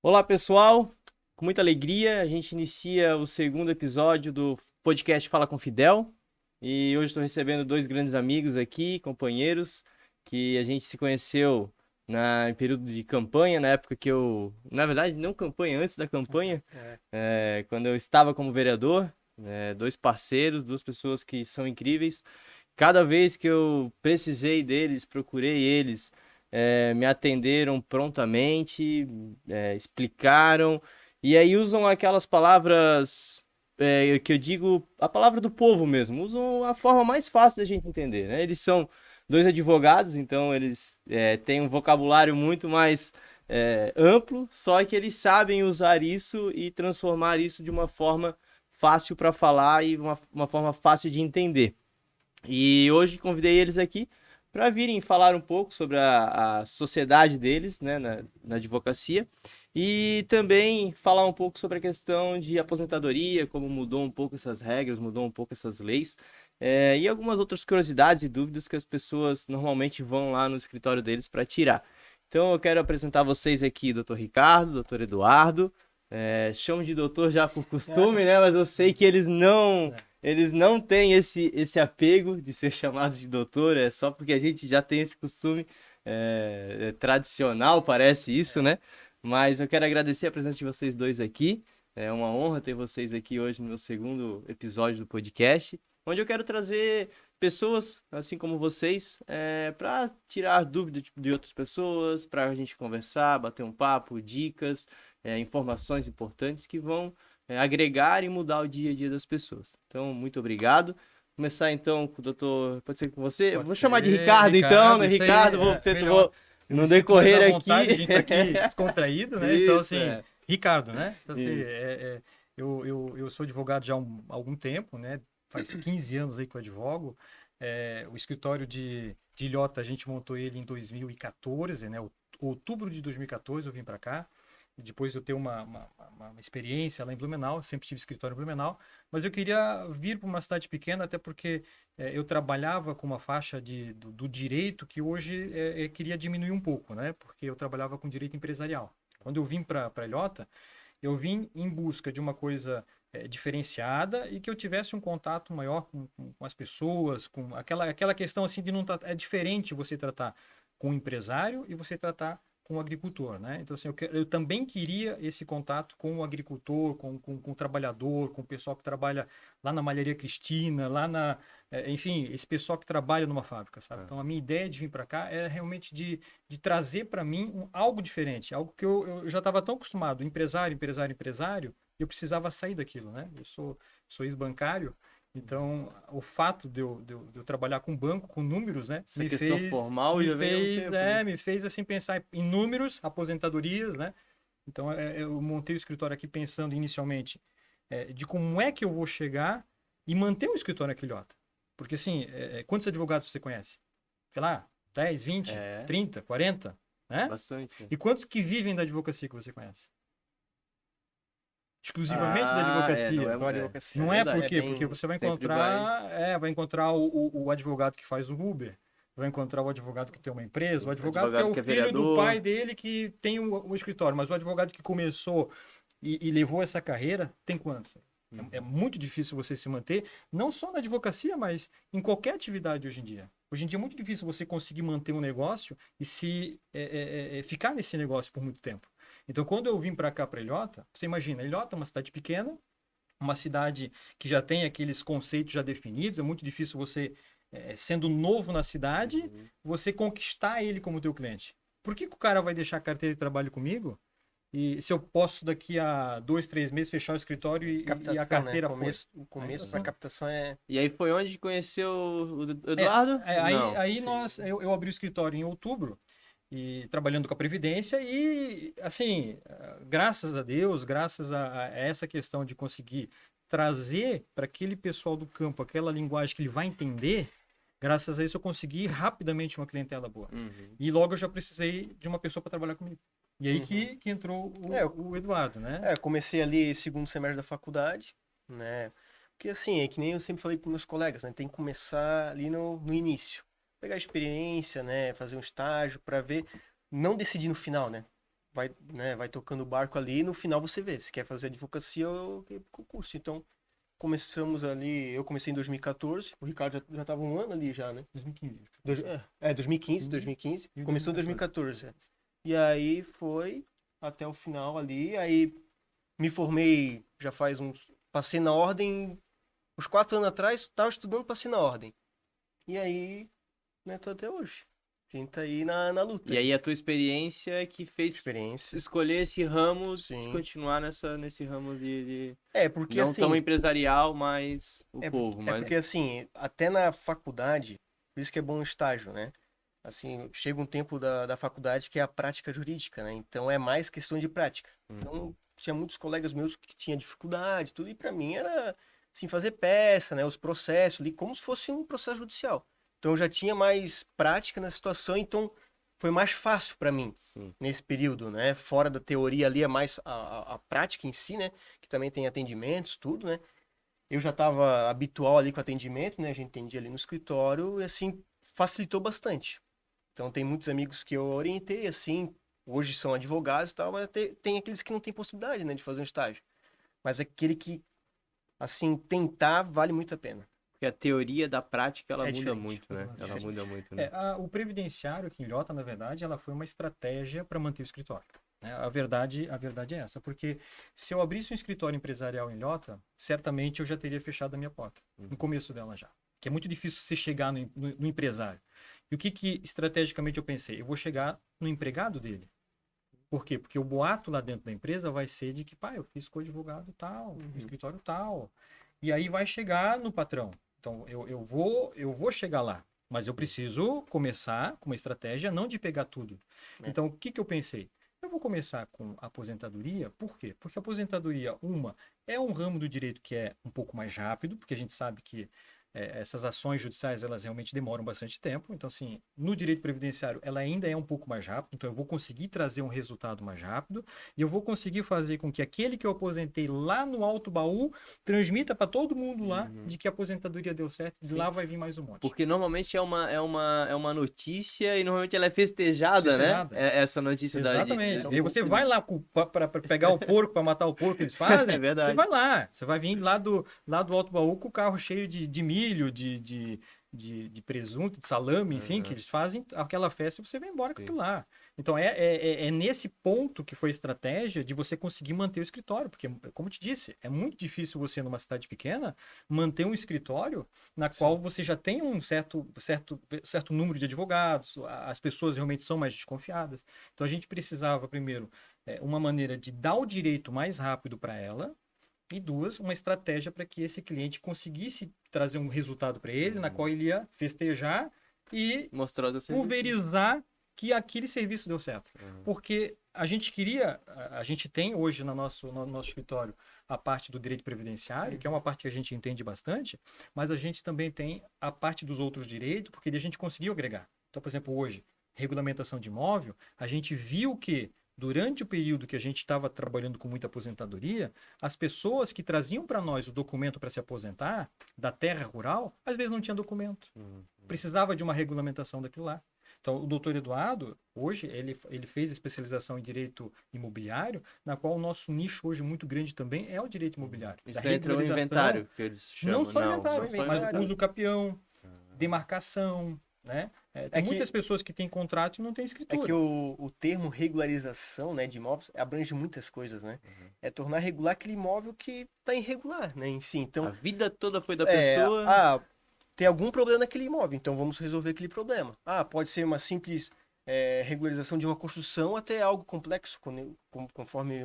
Olá, pessoal. Com muita alegria, a gente inicia o segundo episódio do podcast Fala com Fidel. E hoje estou recebendo dois grandes amigos aqui, companheiros, que a gente se conheceu em período de campanha, na época que eu, na verdade, não campanha, antes da campanha, quando eu estava como vereador, dois parceiros, duas pessoas que são incríveis. Cada vez que eu precisei deles, procurei eles, me atenderam prontamente, explicaram, e aí usam aquelas palavras que eu digo, a palavra do povo mesmo, usam a forma mais fácil da gente entender, né? Eles são dois advogados, então eles têm um vocabulário muito mais amplo, só que eles sabem usar isso e transformar isso de uma forma fácil para falar e uma forma fácil de entender. E hoje convidei eles aqui para virem falar um pouco sobre a sociedade deles, né, na advocacia, e também falar um pouco sobre a questão de aposentadoria, como mudou um pouco essas regras, mudou um pouco essas leis, e algumas outras curiosidades e dúvidas que as pessoas normalmente vão lá no escritório deles para tirar. Então eu quero apresentar vocês aqui, doutor Ricardo, doutor Eduardo, chamo de doutor já por costume, né, mas eu sei que eles não têm esse apego de ser chamados de doutor, é só porque a gente já tem esse costume tradicional, parece isso, né? Mas eu quero agradecer a presença de vocês dois aqui. É uma honra ter vocês aqui hoje no meu segundo episódio do podcast, onde eu quero trazer pessoas, assim como vocês, para tirar dúvidas de outras pessoas, para a gente conversar, bater um papo, dicas, informações importantes que vão agregar e mudar o dia a dia das pessoas. Então, muito obrigado. Começar então com o doutor. Pode ser com você? Eu Pode vou chamar de ser, Ricardo, então, Ricardo, né? isso aí Ricardo, é melhor. vou Eu me no sinto mais à decorrer vontade, a aqui. gente tá aqui descontraído, né? Então, Isso, assim, Ricardo, né? Então, assim, isso. eu sou advogado já há algum tempo, né? Faz 15 anos aí que eu advogo. O escritório de Ilhota, a gente montou ele em 2014, né? Outubro de 2014 eu vim para cá. E depois eu ter uma experiência lá em Blumenau, sempre tive escritório em Blumenau, mas eu queria vir para uma cidade pequena, até porque eu trabalhava com uma faixa do direito que hoje queria diminuir um pouco, né? Porque eu trabalhava com direito empresarial. Quando eu vim para Ilhota, eu vim em busca de uma coisa diferenciada e que eu tivesse um contato maior com as pessoas, com aquela questão assim de não é diferente você tratar com o empresário e você tratar com o agricultor, né? Então, assim, eu também queria esse contato com o agricultor, com o trabalhador, com o pessoal que trabalha lá na Malharia Cristina, enfim, esse pessoal que trabalha numa fábrica, sabe? Então, a minha ideia de vir para cá é realmente de trazer para mim algo diferente, algo que eu já estava tão acostumado, empresário, empresário, empresário, e eu precisava sair daquilo, né? Eu sou ex-bancário, então o fato de eu trabalhar com banco, com números, né, Essa questão formal já vem há um tempo, né? me fez assim pensar em números, aposentadorias, né? Então eu montei o escritório aqui pensando inicialmente de como é que eu vou chegar e manter o escritório aqui, Lhota. Porque assim, quantos advogados você conhece? Sei lá, 10, 20, É, 30, 40, né? bastante. E quantos que vivem da advocacia que você conhece? Exclusivamente da Não advocacia. é, Então, a advocacia é Não é verdade. por é quê? Porque bem. você vai Sempre vai. encontrar o advogado que faz o Uber, vai encontrar o advogado que tem uma empresa, o O advogado que é advogado o que é filho do vereador. pai dele que tem o escritório, mas o advogado que começou e levou essa carreira tem quantos? É muito difícil você se manter, não só na advocacia, mas em qualquer atividade hoje em dia. Hoje em dia é muito difícil você conseguir manter um negócio e ficar nesse negócio por muito tempo. Então, quando eu vim para cá, para Ilhota, você imagina, Ilhota é uma cidade pequena, uma cidade que já tem aqueles conceitos já definidos, é muito difícil você, sendo novo na cidade, Uhum. você conquistar ele como teu cliente. Por que o cara vai deixar a carteira de trabalho comigo? E se eu posso daqui a 2, 3 meses fechar o escritório e a Captação, né? carteira foi? O Então, começo para assim, captação é. E aí foi onde conheceu o Eduardo? Não. aí eu abri o escritório em outubro e trabalhando com a Previdência e, assim, graças a Deus, graças a essa questão de conseguir trazer para aquele pessoal do campo aquela linguagem que ele vai entender, graças a isso eu consegui rapidamente uma clientela boa. Uhum. E logo eu já precisei de uma pessoa para trabalhar comigo. E aí Uhum. que entrou É, eu, o Eduardo, né? comecei ali segundo semestre da faculdade, né? Porque assim, é que nem eu sempre falei para meus colegas, né? Tem que começar ali no início. Pegar experiência, né? Fazer um estágio para ver, não decidir no final, né? vai tocando o barco ali e no final você vê se quer fazer advocacia ou concurso. Então, começamos ali, eu comecei em 2014, o Ricardo já estava um ano ali já, né? 2015. 2015. E Começou em 2014. E aí foi até o final ali, aí me formei já faz passei na ordem, uns 4 anos atrás, estava estudando, passei na ordem. E aí, né, tô até hoje. A gente tá aí na luta. E aí a tua experiência que fez Experiência. escolher esse ramo, de Sim. continuar nesse ramo de Porque não assim... tão empresarial, mas o povo. Mas... porque assim, até na faculdade, por isso que é bom o estágio, né? Assim, chega um tempo da faculdade que é a prática jurídica, né? Então é mais questão de prática. Então, tinha muitos colegas meus que tinham dificuldade, tudo, e para mim era, assim, fazer peça, né? Os processos ali, como se fosse um processo judicial. Então, eu já tinha mais prática na situação, então foi mais fácil para mim. Sim. Nesse período, né? Fora da teoria ali, é mais a prática em si, né? Que também tem atendimentos, tudo, né? Eu já estava habitual ali com atendimento, né? A gente atendia ali no escritório e, assim, facilitou bastante. Então, tem muitos amigos que eu orientei, assim, hoje são advogados e tal, mas tem aqueles que não têm possibilidade, né, de fazer um estágio. Mas aquele que, assim, tentar vale muito a pena. Porque a teoria da prática, ela muda diferente, muito, né? é Ela muda muito, né? O previdenciário aqui em Ilhota, na verdade, ela foi uma estratégia para manter o escritório. Né? A verdade é essa, porque se eu abrisse um escritório empresarial em Ilhota, certamente eu já teria fechado a minha porta, no começo dela já. Que é muito difícil você chegar no empresário. E o que estrategicamente eu pensei? Eu vou chegar no empregado dele. Por quê? Porque o boato lá dentro da empresa vai ser de que, pá, eu fiz com o advogado tal, escritório tal. E aí vai chegar no patrão. Então, eu vou chegar lá, mas eu preciso começar com uma estratégia não de pegar tudo. Então, o que eu pensei? Eu vou começar com a aposentadoria, por quê? Porque a aposentadoria, é um ramo do direito que é um pouco mais rápido, porque a gente sabe que essas ações judiciais, elas realmente demoram bastante tempo. Então, assim, no direito previdenciário, ela ainda é um pouco mais rápido. Então, eu vou conseguir trazer um resultado mais rápido e eu vou conseguir fazer com que aquele que eu aposentei lá no alto baú transmita para todo mundo lá de que a aposentadoria deu certo e de lá vai vir mais um monte. Porque normalmente é uma notícia e normalmente ela é festejada, né? Essa notícia Exatamente. E você vai lá para pegar o porco, para matar o porco que eles fazem, É verdade. você vai lá. Você vai vir lá do alto baú com o carro cheio de milho, de presunto, de salame, enfim, que eles fazem aquela festa e você vai embora com aquilo lá. Então, é nesse ponto que foi a estratégia de você conseguir manter o escritório, porque, como eu te disse, é muito difícil você, numa cidade pequena, manter um escritório na qual você já tem um certo número de advogados, as pessoas realmente são mais desconfiadas. Então, a gente precisava, primeiro, uma maneira de dar o direito mais rápido para ela, e duas, uma estratégia para que esse cliente conseguisse trazer um resultado para ele, na qual ele ia festejar e pulverizar que aquele serviço deu certo. Porque a gente tem hoje no nosso escritório a parte do direito previdenciário, que é uma parte que a gente entende bastante, mas a gente também tem a parte dos outros direitos, porque a gente conseguiu agregar. Então, por exemplo, hoje, regulamentação de imóvel, a gente viu que durante o período que a gente estava trabalhando com muita aposentadoria, as pessoas que traziam para nós o documento para se aposentar, da terra rural, às vezes não tinha documento. Precisava de uma regulamentação daquilo lá. Então, o doutor Eduardo, hoje, ele fez especialização em direito imobiliário, na qual o nosso nicho hoje muito grande também é o direito imobiliário. Isso entra no inventário, que eles chamam. Não só inventário, mas uso capião, demarcação, né? Tem muitas pessoas que têm contrato e não têm escritura. É que o termo regularização, né, de imóveis abrange muitas coisas, né? É tornar regular aquele imóvel que está irregular, né, em si. Então, a vida toda foi da pessoa. Tem algum problema naquele imóvel, então vamos resolver aquele problema. Pode ser uma simples regularização de uma construção até algo complexo, conforme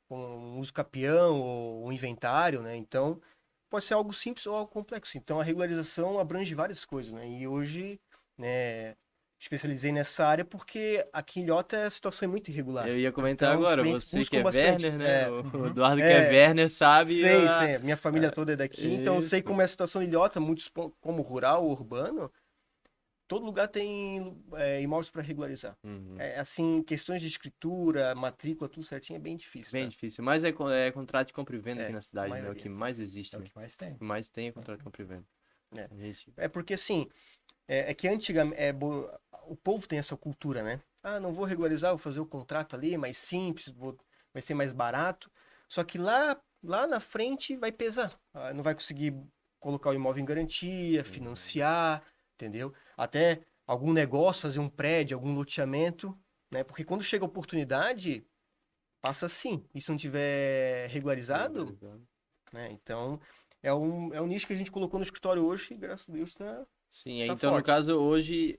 um uso capião ou um inventário, né? Então, pode ser algo simples ou algo complexo. Então, a regularização abrange várias coisas, né? E hoje, né, especializei nessa área porque aqui em Ilhota a situação é muito irregular. Eu ia comentar então, agora, você que é bastante. Werner, né? O Eduardo que é Werner sabe. Sei. Minha família toda é daqui, então eu sei como é a situação em Ilhota, muitos como rural, urbano. Todo lugar tem imóveis para regularizar. Assim, questões de escritura, matrícula, tudo certinho, é bem difícil. Bem difícil. Mas é contrato de compra e venda aqui na cidade, né? O que mais existe. É o que mais tem. O que mais tem é contrato de compra e venda. Porque assim, é que antigamente o povo tem essa cultura, né? não vou regularizar, vou fazer o contrato ali, mais simples, vai ser mais barato. Só que lá na frente vai pesar. Não vai conseguir colocar o imóvel em garantia, financiar, entendeu? Até algum negócio, fazer um prédio, algum loteamento, né? Porque quando chega a oportunidade, passa assim. E se não tiver regularizado, né? Então, é um nicho que a gente colocou no escritório hoje e, graças a Deus, Sim, tá então no forte. caso hoje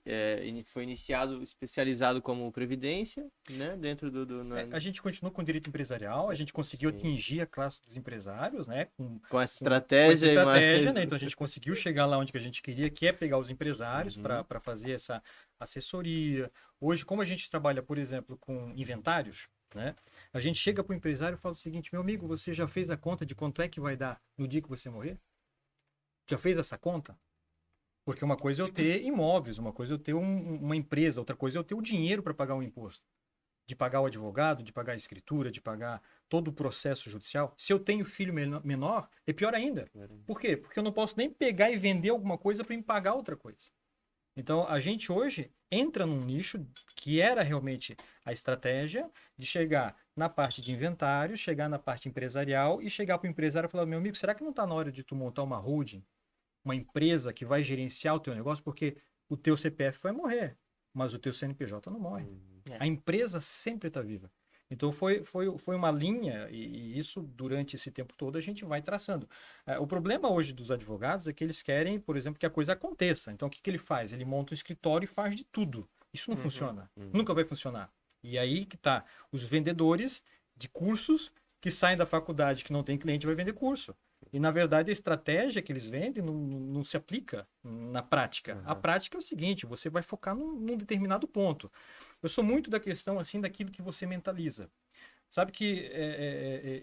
foi iniciado, especializado como Previdência, né? Dentro A gente continua com o direito empresarial, a gente conseguiu Sim. atingir a classe dos empresários, né? Com essa Com estratégia, essa estratégia, mas... né? Então a gente conseguiu chegar lá onde que a gente queria, que é pegar os empresários Uhum. para fazer essa assessoria. Hoje, como a gente trabalha, por exemplo, com inventários, né? A gente chega para o empresário e fala o seguinte: meu amigo, você já fez a conta de quanto é que vai dar no dia que você morrer? Já fez essa conta? Porque uma coisa é eu ter imóveis, uma coisa é eu ter uma empresa, outra coisa é eu ter o dinheiro para pagar o imposto. De pagar o advogado, de pagar a escritura, de pagar todo o processo judicial. Se eu tenho filho menor, é pior ainda. Por quê? Porque eu não posso nem pegar e vender alguma coisa para me pagar outra coisa. Então, a gente hoje entra num nicho que era realmente a estratégia de chegar na parte de inventário, chegar na parte empresarial e chegar para o empresário e falar: meu amigo, será que não está na hora de tu montar uma holding, uma empresa que vai gerenciar o teu negócio? Porque o teu CPF vai morrer, mas o teu CNPJ não morre. A empresa sempre está viva. Então foi uma linha, e isso durante esse tempo todo a gente vai traçando. O problema hoje dos advogados é que eles querem, por exemplo, que a coisa aconteça. Então o que ele faz? Ele monta um escritório e faz de tudo. Isso não funciona. Nunca vai funcionar. E aí que tá os vendedores de cursos que saem da faculdade que não tem cliente vai vender curso. E, na verdade, a estratégia que eles vendem não se aplica na prática. A prática é o seguinte: você vai focar num determinado ponto. Eu sou muito da questão, assim, daquilo que você mentaliza. Sabe que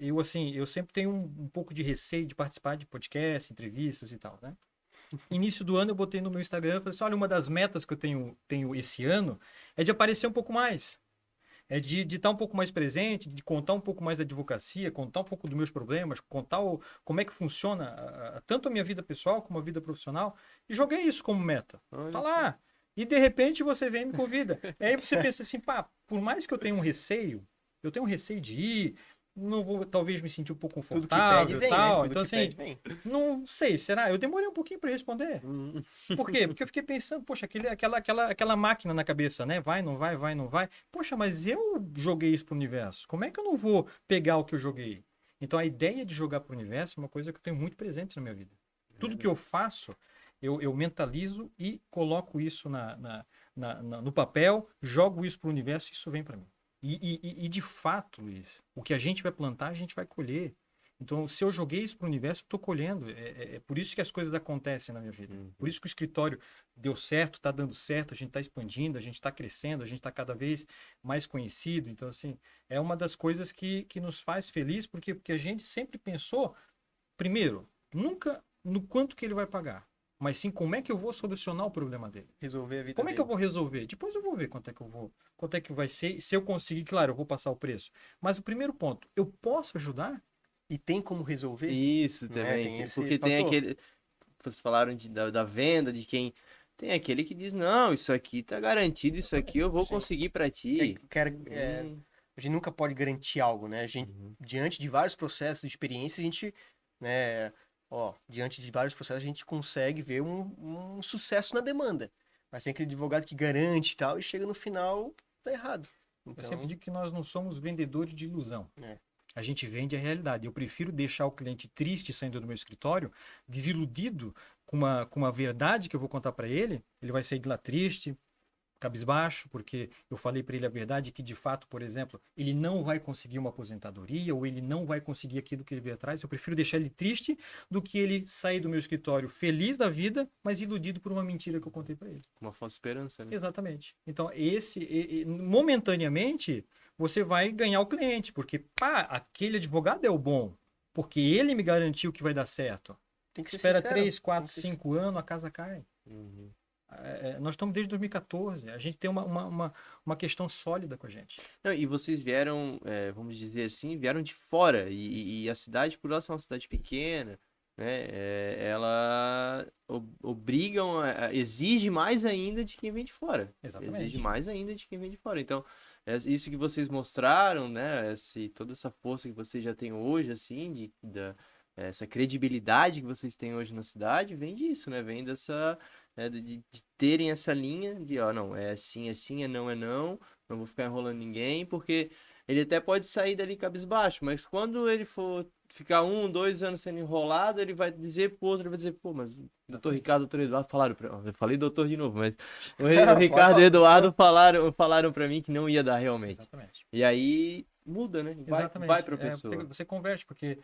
eu sempre tenho um pouco de receio de participar de podcast, entrevistas e tal, né? Início do ano eu botei no meu Instagram, falei assim: olha, uma das metas que eu tenho esse ano é de aparecer um pouco mais. É de estar um pouco mais presente, de contar um pouco mais da advocacia, contar um pouco dos meus problemas, contar como é que funciona tanto a minha vida pessoal como a vida profissional. E joguei isso como meta. Tá lá. E de repente você vem e me convida. E aí você pensa assim: pá, por mais que eu tenha um receio, eu tenho um receio de ir, não vou talvez me sentir um pouco Tudo que confortável pede e vem, né? tal. Tudo Então, que assim, pede vem. não sei, será? Eu demorei um pouquinho para responder. Por quê? Porque eu fiquei pensando: poxa, aquela máquina na cabeça, né? Vai, não vai, vai, não vai. Poxa, mas eu joguei isso pro universo. Como é que eu não vou pegar o que eu joguei? Então a ideia de jogar pro universo é uma coisa que eu tenho muito presente na minha vida. Tudo que eu faço, eu mentalizo e coloco isso no papel, jogo isso pro universo e isso vem para mim. E de fato, Luiz, o que a gente vai plantar, a gente vai colher. Então, se eu joguei isso para o universo, eu estou colhendo. É por isso que as coisas acontecem na minha vida. Por isso que o escritório deu certo, está dando certo, a gente está expandindo, a gente está crescendo, a gente está cada vez mais conhecido. Então, assim, é uma das coisas que nos faz feliz, porque a gente sempre pensou, primeiro, nunca no quanto que ele vai pagar, mas sim como é que eu vou solucionar o problema dele. Resolver a vida Como é que eu dele. vou resolver? Depois eu vou ver quanto é que vai ser. Se eu conseguir, claro, eu vou passar o preço. Mas o primeiro ponto, eu posso ajudar? E tem como resolver? Isso Né? também, Tem esse porque tem fator. aquele... Vocês falaram da venda, de quem... Tem aquele que diz: não, isso aqui tá garantido, isso aqui eu vou Sim. conseguir para ti. A gente nunca pode garantir algo, né? A gente, diante de vários processos de experiência, a gente, né, diante de vários processos, a gente consegue ver um sucesso na demanda. Mas tem aquele advogado que garante e tal, e chega no final, tá errado. Eu Então, sempre digo que nós não somos vendedores de ilusão. É. A gente vende a realidade. Eu prefiro deixar o cliente triste saindo do meu escritório, desiludido com uma verdade que eu vou contar para ele. Ele vai sair de lá triste, cabisbaixo, porque eu falei para ele a verdade que, de fato, por exemplo, ele não vai conseguir uma aposentadoria ou ele não vai conseguir aquilo que ele veio atrás. Eu prefiro deixar ele triste do que ele sair do meu escritório feliz da vida, mas iludido por uma mentira que eu contei para ele. Uma falsa esperança, né? Exatamente. Então, momentaneamente, você vai ganhar o cliente, porque, pá, aquele advogado é o bom, porque ele me garantiu que vai dar certo. tem que ser Espera sincero. 3, 4, Tem que ser 5 anos, a casa cai. Nós estamos desde 2014. A gente tem uma questão sólida com a gente. Não, e vocês vieram, vamos dizer assim, vieram de fora. E a cidade, por ela ser uma cidade pequena, né, ela exige mais ainda de quem vem de fora. Exatamente. Exige mais ainda de quem vem de fora. Então, isso que vocês mostraram, né, toda essa força que vocês já têm hoje, assim, essa credibilidade que vocês têm hoje na cidade, vem disso, né? Vem dessa, né, de terem essa linha de, ó, não, é sim, é não, não vou ficar enrolando ninguém, porque ele até pode sair dali cabisbaixo, mas quando ele for ficar 1, 2 anos sendo enrolado, ele vai dizer pro outro, ele vai dizer, pô, mas o doutor Ricardo e o doutor Eduardo falaram eu falei doutor de novo, mas o Ricardo e o Eduardo falaram para mim que não ia dar realmente. Exatamente. E aí muda, né? Vai pra pessoa. Você converte, porque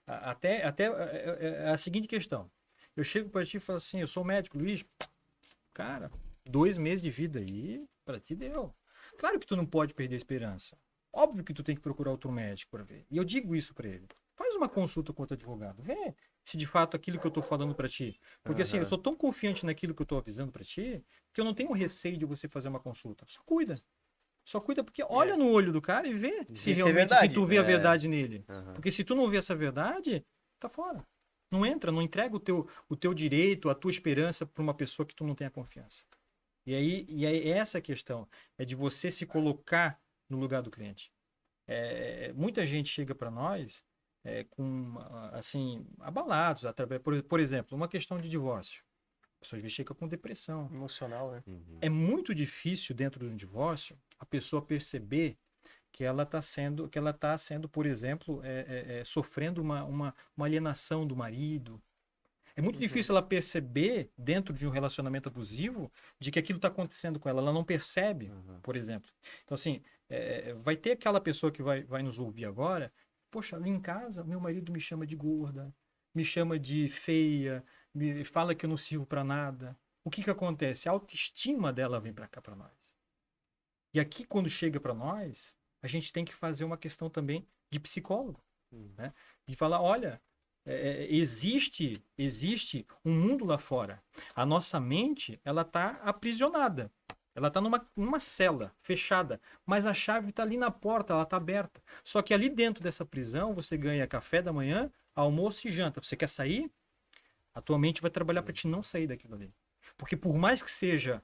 até a seguinte questão. Eu chego para ti e falo assim, eu sou médico, Luiz, cara, 2 meses de vida aí, para ti deu. Claro que tu não pode perder a esperança. Óbvio que tu tem que procurar outro médico para ver. E eu digo isso para ele. Faz uma consulta com outro advogado. Vê se de fato aquilo que eu tô falando para ti. Porque assim, eu sou tão confiante naquilo que eu tô avisando para ti, que eu não tenho receio de você fazer uma consulta. Só cuida. Só cuida porque olha no olho do cara e vê se realmente se tu vê a verdade nele. Porque se tu não vê essa verdade, tá fora. Não entra, não entrega o teu direito, a tua esperança para uma pessoa que tu não tenha confiança. E aí essa é a questão, é de você se colocar no lugar do cliente. Muita gente chega para nós com, assim, abalados, por exemplo, uma questão de divórcio. As pessoas chegam com depressão. Emocional, né? É muito difícil dentro de um divórcio a pessoa perceber que ela está sendo, por exemplo, sofrendo uma alienação do marido. É muito difícil ela perceber, dentro de um relacionamento abusivo, de que aquilo está acontecendo com ela. Ela não percebe, por exemplo. Então, assim, vai ter aquela pessoa que vai nos ouvir agora. Poxa, ali em casa, meu marido me chama de gorda, me chama de feia, me fala que eu não sirvo para nada. O que acontece? A autoestima dela vem para cá para nós. E aqui, quando chega para nós, a gente tem que fazer uma questão também de psicólogo. Né? De falar, olha... existe um mundo lá fora. A nossa mente, ela está aprisionada. Ela está numa cela fechada, mas a chave está ali na porta, ela está aberta. Só que ali dentro dessa prisão, você ganha café da manhã, almoço e janta. Você quer sair? A tua mente vai trabalhar para te não sair daquilo ali. Porque por mais que seja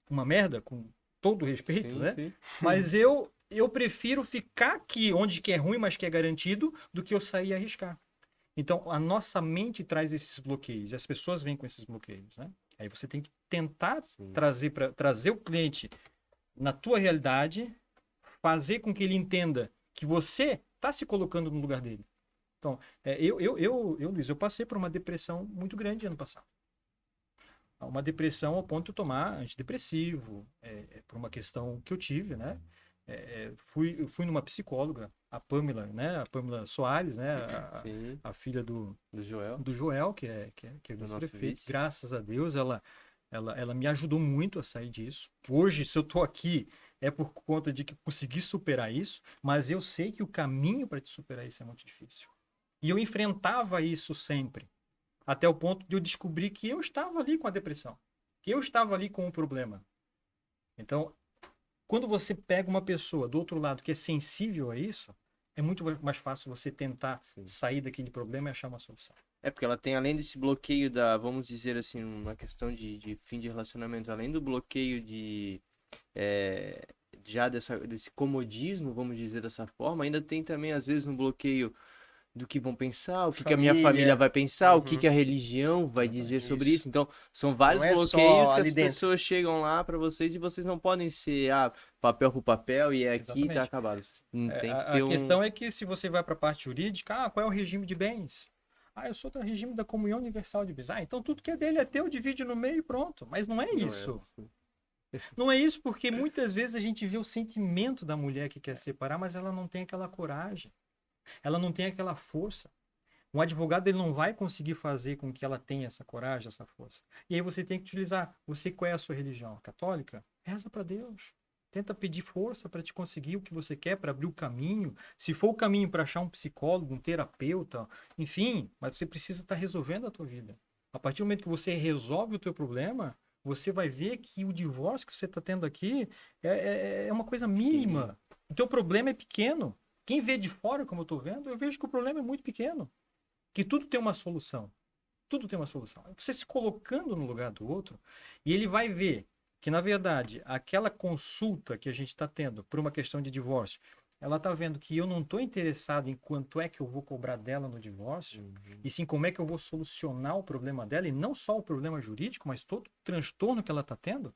uma merda, com todo respeito, Sim, né? sim. Mas eu prefiro ficar aqui onde que é ruim, mas que é garantido, do que eu sair e arriscar. Então, a nossa mente traz esses bloqueios, e as pessoas vêm com esses bloqueios, né? Aí você tem que tentar trazer o cliente na tua realidade, fazer com que ele entenda que você está se colocando no lugar dele. Então, Luiz, eu passei por uma depressão muito grande ano passado. Uma depressão ao ponto de tomar antidepressivo, por uma questão que eu tive, né? Fui numa psicóloga, a Pamela, né? A Pamela Soares, né? A filha do Joel, que é vice-prefeito. Graças a Deus, ela me ajudou muito a sair disso. Hoje, se eu estou aqui, é por conta de que consegui superar isso, mas eu sei que o caminho para te superar isso é muito difícil. E eu enfrentava isso sempre, até o ponto de eu descobrir que eu estava ali com a depressão, que eu estava ali com o problema. Então, quando você pega uma pessoa do outro lado que é sensível a isso, é muito mais fácil você tentar sair daquele problema e achar uma solução. Porque ela tem, além desse bloqueio vamos dizer assim, uma questão de fim de relacionamento, além do bloqueio já desse comodismo, vamos dizer dessa forma, ainda tem também, às vezes, um bloqueio do que vão pensar, o que a minha família vai pensar, o que a religião vai dizer sobre isso. Então, são vários bloqueios que as pessoas chegam lá para vocês e vocês não podem ser papel por papel e aqui tá acabado. A questão é que se você vai para a parte jurídica, qual é o regime de bens? Eu sou do regime da comunhão universal de bens. Então tudo que é dele é teu, divide no meio e pronto. Mas não é isso. Não é isso, porque muitas vezes a gente vê o sentimento da mulher que quer separar, mas ela não tem aquela coragem. Ela não tem aquela força. Um advogado ele não vai conseguir fazer com que ela tenha essa coragem, essa força. E aí você tem que utilizar. Qual é a sua religião? Católica? Reza para Deus. Tenta pedir força para te conseguir o que você quer, para abrir o caminho. Se for o caminho para achar um psicólogo, um terapeuta, enfim, mas você precisa estar resolvendo a tua vida. A partir do momento que você resolve o teu problema, você vai ver que o divórcio que você está tendo aqui é uma coisa mínima. O teu problema é pequeno. Quem vê de fora, como eu estou vendo, eu vejo que o problema é muito pequeno. que tudo tem uma solução. Tudo tem uma solução. Você se colocando no lugar do outro, e ele vai ver que, na verdade, aquela consulta que a gente está tendo por uma questão de divórcio, ela está vendo que eu não estou interessado em quanto é que eu vou cobrar dela no divórcio, e sim como é que eu vou solucionar o problema dela, e não só o problema jurídico, mas todo o transtorno que ela está tendo,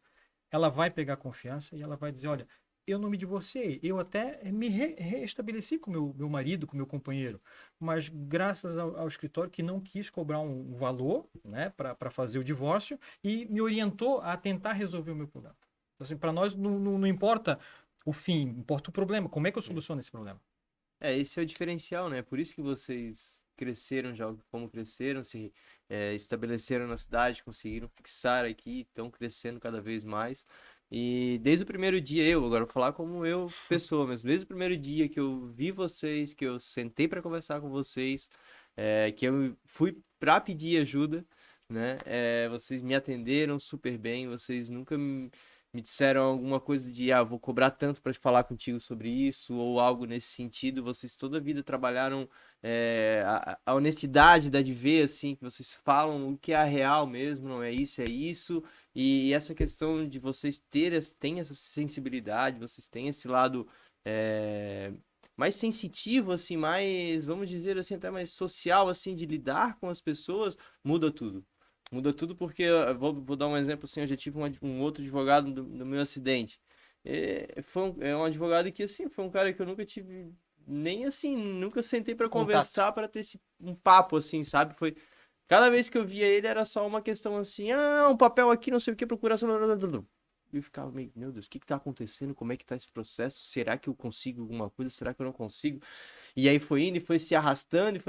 ela vai pegar confiança e ela vai dizer, olha, eu não me divorciei, eu até me restabeleci com meu marido, com meu companheiro, mas graças ao escritório que não quis cobrar um valor, né, para fazer o divórcio e me orientou a tentar resolver o meu problema. Então, assim, para nós não importa o fim, importa o problema, como é que eu soluciono esse problema? Esse é o diferencial, né? Por isso que vocês cresceram já como cresceram, se estabeleceram na cidade, conseguiram fixar aqui, estão crescendo cada vez mais. E desde o primeiro dia, agora vou falar como eu, pessoa, mas desde o primeiro dia que eu vi vocês, que eu sentei para conversar com vocês, que eu fui para pedir ajuda, né? Vocês me atenderam super bem, vocês nunca me disseram alguma coisa de, vou cobrar tanto para falar contigo sobre isso, ou algo nesse sentido. Vocês toda a vida trabalharam a honestidade da de ver, assim, que vocês falam o que é a real mesmo, não é isso, é isso. E essa questão de vocês têm essa sensibilidade, vocês têm esse lado mais sensitivo, assim, mais, vamos dizer assim, até mais social, assim, de lidar com as pessoas, muda tudo. Muda tudo porque, vou dar um exemplo assim, eu já tive um outro advogado do meu acidente. É um advogado que, assim, foi um cara que eu nunca tive, nem assim, nunca sentei para conversar, para ter um papo, assim, sabe? Cada vez que eu via ele era só uma questão assim, um papel aqui, não sei o que, procuração. E eu ficava meio, meu Deus, o que tá acontecendo? Como é que tá esse processo? Será que eu consigo alguma coisa? Será que eu não consigo? E aí foi indo e foi se arrastando,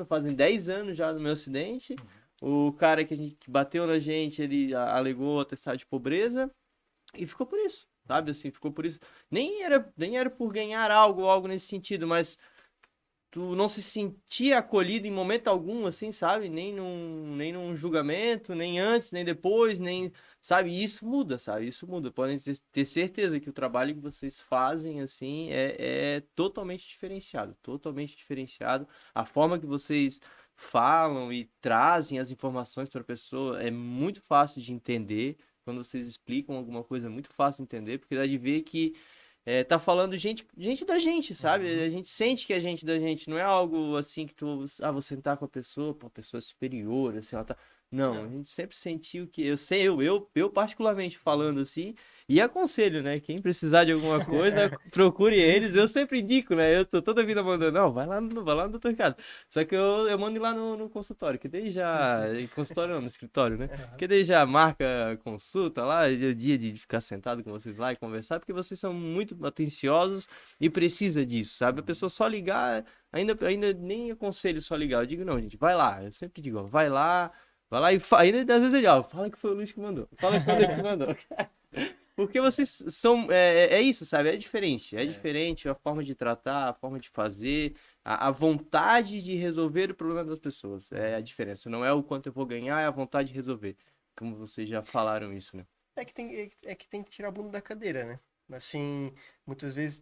fazem 10 anos já do meu acidente. O cara que bateu na gente, ele alegou atestado de pobreza e ficou por isso, sabe? Assim, ficou por isso. Nem era por ganhar algo nesse sentido, mas tu não se sentia acolhido em momento algum, assim, sabe? Nem num julgamento, nem antes, nem depois, nem, sabe? E isso muda, sabe? Isso muda. Podem ter certeza que o trabalho que vocês fazem, assim, é totalmente diferenciado, totalmente diferenciado. A forma que vocês falam e trazem as informações para a pessoa é muito fácil de entender. Quando vocês explicam alguma coisa, é muito fácil de entender, porque dá de ver que tá falando gente da gente, sabe? A gente sente que é gente da gente, não é algo assim que vou sentar com a pessoa, pô, pessoa superior, assim, ela tá. Não, a gente sempre sentiu que, eu particularmente falando assim, e aconselho, né? Quem precisar de alguma coisa, procure eles. Eu sempre indico, né? Eu tô toda a vida mandando, não, vai lá no Dr. Ricardo. Só que eu mando ir lá no consultório, que daí já. Em consultório não, no escritório, né? Que daí já marca consulta lá, é o dia de ficar sentado com vocês lá e conversar, porque vocês são muito atenciosos e precisa disso, sabe? A pessoa só ligar, ainda nem aconselho só ligar. Eu digo, não, gente, vai lá. Eu sempre digo, ó, vai lá e ainda às vezes ele, fala que foi o Luiz que mandou. Fala que foi o Luiz que mandou. Porque vocês são. É isso, sabe? É diferente. É diferente a forma de tratar, a forma de fazer, a vontade de resolver o problema das pessoas. É a diferença. Não é o quanto eu vou ganhar, é a vontade de resolver. Como vocês já falaram isso, né? É que tem que tirar a bunda da cadeira, né? Assim, muitas vezes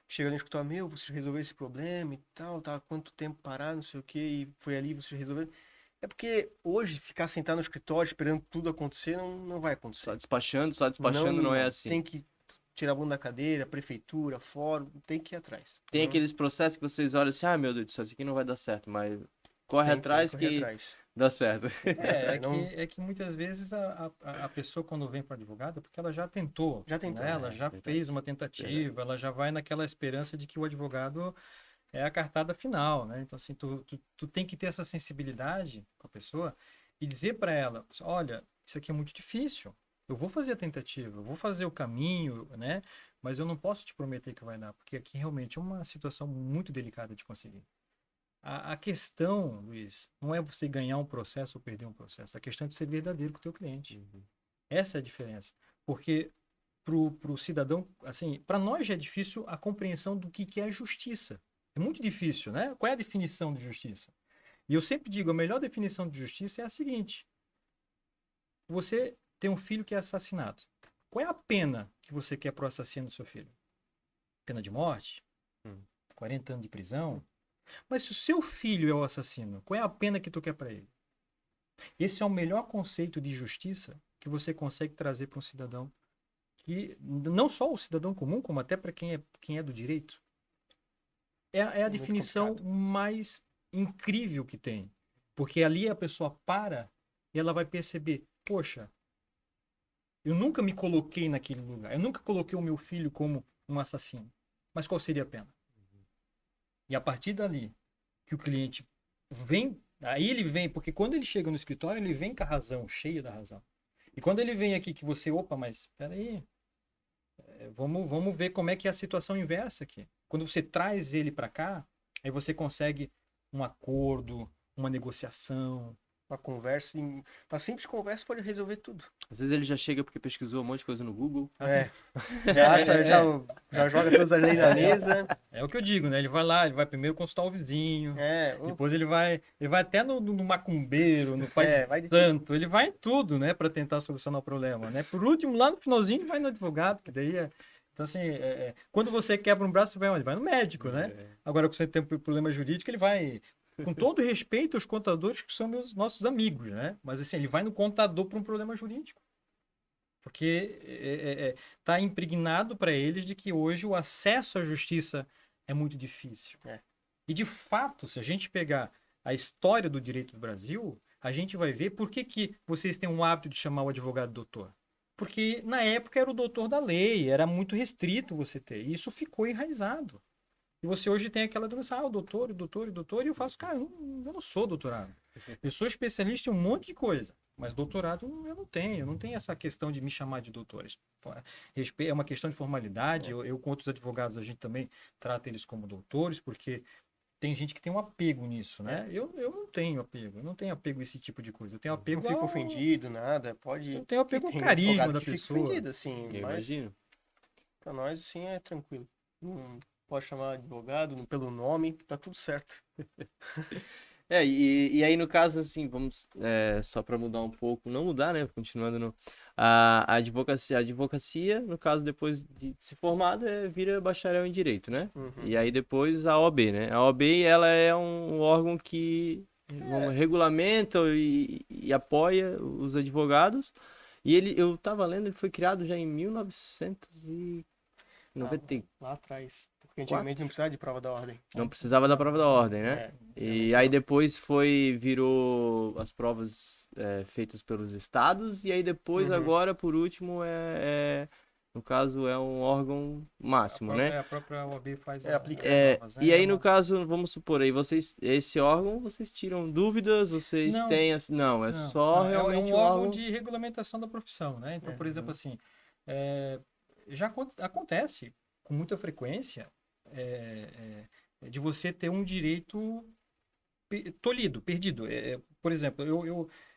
chega no escritório, você resolveu esse problema e tal, tá há quanto tempo parado, não sei o que, e foi ali, você resolveu. É porque hoje ficar sentado no escritório esperando tudo acontecer não vai acontecer. Só despachando não é assim. Tem que tirar a bunda da cadeira, prefeitura, fórum, tem que ir atrás. Tem aqueles processos que vocês olham assim, meu Deus do céu, isso aqui não vai dar certo, mas corre atrás que dá certo. É que muitas vezes a pessoa quando vem para advogado, porque ela já tentou, né? Ela já fez uma tentativa, ela já vai naquela esperança de que o advogado é a cartada final, né? Então, assim, tu tem que ter essa sensibilidade com a pessoa e dizer para ela, olha, isso aqui é muito difícil, eu vou fazer a tentativa, eu vou fazer o caminho, né? Mas eu não posso te prometer que vai dar, porque aqui realmente é uma situação muito delicada de conseguir. A questão, Luiz, não é você ganhar um processo ou perder um processo, a questão é de ser verdadeiro com o teu cliente. Essa é a diferença, porque pro cidadão, assim, para nós já é difícil a compreensão do que é justiça. É muito difícil, né? Qual é a definição de justiça? E eu sempre digo, a melhor definição de justiça é a seguinte. Você tem um filho que é assassinado. Qual é a pena que você quer para o assassino do seu filho? Pena de morte? 40 anos de prisão? Mas se o seu filho é o assassino, qual é a pena que tu quer para ele? Esse é o melhor conceito de justiça que você consegue trazer para um cidadão, que não só o cidadão comum, como até para quem é do direito. É a Muito definição complicado. mais incrível que tem. Porque ali a pessoa para e ela vai perceber, poxa, eu nunca me coloquei naquele lugar. Eu nunca coloquei o meu filho como um assassino. Mas qual seria a pena? E a partir dali, que o cliente vem, aí ele vem, porque quando ele chega no escritório, ele vem com a razão, cheio da razão. E quando ele vem aqui que você, opa, mas espera aí, vamos ver como é que é a situação inversa aqui. Quando você traz ele para cá, aí você consegue um acordo, uma negociação. Uma conversa, uma simples conversa pode resolver tudo. Às vezes ele já chega porque pesquisou um monte de coisa no Google. É. Já, acha, já joga todas as leis na mesa. É o que eu digo, né? Ele vai lá, ele vai primeiro consultar o vizinho, depois ele vai até no macumbeiro, no pai vai de santo, ele vai em tudo, né, para tentar solucionar o problema, né? Por último, lá no finalzinho, vai no advogado, que daí é... Então, assim, quando você quebra um braço, você vai onde? Vai no médico, né? Agora, quando você tem um problema jurídico, ele vai, com todo respeito aos contadores, que são nossos amigos, né? Mas, assim, ele vai no contador para um problema jurídico. Porque está impregnado para eles de que hoje o acesso à justiça é muito difícil. E, de fato, se a gente pegar a história do direito do Brasil, a gente vai ver por que vocês têm um hábito de chamar o advogado doutor. Porque, na época, era o doutor da lei, era muito restrito você ter. E isso ficou enraizado. E você hoje tem aquela doença, o doutor, o doutor, o doutor, e eu faço, cara, eu não sou doutorado. Eu sou especialista em um monte de coisa, mas doutorado eu não tenho essa questão de me chamar de doutores. É uma questão de formalidade, eu com outros advogados, a gente também trata eles como doutores, porque tem gente que tem um apego nisso, né? Eu não tenho apego a esse tipo de coisa, eu tenho apego Não fica ofendido, nada, pode... Eu tenho apego ao Tem carisma advogado da que fica pessoa. ofendido, assim, Eu mas imagino. pra nós, assim, é tranquilo. Não pode chamar advogado pelo nome, tá tudo certo. E aí no caso, assim, vamos, só para mudar um pouco, não mudar, né, continuando a advocacia, no caso, depois de se formado, vira bacharel em Direito, né? E aí depois a OAB, né? A OAB, ela é um órgão que regulamenta e apoia os advogados, e eu tava lendo, ele foi criado já em 1994. Lá atrás. Porque antigamente não precisava de prova da ordem. Não precisava da prova da ordem, né? E aí depois virou as provas feitas pelos estados, e aí depois agora, por último, no caso, é um órgão máximo, né? A própria OAB faz aplica provas, né? E aí, no caso, vamos supor aí, esse órgão, vocês tiram dúvidas, vocês Não. têm... Não, é só realmente um órgão de regulamentação da profissão, né? Então, por exemplo, assim, já acontece com muita frequência de você ter um direito tolhido, perdido. Por exemplo,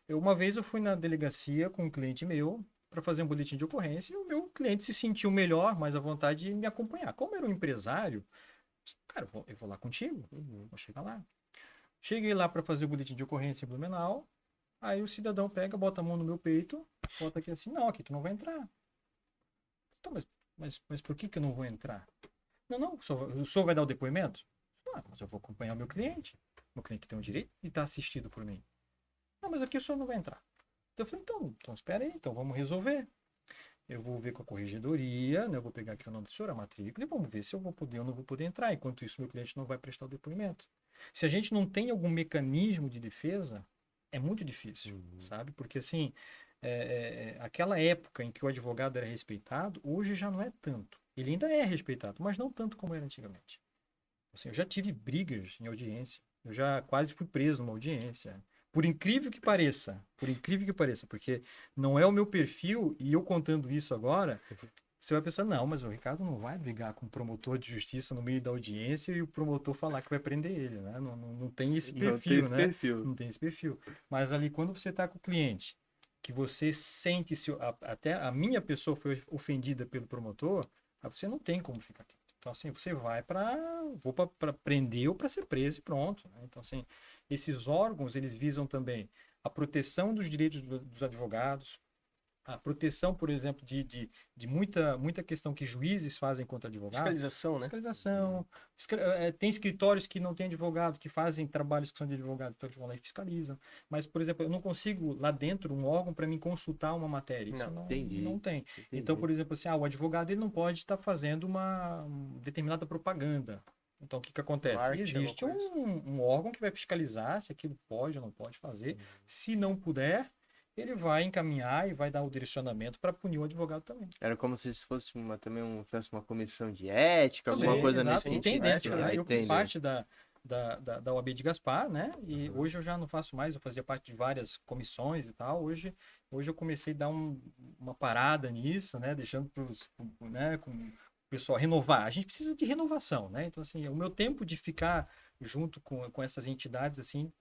uma vez eu fui na delegacia com um cliente meu para fazer um boletim de ocorrência e o meu cliente se sentiu melhor, mais à vontade de me acompanhar. Como era um empresário, cara, eu vou lá contigo, vou chegar lá. Cheguei lá para fazer o boletim de ocorrência em Blumenau, aí o cidadão pega, bota a mão no meu peito, bota aqui assim, não, aqui tu não vai entrar. Então, mas por que eu não vou entrar? Não, o senhor vai dar o depoimento? Mas eu vou acompanhar o meu cliente. Meu cliente tem o direito de estar assistido por mim. Não, mas aqui o senhor não vai entrar. Eu falei, então espera aí, então vamos resolver. Eu vou ver com a corregedoria, né? Eu vou pegar aqui o nome do senhor, a matrícula, e vamos ver se eu vou poder ou não vou poder entrar. Enquanto isso, meu cliente não vai prestar o depoimento. Se a gente não tem algum mecanismo de defesa, é muito difícil, sabe? Porque, assim, aquela época em que o advogado era respeitado, hoje já não é tanto. Ele ainda é respeitado, mas não tanto como era antigamente. Assim, eu já tive brigas em audiência, eu já quase fui preso numa audiência. Por incrível que pareça, porque não é o meu perfil, e eu contando isso agora, você vai pensar, não, mas o Ricardo não vai brigar com o promotor de justiça no meio da audiência e o promotor falar que vai prender ele, né? Não tem esse perfil, né? Não tem esse perfil. Mas ali, quando você está com o cliente, que você sente, até a minha pessoa foi ofendida pelo promotor, você não tem como ficar quieto. Então, assim, você vai para prender ou para ser preso e pronto, né? Então, assim, esses órgãos, eles visam também a proteção dos direitos dos advogados, a proteção, por exemplo, de muita questão que juízes fazem contra advogados. Fiscalização, né? Fiscalização. Tem escritórios que não têm advogado, que fazem trabalhos que são de advogado, então eles vão lá e fiscalizam. Mas, por exemplo, eu não consigo, lá dentro, um órgão para me consultar uma matéria. Isso Entendi. não tem. Entendi. Então, por exemplo, assim, o advogado ele não pode estar fazendo uma determinada propaganda. Então, o que acontece? Arte, Existe um órgão que vai fiscalizar se aquilo pode ou não pode fazer. Se não puder, ele vai encaminhar e vai dar o direcionamento para punir o advogado também. Era como se isso fosse tivesse uma comissão de ética, alguma coisa exato. nesse E tem sentido. dentro, né? Eu fiz Entendi. parte da OAB de Gaspar, né? E hoje eu já não faço mais, eu fazia parte de várias comissões e tal. Hoje eu comecei a dar uma parada nisso, né? Deixando né? Com o pessoal renovar. A gente precisa de renovação, né? Então, assim, o meu tempo de ficar junto com essas entidades, assim,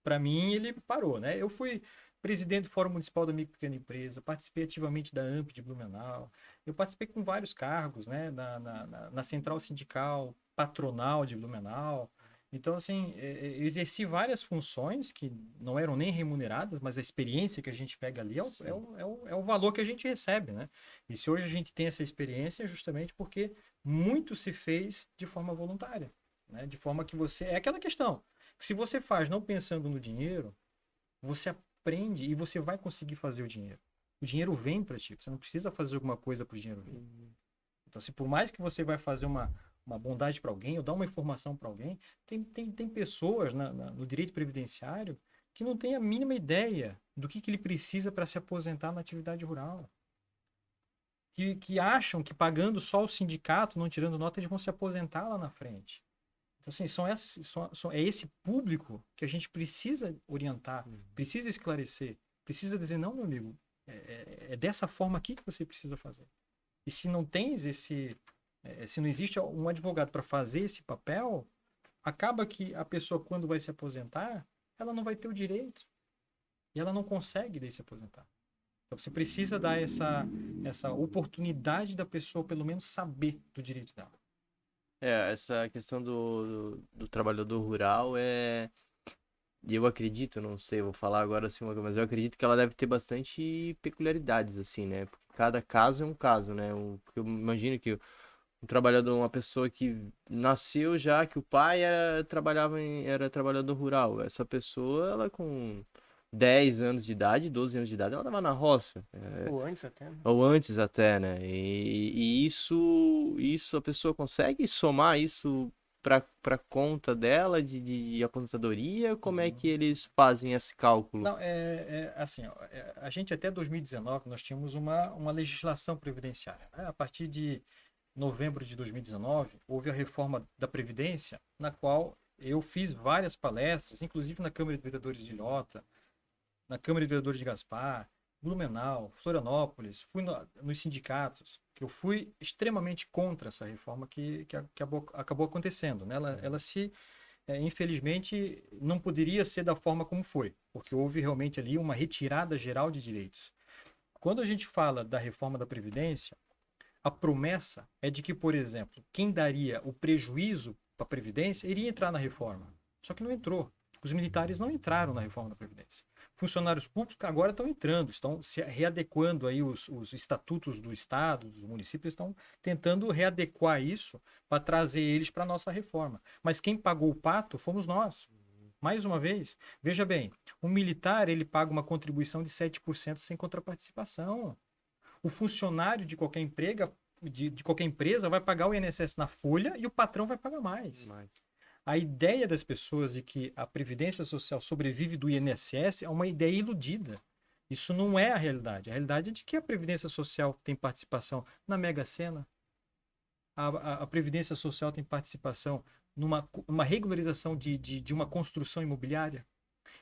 para mim, ele parou, né? Eu fui presidente do Fórum Municipal da Micro e Pequena Empresa, participei ativamente da AMP de Blumenau, eu participei com vários cargos, né? Na Central Sindical, Patronal de Blumenau. Então, assim, eu exerci várias funções que não eram nem remuneradas, mas a experiência que a gente pega ali é o valor que a gente recebe, né? E se hoje a gente tem essa experiência, é justamente porque muito se fez de forma voluntária, né? De forma que você... É aquela questão, que se você faz não pensando no dinheiro, você aprende e você vai conseguir fazer o dinheiro. O dinheiro vem para ti, você não precisa fazer alguma coisa para o dinheiro vir. Então, se por mais que você vai fazer uma bondade para alguém ou dar uma informação para alguém, tem pessoas no direito previdenciário que não têm a mínima ideia do que ele precisa para se aposentar na atividade rural. Que acham que pagando só o sindicato, não tirando nota, eles vão se aposentar lá na frente. Então, assim, é esse público que a gente precisa orientar, precisa esclarecer, precisa dizer, não, meu amigo, é dessa forma aqui que você precisa fazer. E se não tens se não existe um advogado para fazer esse papel, acaba que a pessoa, quando vai se aposentar, ela não vai ter o direito. E ela não consegue daí se aposentar. Então, você precisa dar essa oportunidade da pessoa, pelo menos, saber do direito dela. Essa questão do trabalhador rural e eu acredito, não sei, vou falar agora assim, mas eu acredito que ela deve ter bastante peculiaridades, assim, né? Porque cada caso é um caso, né? Eu imagino que um trabalhador, uma pessoa que nasceu já, que o pai era trabalhador rural. Essa pessoa, ela com 10 anos de idade, 12 anos de idade, ela estava na roça. Ou antes até, né? Ou antes até, né? E isso a pessoa consegue somar isso para conta dela de aposentadoria? Como é que eles fazem esse cálculo? Não, assim, ó, a gente até 2019 nós tínhamos uma legislação previdenciária, né? A partir de novembro de 2019 houve a reforma da Previdência, na qual eu fiz várias palestras, inclusive na Câmara de Vereadores de Ilhota, na Câmara de Vereadores de Gaspar, Blumenau, Florianópolis, fui nos sindicatos, que eu fui extremamente contra essa reforma que acabou acontecendo, né? Ela infelizmente, não poderia ser da forma como foi, porque houve realmente ali uma retirada geral de direitos. Quando a gente fala da reforma da Previdência, a promessa é de que, por exemplo, quem daria o prejuízo para a Previdência iria entrar na reforma. Só que não entrou. Os militares não entraram na reforma da Previdência. Funcionários públicos agora estão entrando, estão se readequando aí os estatutos do Estado, dos municípios, estão tentando readequar isso para trazer eles para a nossa reforma. Mas quem pagou o pato fomos nós. Mais uma vez, veja bem, um militar ele paga uma contribuição de 7% sem contraparticipação. O funcionário de qualquer qualquer empresa vai pagar o INSS na folha e o patrão vai pagar mais. A ideia das pessoas de que a Previdência Social sobrevive do INSS é uma ideia iludida. Isso não é a realidade. A realidade é de que a Previdência Social tem participação na Mega Sena. A Previdência Social tem participação numa regularização de uma construção imobiliária.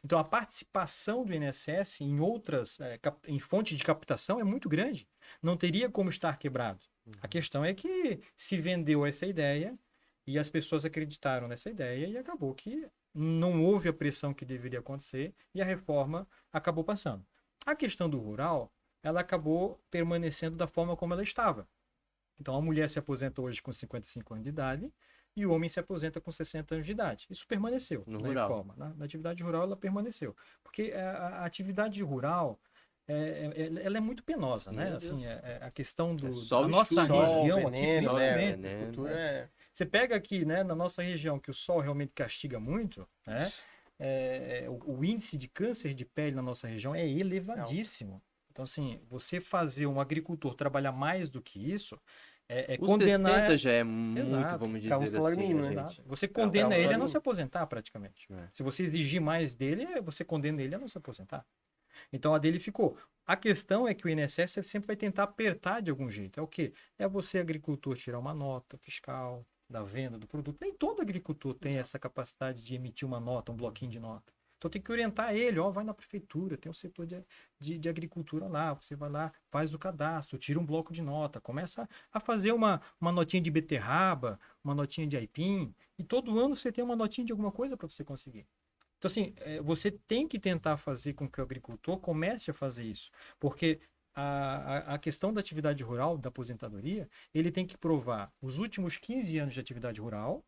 Então, a participação do INSS em outras, em fontes de captação é muito grande. Não teria como estar quebrado. A questão é que se vendeu essa ideia e as pessoas acreditaram nessa ideia e acabou que não houve a pressão que deveria acontecer e a reforma acabou passando. A questão do rural, ela acabou permanecendo da forma como ela estava. Então, a mulher se aposenta hoje com 55 anos de idade e o homem se aposenta com 60 anos de idade. Isso permaneceu na reforma. Na atividade rural, ela permaneceu. Porque a atividade rural, ela é muito penosa, né? Meu Assim, Deus. a questão só da o nossa estudo, região aqui, veneno, né? principalmente, Veneno. Cultura é... você pega aqui, né, na nossa região, que o sol realmente castiga muito, né? O índice de câncer de pele na nossa região é elevadíssimo. Então, assim, você fazer um agricultor trabalhar mais do que isso, Os condenar... 60 já é muito, Exato. vamos Pra um dizer salário assim, mínimo, né, né? gente? Exato. Você condena ele a não salário se aposentar, praticamente. É. Se você exigir mais dele, você condena ele a não se aposentar. Então, a dele ficou. A questão é que o INSS sempre vai tentar apertar de algum jeito. É o quê? É você, agricultor, tirar uma nota fiscal da venda do produto. Nem todo agricultor tem essa capacidade de emitir uma nota, um bloquinho de nota. Então tem que orientar ele, vai na prefeitura, tem o setor de agricultura lá, você vai lá, faz o cadastro, tira um bloco de nota, começa a fazer uma notinha de beterraba, uma notinha de aipim, e todo ano você tem uma notinha de alguma coisa para você conseguir. Então, assim, você tem que tentar fazer com que o agricultor comece a fazer isso, porque a questão da atividade rural, da aposentadoria, ele tem que provar os últimos 15 anos de atividade rural.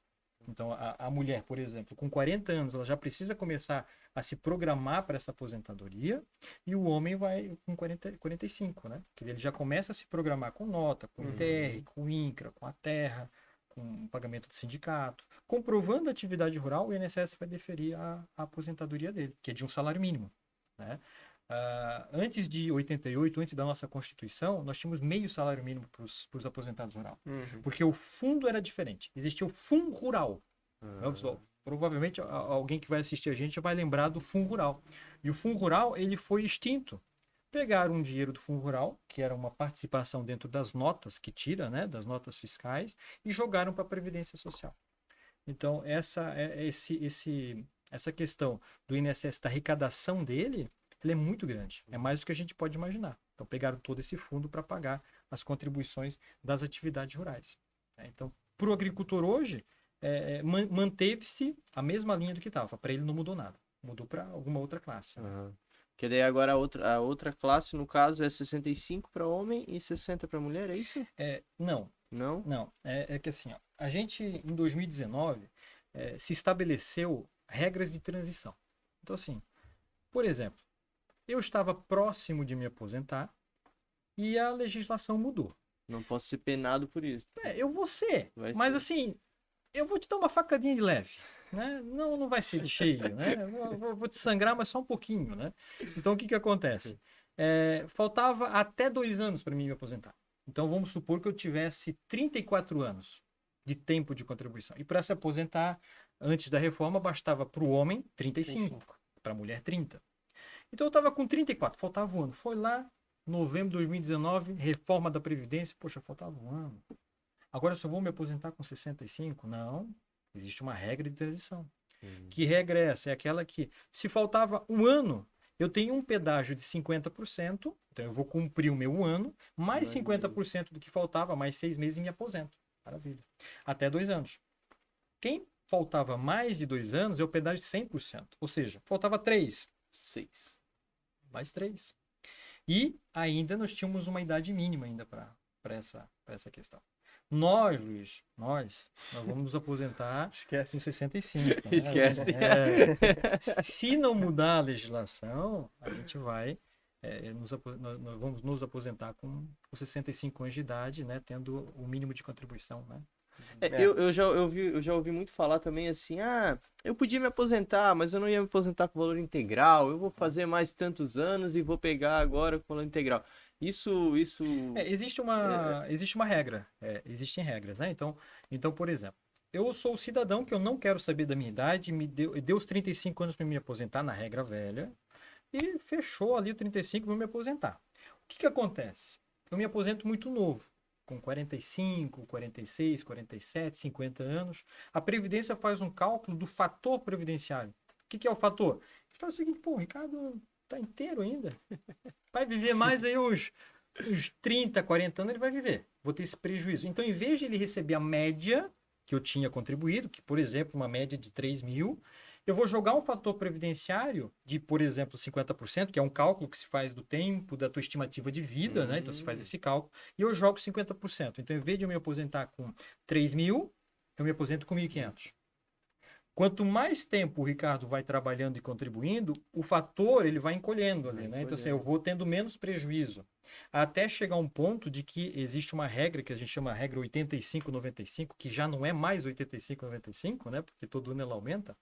Então, a mulher, por exemplo, com 40 anos, ela já precisa começar a se programar para essa aposentadoria, e o homem vai com 45, né? Que ele já começa a se programar com nota, com ITR, com INCRA, com a terra, com pagamento de sindicato. Comprovando a atividade rural, o INSS vai deferir a aposentadoria dele, que é de um salário mínimo, né? Antes de 88, antes da nossa Constituição, nós tínhamos meio salário mínimo para os aposentados rurais. Porque o fundo era diferente. Existia o Fundo Rural. Provavelmente alguém que vai assistir a gente vai lembrar do Fundo Rural. E o Fundo Rural ele foi extinto. Pegaram um dinheiro do Fundo Rural, que era uma participação dentro das notas que tira, né, das notas fiscais, e jogaram para a Previdência Social. Então, essa questão do INSS, da arrecadação dele, ele é muito grande. É mais do que a gente pode imaginar. Então, pegaram todo esse fundo para pagar as contribuições das atividades rurais. Então, para o agricultor hoje, manteve-se a mesma linha do que estava. Para ele não mudou nada. Mudou para alguma outra classe. Porque daí agora a outra classe, no caso, é 65 para homem e 60 para mulher, é isso? Não. Não? Não. É que assim, a gente, em 2019, se estabeleceu regras de transição. Então, assim, por exemplo, eu estava próximo de me aposentar e a legislação mudou. Não posso ser penado por isso. Eu vou ser, Vai ser. assim, eu vou te dar uma facadinha de leve, né? Não vai ser de cheio, né? Vou te sangrar, mas só um pouquinho, né? Então, o que acontece? Faltava até 2 anos para mim me aposentar. Então, vamos supor que eu tivesse 34 anos de tempo de contribuição. E para se aposentar, antes da reforma, bastava para o homem 35, para a mulher 30. Então, eu estava com 34, faltava um ano. Foi lá, novembro de 2019, reforma da Previdência, poxa, faltava um ano. Agora, se eu vou me aposentar com 65? Não, existe uma regra de transição. Que regra é essa? É aquela que, se faltava um ano, eu tenho um pedágio de 50%, então eu vou cumprir o meu ano, mais 50% do que faltava, mais 6 meses e me aposento. Maravilha. Até 2 anos. Quem faltava mais de 2 anos, é o pedágio de 100%. Ou seja, faltava 3. 6. Mais 3. E ainda nós tínhamos uma idade mínima ainda para essa questão. Nós, Luiz, nós vamos nos aposentar com 65. Né? Esquece. Se não mudar a legislação, a gente vai nós vamos nos aposentar com 65 anos de idade, né? Tendo o mínimo de contribuição, né? Eu já ouvi muito falar também assim, eu podia me aposentar, mas eu não ia me aposentar com valor integral, eu vou fazer mais tantos anos e vou pegar agora com valor integral. Isso... existe uma regra, existem regras, né? Então, por exemplo, eu sou o cidadão que eu não quero saber da minha idade, deu os 35 anos para me aposentar na regra velha, e fechou ali o 35 para me aposentar. O que acontece? Eu me aposento muito novo, com 45, 46, 47, 50 anos. A Previdência faz um cálculo do fator previdenciário. O que é o fator? Ele faz o seguinte, o Ricardo está inteiro ainda. Vai viver mais aí uns 30, 40 anos, ele vai viver. Vou ter esse prejuízo. Então, em vez de ele receber a média que eu tinha contribuído, que, por exemplo, uma média de 3 mil, eu vou jogar um fator previdenciário de, por exemplo, 50%, que é um cálculo que se faz do tempo da tua estimativa de vida, né? Então, se faz esse cálculo, e eu jogo 50%. Então, em vez de eu me aposentar com 3 mil, eu me aposento com 1.500. Quanto mais tempo o Ricardo vai trabalhando e contribuindo, o fator ele vai encolhendo ali, Vai né? Então, assim, encolhendo. eu vou tendo menos prejuízo. Até chegar um ponto de que existe uma regra que a gente chama regra 85-95, que já não é mais 85-95, né? Porque todo ano ela aumenta.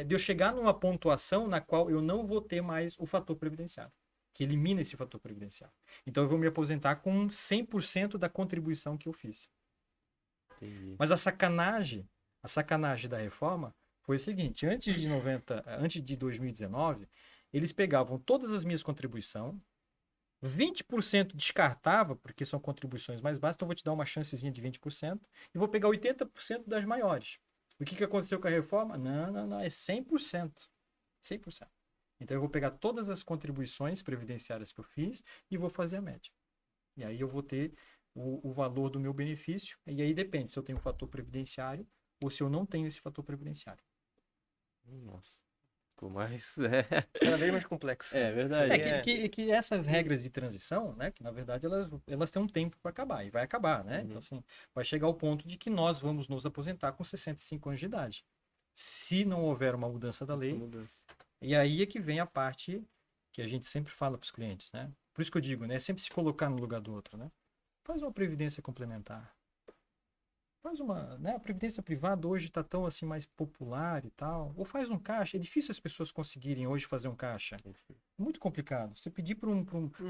De eu chegar numa pontuação na qual eu não vou ter mais o fator previdenciário, que elimina esse fator previdenciário. Então, eu vou me aposentar com 100% da contribuição que eu fiz. Entendi. Mas a sacanagem da reforma foi o seguinte: antes de 2019, eles pegavam todas as minhas contribuições, 20% descartava, porque são contribuições mais baixas, então eu vou te dar uma chancezinha de 20%, e vou pegar 80% das maiores. O que aconteceu com a reforma? Não, é 100%. 100%. Então eu vou pegar todas as contribuições previdenciárias que eu fiz e vou fazer a média. E aí eu vou ter o valor do meu benefício, e aí depende se eu tenho um fator previdenciário ou se eu não tenho esse fator previdenciário. Nossa. Ficou mais. Cada vez mais complexo. É verdade. Que essas regras de transição, né, que na verdade elas têm um tempo para acabar, e vai acabar, né? Então, assim, vai chegar ao ponto de que nós vamos nos aposentar com 65 anos de idade. Se não houver uma mudança da lei, e aí é que vem a parte que a gente sempre fala para os clientes, né? Por isso que eu digo, né? Sempre se colocar no lugar do outro, né? Faz uma previdência complementar. Faz uma, né? A previdência privada hoje está tão assim mais popular e tal. Ou faz um caixa. É difícil as pessoas conseguirem hoje fazer um caixa. É muito complicado. Você pedir para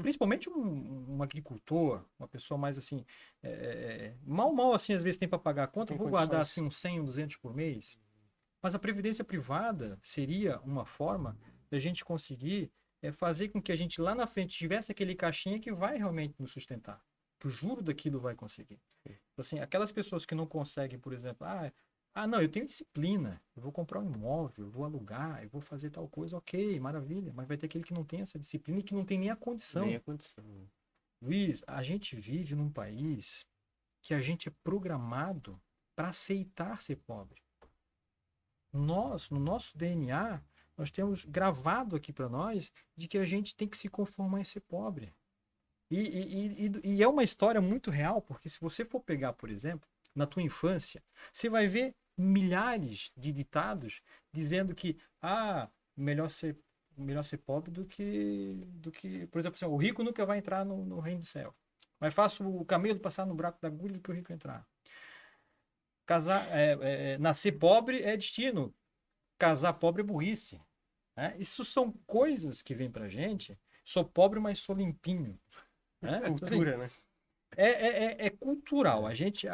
principalmente um agricultor, uma pessoa mais assim, mal assim às vezes tem para pagar a conta, eu vou guardar assim uns 100, 200 por mês. Mas a previdência privada seria uma forma da gente conseguir fazer com que a gente lá na frente tivesse aquele caixinha que vai realmente nos sustentar. Que o juro daquilo vai conseguir. Então, assim, aquelas pessoas que não conseguem, por exemplo, não, eu tenho disciplina, eu vou comprar um imóvel, eu vou alugar, eu vou fazer tal coisa, ok, maravilha, mas vai ter aquele que não tem essa disciplina e que não tem nem a condição. Nem a condição. Luiz, a gente vive num país que a gente é programado para aceitar ser pobre. Nós, no nosso DNA, nós temos gravado aqui para nós de que a gente tem que se conformar em ser pobre. E é uma história muito real, porque se você for pegar, por exemplo, na tua infância, você vai ver milhares de ditados dizendo que melhor ser pobre do que, por exemplo, assim, o rico nunca vai entrar no reino do céu. Mais fácil o camelo passar no buraco da agulha do que o rico entrar. Nascer pobre é destino, casar pobre é burrice. Né? Isso são coisas que vêm pra gente. Sou pobre, mas sou limpinho. Né? Cultura, né? É cultural. A gente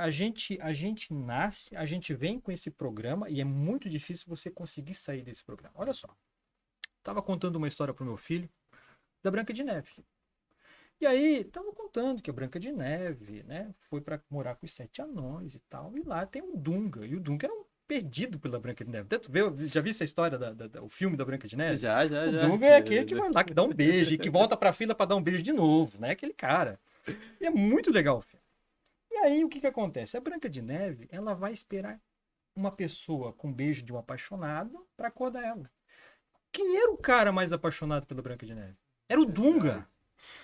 nasce, a gente vem com esse programa e é muito difícil você conseguir sair desse programa. Olha só. Estava contando uma história pro meu filho da Branca de Neve. E aí, estava contando que a Branca de Neve, né, foi para morar com os 7 anões e tal. E lá tem um Dunga. E o Dunga era um perdido pela Branca de Neve. Já vi essa história, o filme da Branca de Neve? Já. O Dunga é aquele que vai lá, que dá um beijo, e que volta pra fila para dar um beijo de novo, né? Aquele cara. E é muito legal o filme. E aí, o que acontece? A Branca de Neve, ela vai esperar uma pessoa com beijo de um apaixonado para acordar ela. Quem era o cara mais apaixonado pela Branca de Neve? Era o Dunga.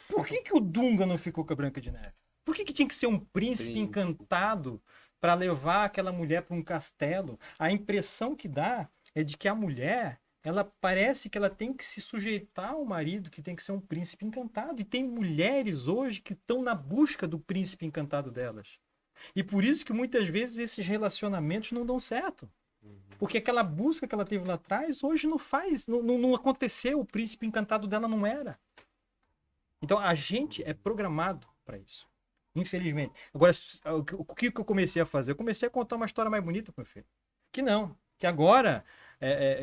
Por que o Dunga não ficou com a Branca de Neve? Por que tinha que ser um príncipe encantado para levar aquela mulher para um castelo? A impressão que dá é de que a mulher, ela parece que ela tem que se sujeitar ao marido, que tem que ser um príncipe encantado. E tem mulheres hoje que estão na busca do príncipe encantado delas. E por isso que muitas vezes esses relacionamentos não dão certo. Porque aquela busca que ela teve lá atrás, hoje não aconteceu, o príncipe encantado dela não era. Então, a gente é programado para isso. Infelizmente. Agora, o que eu comecei a fazer? Eu comecei a contar uma história mais bonita para o meu filho. Que agora,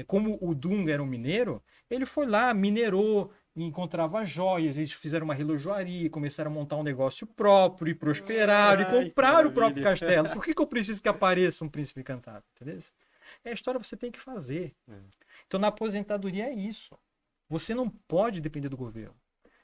como o Dunga era um mineiro, ele foi lá, minerou, encontrava joias, eles fizeram uma relojoaria, começaram a montar um negócio próprio, e prosperaram, e compraram o próprio castelo. Por que eu preciso que apareça um príncipe encantado? Entendeu? É a história que você tem que fazer. Então, na aposentadoria é isso. Você não pode depender do governo.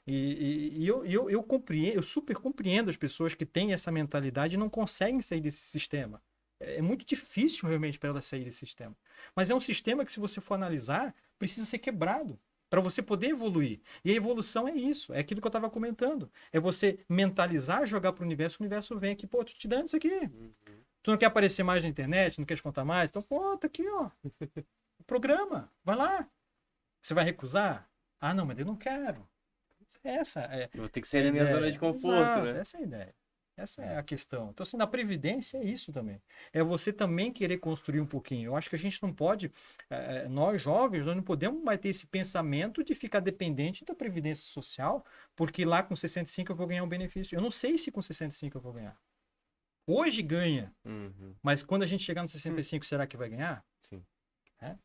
Eu compreendo, eu super compreendo as pessoas que têm essa mentalidade e não conseguem sair desse sistema. É muito difícil realmente para elas sair desse sistema. Mas é um sistema que, se você for analisar, precisa ser quebrado para você poder evoluir. E a evolução é isso, é aquilo que eu estava comentando. É você mentalizar, jogar para o universo vem aqui, tô te dando isso aqui. Tu não quer aparecer mais na internet, não quer contar mais? Então, pô, tá aqui, ó. O programa, vai lá. Você vai recusar? Ah, não, mas eu não quero. Essa é Eu vou ter que sair da minha zona de conforto, Exato, né? essa é a ideia. Essa é a questão. Então, assim, na Previdência é isso também. É você também querer construir um pouquinho. Eu acho que a gente não pode, nós jovens, nós não podemos mais ter esse pensamento de ficar dependente da Previdência Social, porque lá com 65 eu vou ganhar um benefício. Eu não sei se com 65 eu vou ganhar. Hoje ganha, Uhum, mas quando a gente chegar no 65, será que vai ganhar? sim. É?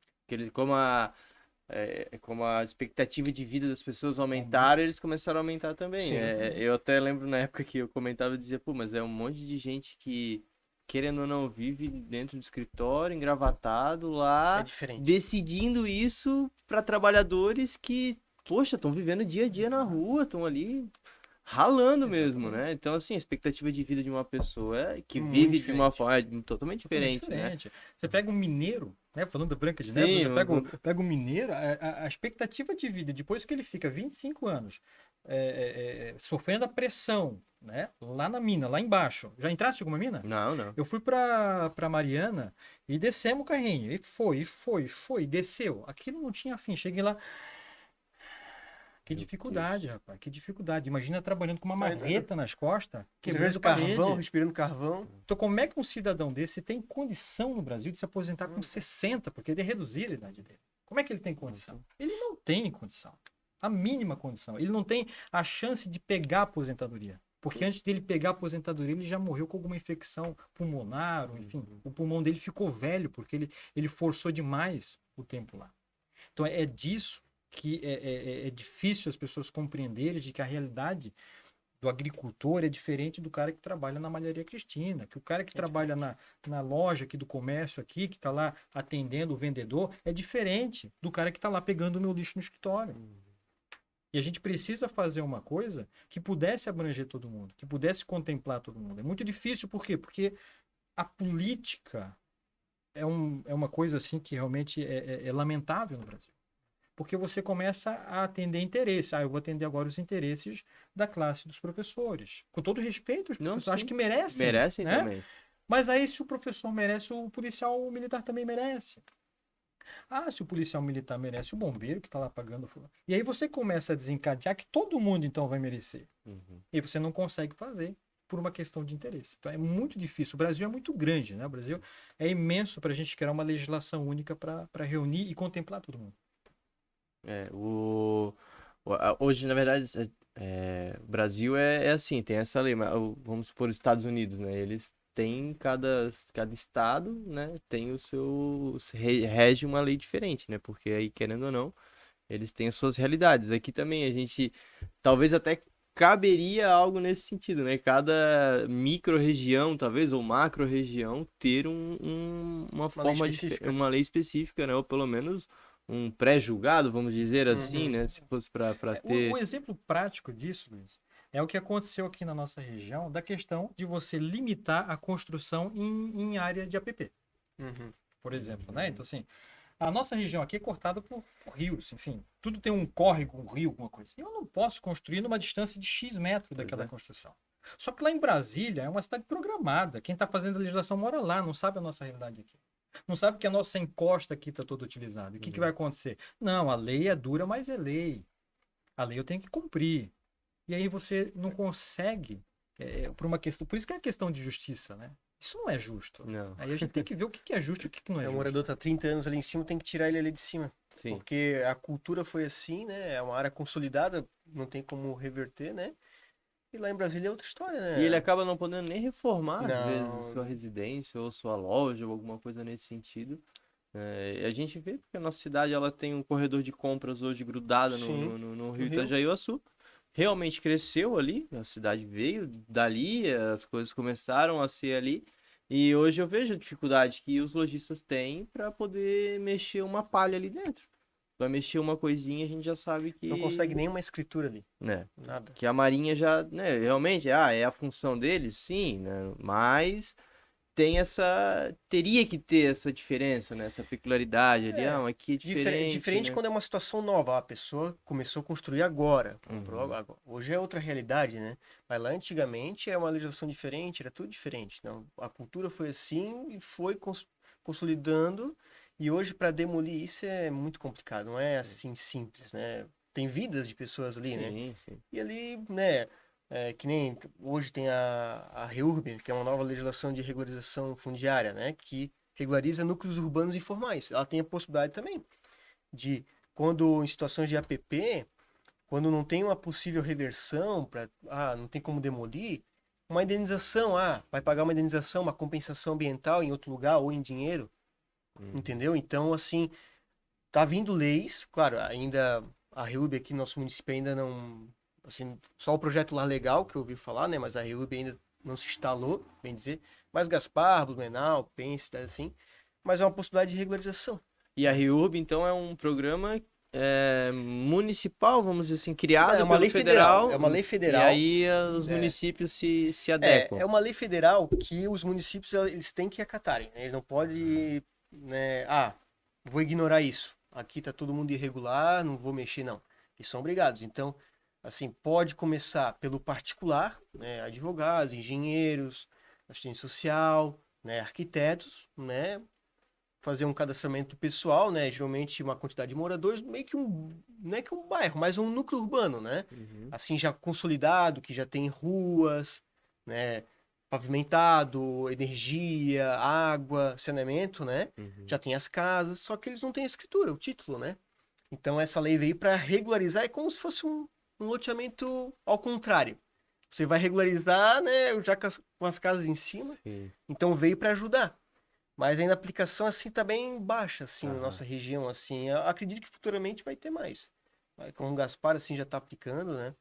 Como a expectativa de vida das pessoas aumentaram, eles começaram a aumentar também. Sim. Eu até lembro na época que eu comentava e dizia, pô, mas é um monte de gente que, querendo ou não, vive dentro do escritório, engravatado lá, É diferente. decidindo isso para trabalhadores que, poxa, estão vivendo dia a dia na rua, estão ali ralando mesmo, né? Então, assim, a expectativa de vida de uma pessoa que Muito vive de uma diferente. forma totalmente diferente, né? Diferente. Você pega um mineiro, né? Falando da Branca de Sim, Neve, você pega um mineiro, a expectativa de vida, depois que ele fica 25 anos sofrendo a pressão, né? Lá na mina, lá embaixo. Já entraste em alguma mina? Não. Eu fui pra Mariana e descemos o carrinho. E foi, desceu. Aquilo não tinha fim. Cheguei lá. Que Meu dificuldade, rapaz. Que dificuldade. Imagina trabalhando com uma Mas, marreta nas costas, quebrando Carvão, parede. respirando carvão. Então, como é que um cidadão desse tem condição no Brasil de se aposentar com 60, porque ele reduzir a idade dele? Como é que ele tem condição? Ele não tem condição. A mínima condição. Ele não tem a chance de pegar a aposentadoria. Porque antes dele pegar a aposentadoria, ele já morreu com alguma infecção pulmonar, ou enfim, o pulmão dele ficou velho, porque ele forçou demais o tempo lá. Então, é disso que é difícil as pessoas compreenderem de que a realidade do agricultor é diferente do cara que trabalha na malharia Cristina, que o cara que trabalha na loja aqui do comércio aqui, que está lá atendendo o vendedor, é diferente do cara que está lá pegando o meu lixo no escritório. E a gente precisa fazer uma coisa que pudesse abranger todo mundo, que pudesse contemplar todo mundo. É muito difícil, por quê? Porque a política é uma coisa assim que realmente é lamentável no Brasil. Porque você começa a atender interesse. Eu vou atender agora os interesses da classe dos professores. Com todo respeito, os professores acho que merecem. Merecem né? também. Mas aí, se o professor merece, o policial militar também merece. Se o policial militar merece, o bombeiro que está lá pagando. E aí você começa a desencadear que todo mundo, então, vai merecer. Uhum. E você não consegue fazer por uma questão de interesse. Então, é muito difícil. O Brasil é muito grande, né? O Brasil é imenso para a gente criar uma legislação única para reunir e contemplar todo mundo. Hoje, na verdade, o Brasil é assim, tem essa lei, mas vamos supor os Estados Unidos, né? Eles têm, cada estado, né, tem o seu, rege uma lei diferente, né? Porque aí, querendo ou não, eles têm as suas realidades. Aqui também a gente, talvez até caberia algo nesse sentido, né? Cada micro-região, talvez, ou macro-região, ter uma forma específica. uma lei específica, né? Ou pelo menos um pré-julgado, vamos dizer assim, né? Se fosse para ter... Um exemplo prático disso, Luiz, é o que aconteceu aqui na nossa região, da questão de você limitar a construção em área de APP, por exemplo, né? Então, assim, a nossa região aqui é cortada por rios, enfim, tudo tem um córrego, um rio, alguma coisa. Eu não posso construir numa distância de X metros daquela construção. Só que lá em Brasília é uma cidade programada. Quem está fazendo a legislação mora lá, não sabe a nossa realidade aqui. Não sabe que a nossa encosta aqui está toda utilizada. O que vai acontecer? Não, a lei é dura, mas é lei. A lei eu tenho que cumprir. E aí você não consegue, por uma questão. Por isso que é a questão de justiça, né? Isso não é justo. Não. Aí a gente tem que ver o que é justo e o que não é O justo. morador tá 30 anos ali em cima, tem que tirar ele ali de cima. Sim. Porque a cultura foi assim, né? É uma área consolidada, não tem como reverter, né? E lá em Brasília é outra história, né? E ele acaba não podendo nem reformar, às Não. vezes, sua residência ou sua loja ou alguma coisa nesse sentido. A gente vê porque a nossa cidade ela tem um corredor de compras hoje grudado no Rio Itajaí-Açu. Realmente cresceu ali, a cidade veio dali, as coisas começaram a ser ali. E hoje eu vejo a dificuldade que os lojistas têm para poder mexer uma palha ali dentro. Vai mexer uma coisinha, a gente já sabe que... Não consegue nenhuma escritura ali. Né? Nada. Que a Marinha já, né, realmente, é a função deles, sim, né? Mas teria que ter essa diferença, né? Essa peculiaridade ali, aqui é diferente, Diferente né? quando é uma situação nova. A pessoa começou a construir agora, comprou Uhum. agora. Hoje é outra realidade, né? Mas lá antigamente é uma legislação diferente, era tudo diferente. Então, a cultura foi assim e foi consolidando. E hoje, para demolir isso é muito complicado, não é Sim, assim simples, né? Tem vidas de pessoas ali, né? sim, sim. E ali, né? Que nem hoje tem a REURB, que é uma nova legislação de regularização fundiária, né? Que regulariza núcleos urbanos informais. Ela tem a possibilidade também de, quando em situações de APP, quando não tem uma possível reversão, não tem como demolir, uma indenização, vai pagar uma indenização, uma compensação ambiental em outro lugar ou em dinheiro, Uhum. entendeu? Então, assim, tá vindo leis, claro, ainda a REURB aqui no nosso município ainda não, assim, só o projeto lá legal que eu ouvi falar, né, mas a REURB ainda não se instalou, bem dizer, mas Gaspar, Blumenau, Pence, assim, mas é uma possibilidade de regularização, E a né? REURB, então, é um programa municipal, vamos dizer assim, Não, é criado uma pelo lei federal, é federal, uma lei e federal, aí os é, municípios se é adequam. uma lei federal que os municípios eles têm que acatarem, né? Eles não podem, né, vou ignorar isso. Aqui tá todo mundo irregular, não vou mexer, não. Eles são obrigados. Então, assim, pode começar pelo particular, né, advogados, engenheiros, assistente social, né, arquitetos, né, fazer um cadastramento pessoal, né, geralmente uma quantidade de moradores, meio que não é que um bairro, mas um núcleo urbano, né? Uhum, Assim já consolidado, que já tem ruas, né, pavimentado, energia, água, saneamento, né? uhum. Já tem as casas, só que eles não têm a escritura, o título, né? Então essa lei veio para regularizar, é como se fosse um loteamento ao contrário. Você vai regularizar, né, já com as casas em cima, Sim. então veio para ajudar. Mas ainda a aplicação assim tá bem baixa assim na Aham. nossa região assim. Eu acredito que futuramente vai ter mais. Como o Gaspar assim já tá aplicando, né?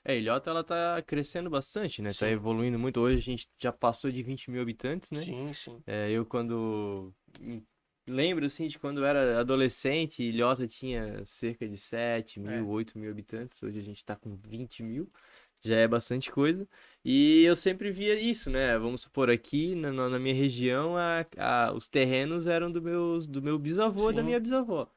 Ilhota, ela tá crescendo bastante, né? Tá Sim, evoluindo muito. Hoje a gente já passou de 20 mil habitantes, né? sim, sim. Eu quando... Lembro, assim, de quando eu era adolescente, Ilhota tinha cerca de 7 mil, É. 8 mil habitantes. Hoje a gente tá com 20 mil. Já é bastante coisa. E eu sempre via isso, né? Vamos supor, aqui na minha região, os terrenos eram do meu bisavô e da Sim. minha bisavó.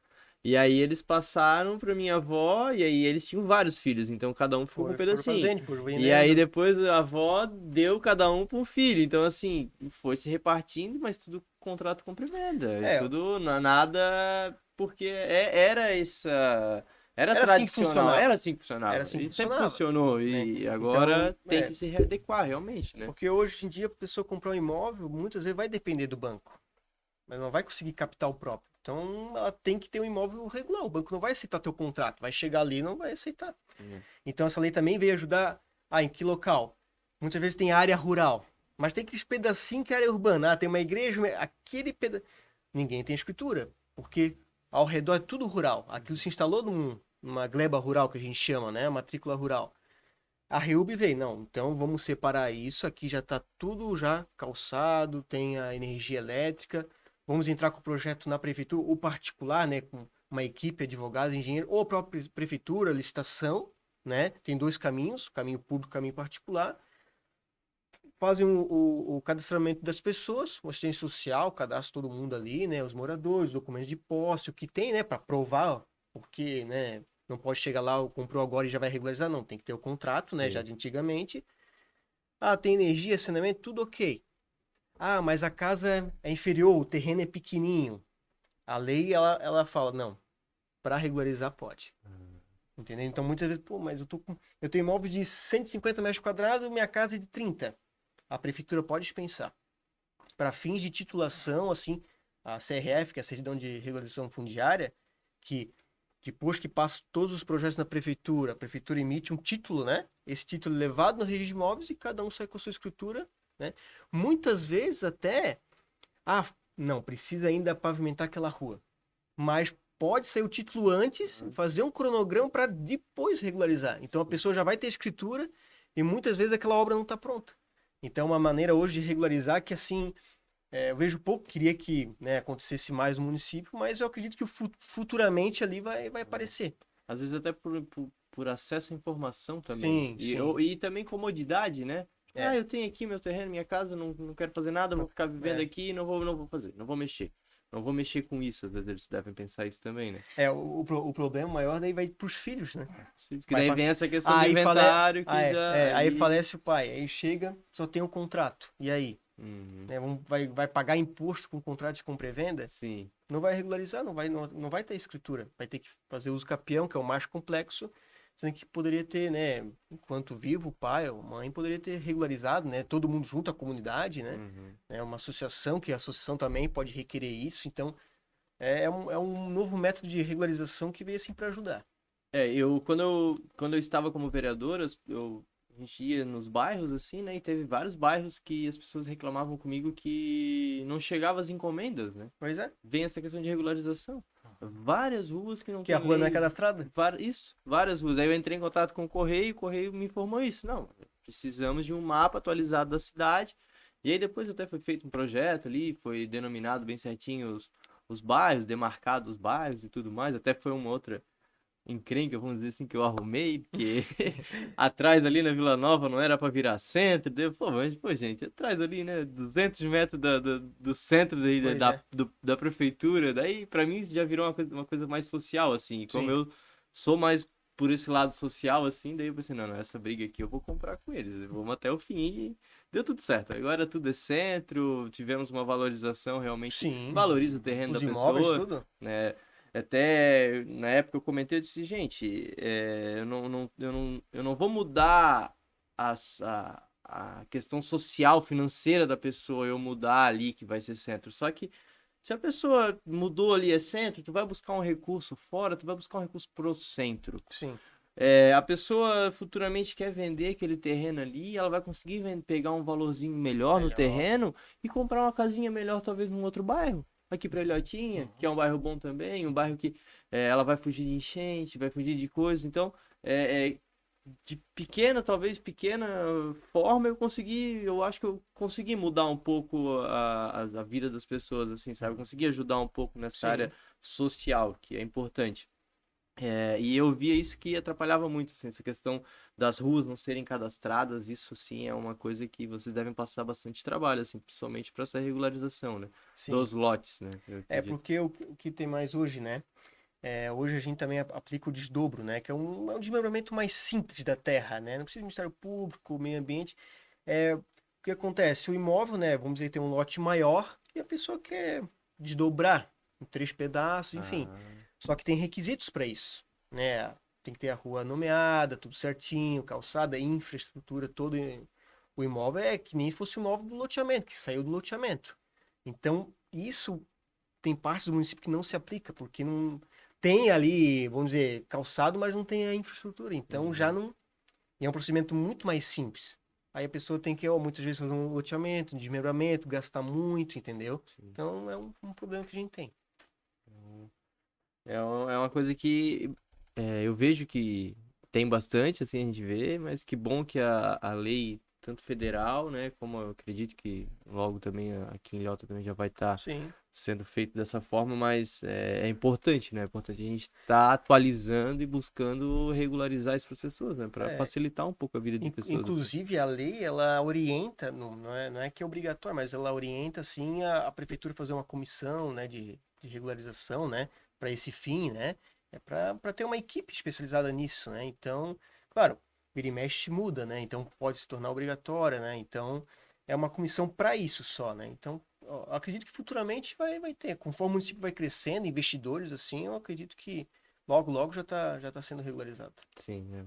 E aí eles passaram pra minha avó, e aí eles tinham vários filhos, então cada um ficou com um Foram pedacinho. fazendo, foram E aí vendendo. depois a avó deu cada um pra um filho. Então, assim, foi se repartindo, mas tudo contrato compra e venda. E É, tudo nada. Porque era essa. Era era assim que tradicional, funcionava. era assim que Era funcionava. assim que E sempre funcionava, funcionou. né? E Então, agora tem que se readequar, realmente, né? porque hoje em dia a pessoa comprar um imóvel, muitas vezes vai depender do banco, mas não vai conseguir capital próprio. Então, ela tem que ter um imóvel regular. O banco não vai aceitar teu contrato, vai chegar ali e não vai aceitar. Uhum. Então essa lei também veio ajudar. Em que local? Muitas vezes tem área rural, mas tem aqueles pedacinhos que é área urbana. Tem uma igreja, aquele pedaço. Ninguém tem escritura, porque ao redor é tudo rural. Aquilo se instalou numa gleba rural que a gente chama, né? Matrícula rural. A REUB veio, não, então vamos separar isso. Aqui já está tudo já calçado, tem a energia elétrica. Vamos entrar com o projeto na prefeitura, ou particular, né? Com uma equipe, advogados, engenheiro, ou a própria prefeitura, licitação, né? Tem dois caminhos, caminho público, caminho particular. Fazem o cadastramento das pessoas, o assistente social, cadastra todo mundo ali, né? Os moradores, documentos de posse, o que tem, né? Para provar, porque, né? Não pode chegar lá, comprou agora e já vai regularizar, não. Tem que ter o contrato, né? Já Sim. de antigamente. Tem energia, saneamento, tudo ok. Mas a casa é inferior, o terreno é pequenininho. A lei, ela fala, não, para regularizar pode. Entendeu? Então, muitas vezes, pô, mas eu tenho imóvel de 150 metros quadrados, minha casa é de 30. A prefeitura pode dispensar. Para fins de titulação, assim, a CRF, que é a Certidão de Regularização Fundiária, que depois que passa todos os projetos na prefeitura, a prefeitura emite um título, né? Esse título é levado no registro de imóveis e cada um sai com a sua escritura, né? Muitas vezes até, não, precisa ainda pavimentar aquela rua. Mas pode sair o título antes, fazer um cronograma para depois regularizar. Então a pessoa já vai ter escritura e muitas vezes aquela obra não está pronta. Então, uma maneira hoje de regularizar que, assim, eu vejo pouco, queria que, né, acontecesse mais no município, mas eu acredito que futuramente ali vai aparecer. Às vezes até por acesso à informação também. Sim, sim. E também comodidade, né? É. Eu tenho aqui meu terreno, minha casa, não quero fazer nada, vou ficar vivendo É. aqui, não vou fazer, não vou mexer. Não vou mexer com isso, às vezes eles devem pensar isso também, né? O problema maior daí vai pros filhos, né? Que Vai daí pra- vem essa questão do Aí inventário que aí falece o pai, aí chega, só tem um contrato. E aí? Uhum, Né, vai pagar imposto com contrato de compra e venda? sim. Não vai regularizar, não vai ter escritura. Vai ter que fazer uso capião, que é o mais complexo, sendo que poderia ter, né, enquanto vivo, o pai ou a mãe poderia ter regularizado, né, todo mundo junto, a comunidade, né, Uhum. é uma associação, que a associação também pode requerer isso, então é um novo método de regularização que veio assim para ajudar. Quando eu estava como vereador, a gente ia nos bairros, assim, né? E teve vários bairros que as pessoas reclamavam comigo que não chegavam as encomendas, né? Pois é, Vem essa questão de regularização. Várias ruas que não que a tem rua não é lei. cadastrada. Isso, várias ruas. Aí eu entrei em contato com o Correio me informou isso. Não, precisamos de um mapa atualizado da cidade. E aí depois até foi feito um projeto ali, foi denominado bem certinho os bairros, demarcado os bairros e tudo mais. Até foi uma outra encrenca, vamos dizer assim, que eu arrumei, porque atrás ali na Vila Nova não era para virar centro. Pô, mas, pô, gente, atrás ali, né, 200 metros do centro daí, Pois da, é, da prefeitura, daí para mim isso já virou uma coisa mais social, assim. E como sim, eu sou mais por esse lado social, assim, daí eu pensei, não, essa briga aqui eu vou comprar com eles, vamos até o fim e deu tudo certo. Agora tudo é centro, tivemos uma valorização, realmente sim, valoriza o terreno os da imóveis, pessoa, tudo, né? Até na época eu comentei, eu disse, gente, eu não vou mudar a questão social, financeira da pessoa, eu mudar ali que vai ser centro. Só que se a pessoa mudou ali é centro, tu vai buscar um recurso fora, tu vai buscar um recurso pro centro. sim, A pessoa futuramente quer vender aquele terreno ali, ela vai conseguir pegar um valorzinho melhor no melhor, terreno e comprar uma casinha melhor, talvez num outro bairro. Aqui para Ilhotinha, que é um bairro bom também, um bairro que ela vai fugir de enchente, vai fugir de coisas. Então, de talvez pequena forma, eu acho que eu consegui mudar um pouco a vida das pessoas, assim, sabe? Eu consegui ajudar um pouco nessa área sim. social, que é importante. E eu via isso que atrapalhava muito, assim, essa questão das ruas não serem cadastradas, isso sim é uma coisa que vocês devem passar bastante trabalho, assim, principalmente para essa regularização, né? Sim. Dos lotes, né? Eu É acredito. porque o que tem mais hoje, né? Hoje a gente também aplica o desdobro, né? Que é um desmembramento mais simples da terra, né? Não precisa de Ministério Público, meio ambiente. O que acontece? O imóvel, né? Vamos dizer, tem um lote maior e a pessoa quer desdobrar em 3 pedaços, enfim. Ah, Só que tem requisitos para isso, né? Tem que ter a rua nomeada, tudo certinho, calçada, infraestrutura, todo o imóvel é que nem fosse o imóvel do loteamento, que saiu do loteamento. Então, isso tem partes do município que não se aplica, porque não tem ali, vamos dizer, calçado, mas não tem a infraestrutura. Então já uhum, não. E é um procedimento muito mais simples. Aí a pessoa tem que, muitas vezes, fazer um loteamento, um desmembramento, gastar muito, entendeu? sim. Então é um problema que a gente tem. É uma coisa que eu vejo que tem bastante, assim, a gente vê, mas que bom que a lei, tanto federal, né, como eu acredito que logo também aqui em Ilhota também já vai estar Sim. sendo feito dessa forma, mas é importante, né? É importante a gente estar atualizando e buscando regularizar isso para as pessoas, né? Para É, facilitar um pouco a vida de pessoas, assim. inclusive a lei, ela orienta, não é que é obrigatório, mas ela orienta, assim, a prefeitura fazer uma comissão, né, de regularização, né, para esse fim, né? É para ter uma equipe especializada nisso, né? Então, claro, vira e mexe muda, né? Então pode se tornar obrigatória, né? Então é uma comissão para isso só, né? Então, ó, eu acredito que futuramente vai ter, conforme o município vai crescendo, investidores assim, eu acredito que logo já tá sendo regularizado. Sim, né?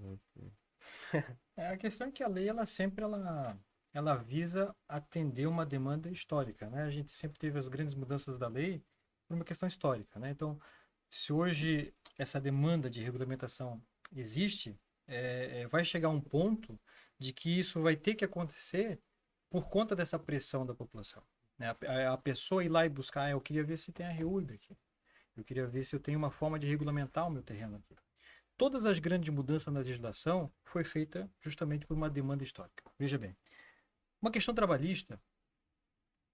A questão é que a lei, ela visa atender uma demanda histórica, né? A gente sempre teve as grandes mudanças da lei por uma questão histórica, né? Então, se hoje essa demanda de regulamentação existe, vai chegar um ponto de que isso vai ter que acontecer por conta dessa pressão da população, né? A pessoa ir lá e buscar, eu queria ver se tem a REURB aqui, eu queria ver se eu tenho uma forma de regulamentar o meu terreno aqui. Todas as grandes mudanças na legislação foi feita justamente por uma demanda histórica. Veja bem, uma questão trabalhista,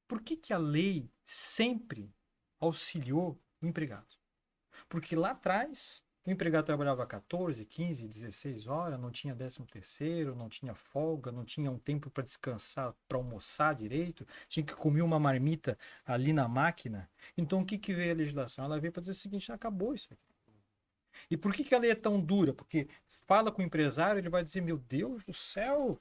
por que a lei sempre auxiliou o empregado? Porque lá atrás O empregado trabalhava 14, 15, 16 horas, não tinha 13º, não tinha folga, não tinha um tempo para descansar, para almoçar direito, tinha que comer uma marmita ali na máquina. Então, o que que veio a legislação? Ela veio para dizer o seguinte, acabou isso aqui. E por que que a lei é tão dura? Porque fala com o empresário, ele vai dizer, meu Deus do céu,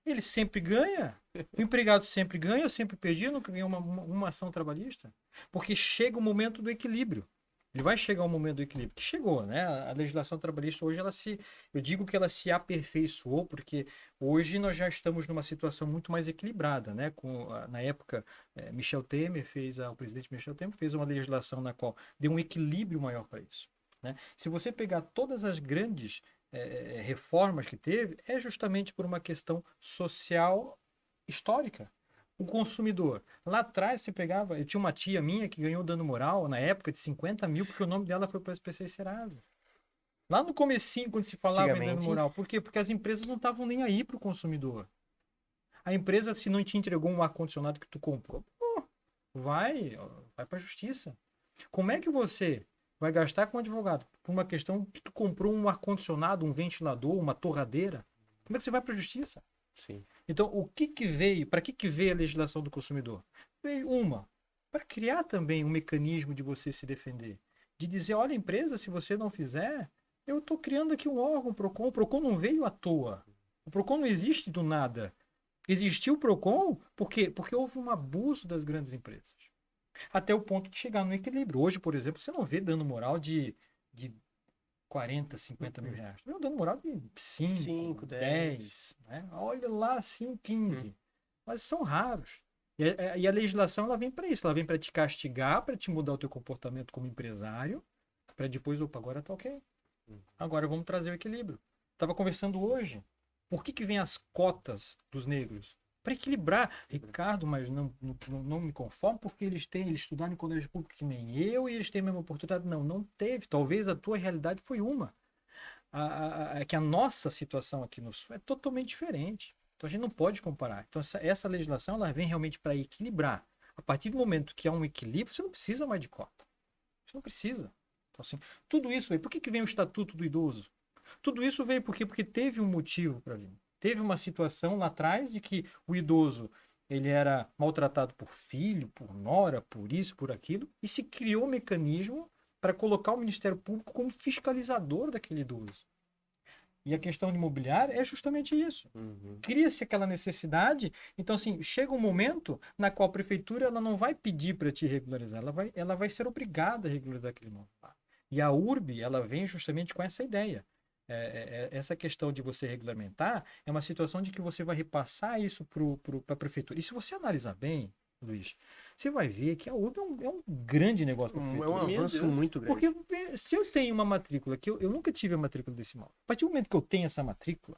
ele sempre ganha. O empregado sempre ganha, eu sempre perdi, eu nunca ganhei uma ação trabalhista. Porque chega o momento do equilíbrio. Ele vai chegar o momento do equilíbrio, que chegou, né? A legislação trabalhista hoje, eu digo que ela se aperfeiçoou, porque hoje nós já estamos numa situação muito mais equilibrada, né? Na época, o presidente Michel Temer fez uma legislação na qual deu um equilíbrio maior para isso, né? Se você pegar todas as grandes reformas que teve, é justamente por uma questão social histórica. O consumidor. Lá atrás, você pegava... Eu tinha uma tia minha que ganhou dano moral na época de 50 mil, porque o nome dela foi para o SPC e Serasa. Lá no comecinho, quando se falava em dano moral. Por quê? Porque as empresas não estavam nem aí para o consumidor. A empresa, se não te entregou um ar-condicionado que tu comprou, vai para a justiça. Como é que você vai gastar com um advogado por uma questão que tu comprou um ar-condicionado, um ventilador, uma torradeira? Como é que você vai para a justiça? Sim. Então, para que veio a legislação do consumidor? Veio para criar também um mecanismo de você se defender. De dizer, olha, empresa, se você não fizer, eu estou criando aqui um órgão, o PROCON não veio à toa. O PROCON não existe do nada. Existiu o PROCON porque houve um abuso das grandes empresas. Até o ponto de chegar no equilíbrio. Hoje, por exemplo, você não vê dano moral de 40, 50 mil reais. Meu dano moral de 5, 10. Né? Olha lá, 5, 15. Mas são raros. E a legislação ela vem para isso. Ela vem para te castigar, para te mudar o teu comportamento como empresário, para depois, agora tá ok. Agora vamos trazer o equilíbrio. Estava conversando hoje. Por que vem as cotas dos negros? Para equilibrar. Ricardo, mas não me conformo porque eles estudaram em colégio público que nem eu e eles têm a mesma oportunidade. Não teve. Talvez a tua realidade foi uma. Que a nossa situação aqui no Sul é totalmente diferente. Então a gente não pode comparar. Então essa legislação ela vem realmente para equilibrar. A partir do momento que há um equilíbrio, você não precisa mais de cota. Você não precisa. Então, assim, tudo isso aí. Por que vem o Estatuto do Idoso? Tudo isso veio porque teve um motivo para vir. Teve uma situação lá atrás de que o idoso ele era maltratado por filho, por nora, por isso, por aquilo, e se criou um mecanismo para colocar o Ministério Público como fiscalizador daquele idoso. E a questão imobiliária é justamente isso. Cria-se aquela necessidade, então assim, chega um momento na qual a prefeitura ela não vai pedir para te regularizar, ela vai ser obrigada a regularizar aquele imóvel. E a URB, ela vem justamente com essa ideia. Essa questão de você regulamentar é uma situação de que você vai repassar isso para a prefeitura. E se você analisar bem, Luiz, você vai ver que a URB é um grande negócio para a prefeitura. É um avanço muito grande. Porque se eu tenho uma matrícula, que eu nunca tive a matrícula desse imóvel, a partir do momento que eu tenho essa matrícula,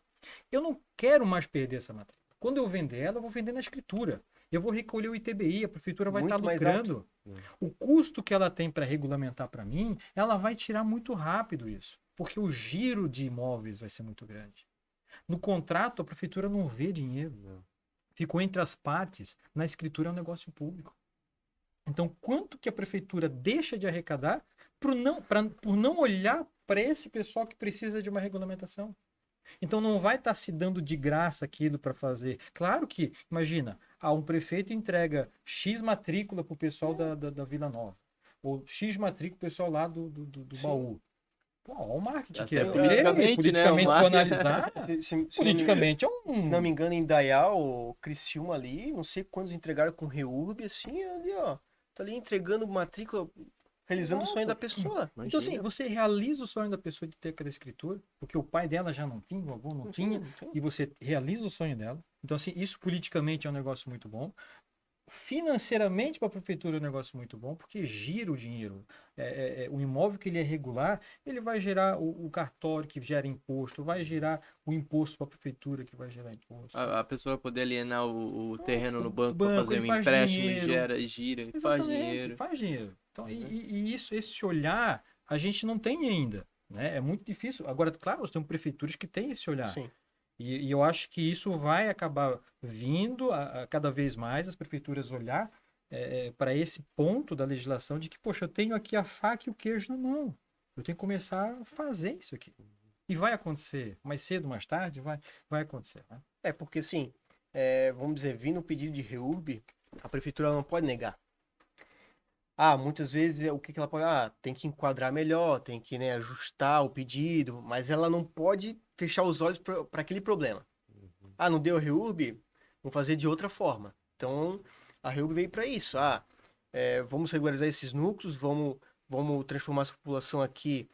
eu não quero mais perder essa matrícula. Quando eu vender ela, eu vou vender na escritura. Eu vou recolher o ITBI, a prefeitura vai estar lucrando. O custo que ela tem para regulamentar para mim, ela vai tirar muito rápido isso. Porque o giro de imóveis vai ser muito grande. No contrato, a prefeitura não vê dinheiro. Ficou entre as partes. Na escritura é um negócio público. Então, quanto que a prefeitura deixa de arrecadar por não olhar para esse pessoal que precisa de uma regulamentação? Então, não vai estar se dando de graça aquilo para fazer. Claro que, imagina, um prefeito entrega X matrícula para o pessoal da Vila Nova. Ou X matrícula para o pessoal lá do Baú. Pô, olha o marketing Até que é. politicamente, né? Politicamente, O analisar, politicamente é um... Se não me engano, em Dayal, Criciúma ali, não sei quantos entregaram com Reurb, assim, ali, ó. Tá ali entregando matrícula, realizando o sonho da pessoa. Então, assim, você realiza o sonho da pessoa de ter aquela escritura, porque o pai dela já não tinha, o avô não tinha, e você realiza o sonho dela. Então, assim, isso politicamente é um negócio muito bom. Financeiramente para a prefeitura é um negócio muito bom, porque gira o dinheiro. O imóvel que ele é regular, ele vai gerar o cartório que gera imposto, vai gerar o imposto para a prefeitura que vai gerar imposto. A pessoa poder alienar o terreno no banco para fazer um empréstimo e gira, faz dinheiro. Faz dinheiro. Então, esse olhar a gente não tem ainda. Né? É muito difícil. Agora, claro, nós temos prefeituras que têm esse olhar. Sim. E eu acho que isso vai acabar vindo a cada vez mais as prefeituras olhar para esse ponto da legislação de que, poxa, eu tenho aqui a faca e o queijo na mão. Eu tenho que começar a fazer isso aqui. E vai acontecer, mais cedo, mais tarde, vai acontecer. Né? Porque assim, vamos dizer, vindo um pedido de REURB, a prefeitura não pode negar. Muitas vezes o que que ela pode. Tem que enquadrar melhor, tem que, né, ajustar o pedido, mas ela não pode fechar os olhos para aquele problema. Não deu REURB, vamos fazer de outra forma. Então, a REURB veio para isso. Vamos regularizar esses núcleos, vamos transformar essa população aqui.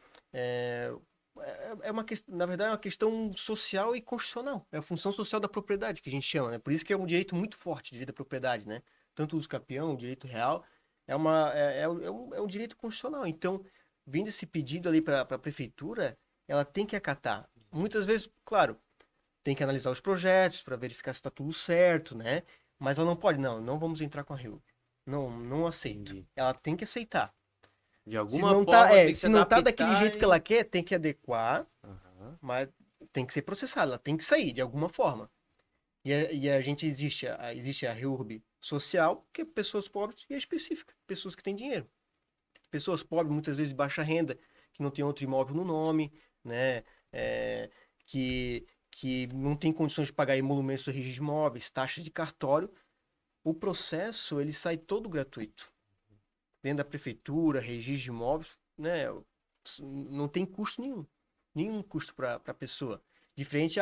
Na verdade, é uma questão social e constitucional. É a função social da propriedade que a gente chama, né? Por isso que é um direito muito forte, o direito da propriedade, né? Tanto o uso capião, o direito real, é um direito constitucional. Então, vindo esse pedido ali para a prefeitura, ela tem que acatar. Muitas vezes, claro, tem que analisar os projetos para verificar se está tudo certo, né? Mas ela não pode, não vamos entrar com a REURB. Não aceito. Ela tem que aceitar. De alguma forma, tem que se não tá daquele jeito e... que ela quer, tem que adequar, Mas tem que ser processada, ela tem que sair de alguma forma. E a gente existe a REURB social, que é pessoas pobres, e é específica, pessoas que têm dinheiro. Pessoas pobres, muitas vezes de baixa renda, que não tem outro imóvel no nome, né? Que não tem condições de pagar emolumentos do registro de imóveis, taxas de cartório. O processo, ele sai todo gratuito. Dentro da prefeitura, registro de imóveis, né? Não tem custo nenhum. Nenhum custo para a pessoa. Diferente,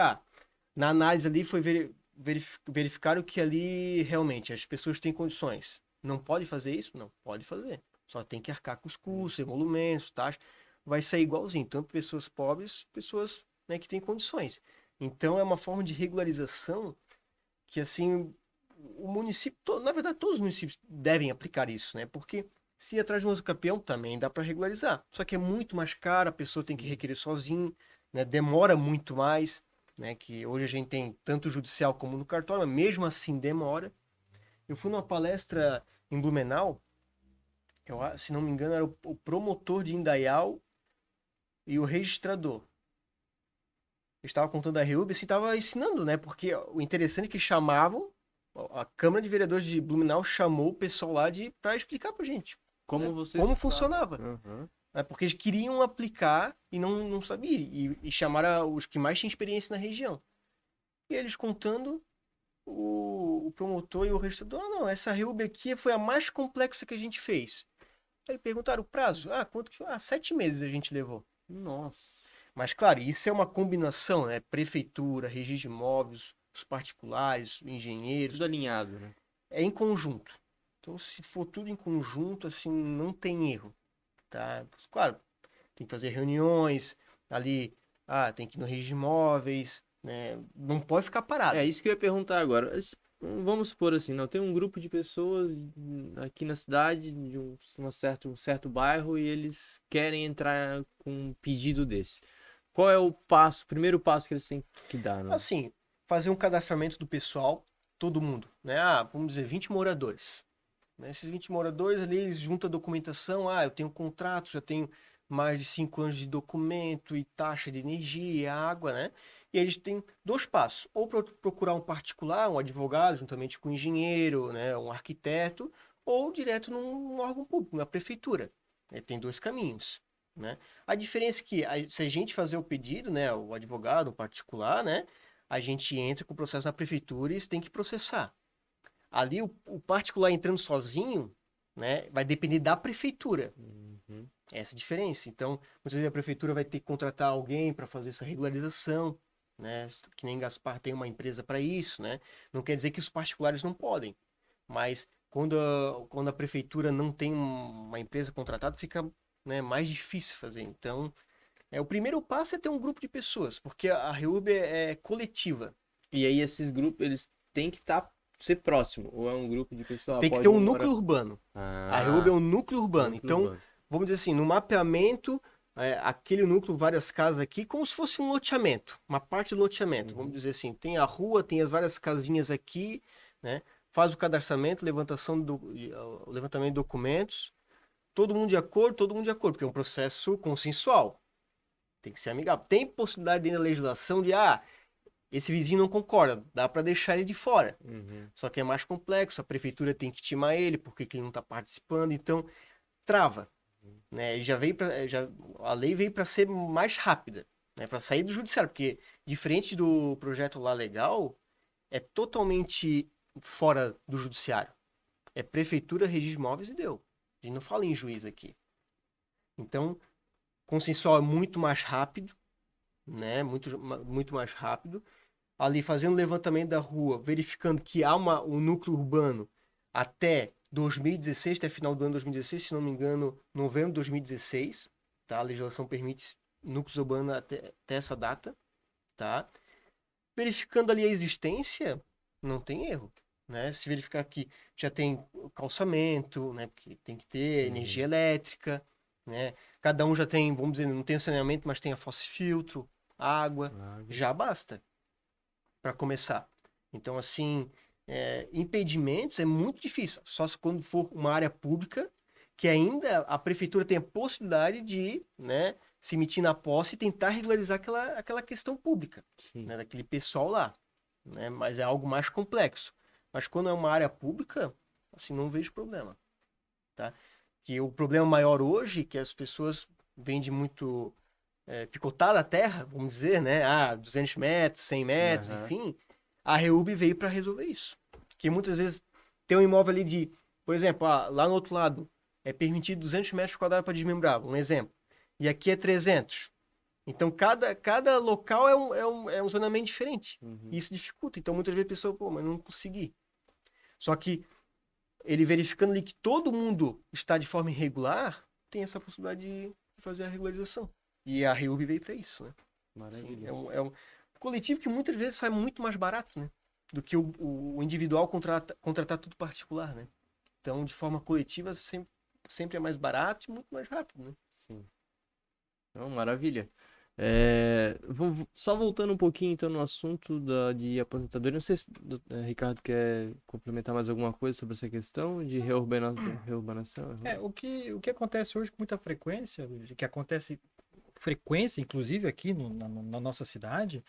na análise ali foi verificar que ali realmente as pessoas têm condições. Não pode fazer isso? Não, pode fazer. Só tem que arcar com os custos, emolumentos, taxas. Vai sair igualzinho. Tanto pessoas pobres, pessoas, né, que têm condições. Então é uma forma de regularização que, assim, o município, na verdade, todos os municípios devem aplicar isso, né? Porque se ir atrás de um uso capião também dá para regularizar. Só que é muito mais caro, a pessoa tem que requerer sozinho, né? Demora muito mais, né? Que hoje a gente tem tanto judicial como no cartório, mas mesmo assim demora. Eu fui numa palestra em Blumenau, se não me engano, era o promotor de Indaial e o registrador. Eu estava contando a REURB e assim, estava ensinando, né? Porque o interessante é que chamavam, a Câmara de Vereadores de Blumenau chamou o pessoal lá para explicar pra gente como funcionava. Porque eles queriam aplicar e não sabiam. E chamaram os que mais tinham experiência na região. E eles contando, o promotor e o registrador, não, essa REURB aqui foi a mais complexa que a gente fez. Aí perguntaram o prazo. Quanto que foi? 7 meses a gente levou. Nossa. Mas, claro, isso é uma combinação, né? Prefeitura, registro de imóveis, os particulares, engenheiros. Tudo alinhado, né? É em conjunto. Então, se for tudo em conjunto, assim, não tem erro, tá? Claro, tem que fazer reuniões ali, tem que ir no registro de imóveis, né? Não pode ficar parado. É isso que eu ia perguntar agora. Vamos supor assim, não tem um grupo de pessoas aqui na cidade, de um certo bairro, e eles querem entrar com um pedido desse. Qual é o primeiro passo que eles têm que dar, né? Assim, fazer um cadastramento do pessoal, todo mundo, né? Vamos dizer, 20 moradores. Esses 20 moradores ali, eles juntam a documentação, eu tenho contrato, já tenho mais de 5 anos de documento e taxa de energia, água, né? E eles têm 2 passos, ou procurar um particular, um advogado, juntamente com um engenheiro, né, um arquiteto, ou direto num órgão público, na prefeitura. Tem 2 caminhos, né? A diferença é que, se a gente fazer o pedido, né, o advogado, o particular, né, a gente entra com o processo na prefeitura e eles têm que processar. Ali, o particular entrando sozinho, né, vai depender da prefeitura. Essa é a diferença. Então, muitas vezes a prefeitura vai ter que contratar alguém para fazer essa regularização, né? Que nem Gaspar tem uma empresa para isso, né? Não quer dizer que os particulares não podem, mas quando a prefeitura não tem uma empresa contratada, fica, né, mais difícil fazer. Então, o primeiro passo é ter um grupo de pessoas, porque a REURB é coletiva. E aí esses grupos, eles têm que ser próximo, ou é um grupo de pessoas? Tem que ter um núcleo urbano. A REURB é um núcleo urbano. Então, vamos dizer assim, no mapeamento, aquele núcleo, várias casas aqui, como se fosse um loteamento, uma parte do loteamento. Vamos dizer assim, tem a rua, tem as várias casinhas aqui, né? Faz o cadastramento, o levantamento de documentos, todo mundo de acordo, porque é um processo consensual. Tem que ser amigável. Tem possibilidade dentro da legislação de, esse vizinho não concorda, dá para deixar ele de fora. Só que é mais complexo, a prefeitura tem que intimar ele, porque ele não está participando, então trava. né? E a lei veio para ser mais rápida, né? Para sair do judiciário, porque diferente do projeto lá legal, é totalmente fora do judiciário. É prefeitura, registro de imóveis e deu. A gente não fala em juiz aqui. Então, consensual é muito mais rápido, né? Muito mais rápido. Ali fazendo o levantamento da rua, verificando que há um núcleo urbano até 2016, até final do ano 2016, se não me engano, novembro de 2016, tá? A legislação permite núcleos urbanos até essa data, tá? Verificando ali a existência, não tem erro, né? Se verificar que já tem calçamento, né? Porque tem que ter energia elétrica, né? Cada um já tem, vamos dizer, não tem o saneamento, mas tem a fossa filtro, água, já basta para começar. Então, assim, impedimentos é muito difícil, só se quando for uma área pública, que ainda a prefeitura tem a possibilidade de, né, se emitir na posse e tentar regularizar aquela questão pública, né, daquele pessoal lá, né, mas é algo mais complexo. Mas quando é uma área pública, assim, não vejo problema, tá? Que o problema maior hoje é que as pessoas vendem muito picotar a terra, vamos dizer, né? 200 metros, 100 metros, enfim. A REUB veio para resolver isso. Que muitas vezes tem um imóvel ali de, por exemplo, lá no outro lado é permitido 200 metros quadrados para desmembrar, um exemplo. E aqui é 300. Então, cada local é um zonamento diferente. E isso dificulta. Então, muitas vezes a pessoa, pô, mas não consegui. Só que ele verificando ali que todo mundo está de forma irregular, tem essa possibilidade de fazer a regularização. E a REUB veio para isso, né? Maravilha. Assim, é um coletivo que muitas vezes sai muito mais barato, né? Do que o individual contratar tudo particular, né? Então, de forma coletiva, sempre é mais barato e muito mais rápido, né? Sim. Então, maravilha. Só voltando um pouquinho então no assunto de aposentadoria, não sei se o Ricardo quer complementar mais alguma coisa sobre essa questão de reurbanação. O que acontece hoje com muita frequência, que acontece frequência, inclusive aqui na nossa cidade,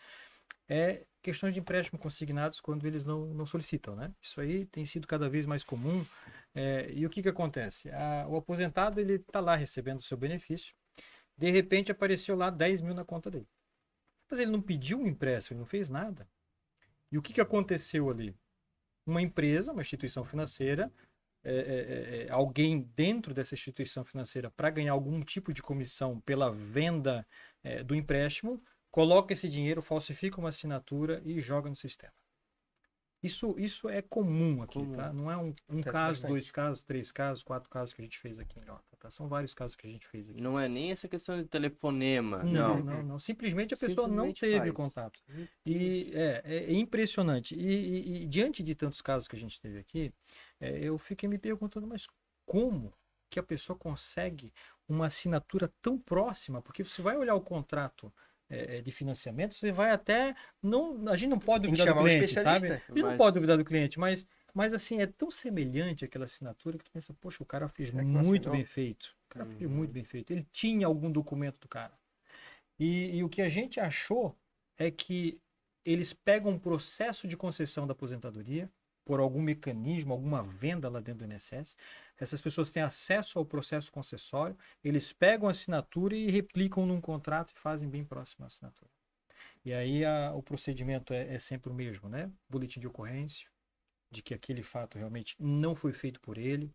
é questões de empréstimo consignados quando eles não solicitam, né? Isso aí tem sido cada vez mais comum. E o que acontece? O aposentado ele está lá recebendo o seu benefício, de repente apareceu lá 10 mil na conta dele. Mas ele não pediu um empréstimo, ele não fez nada. E o que aconteceu ali? Uma empresa, uma instituição financeira, alguém dentro dessa instituição financeira para ganhar algum tipo de comissão pela venda do empréstimo, coloca esse dinheiro, falsifica uma assinatura e joga no sistema. Isso é comum aqui, tá? Não é um caso, 2 casos, 3 casos, 4 casos que a gente fez aqui em Ilhoca, tá? São vários casos que a gente fez aqui. Não é nem essa questão de telefonema, não. Simplesmente a pessoa não teve contato. E é impressionante. E diante de tantos casos que a gente teve aqui, eu fiquei me perguntando, mas como que a pessoa consegue uma assinatura tão próxima? Porque você vai olhar o contrato de financiamento, você vai até... a gente não pode duvidar do cliente, sabe? A gente não pode duvidar do cliente, mas assim, é tão semelhante aquela assinatura que tu pensa, poxa, o cara fez muito bem feito. O cara fez muito bem feito. Ele tinha algum documento do cara. E o que a gente achou é que eles pegam um processo de concessão da aposentadoria por algum mecanismo, alguma venda lá dentro do INSS. Essas pessoas têm acesso ao processo concessório, eles pegam a assinatura e replicam num contrato e fazem bem próximo à assinatura. E aí o procedimento é sempre o mesmo, né? Boletim de ocorrência, de que aquele fato realmente não foi feito por ele,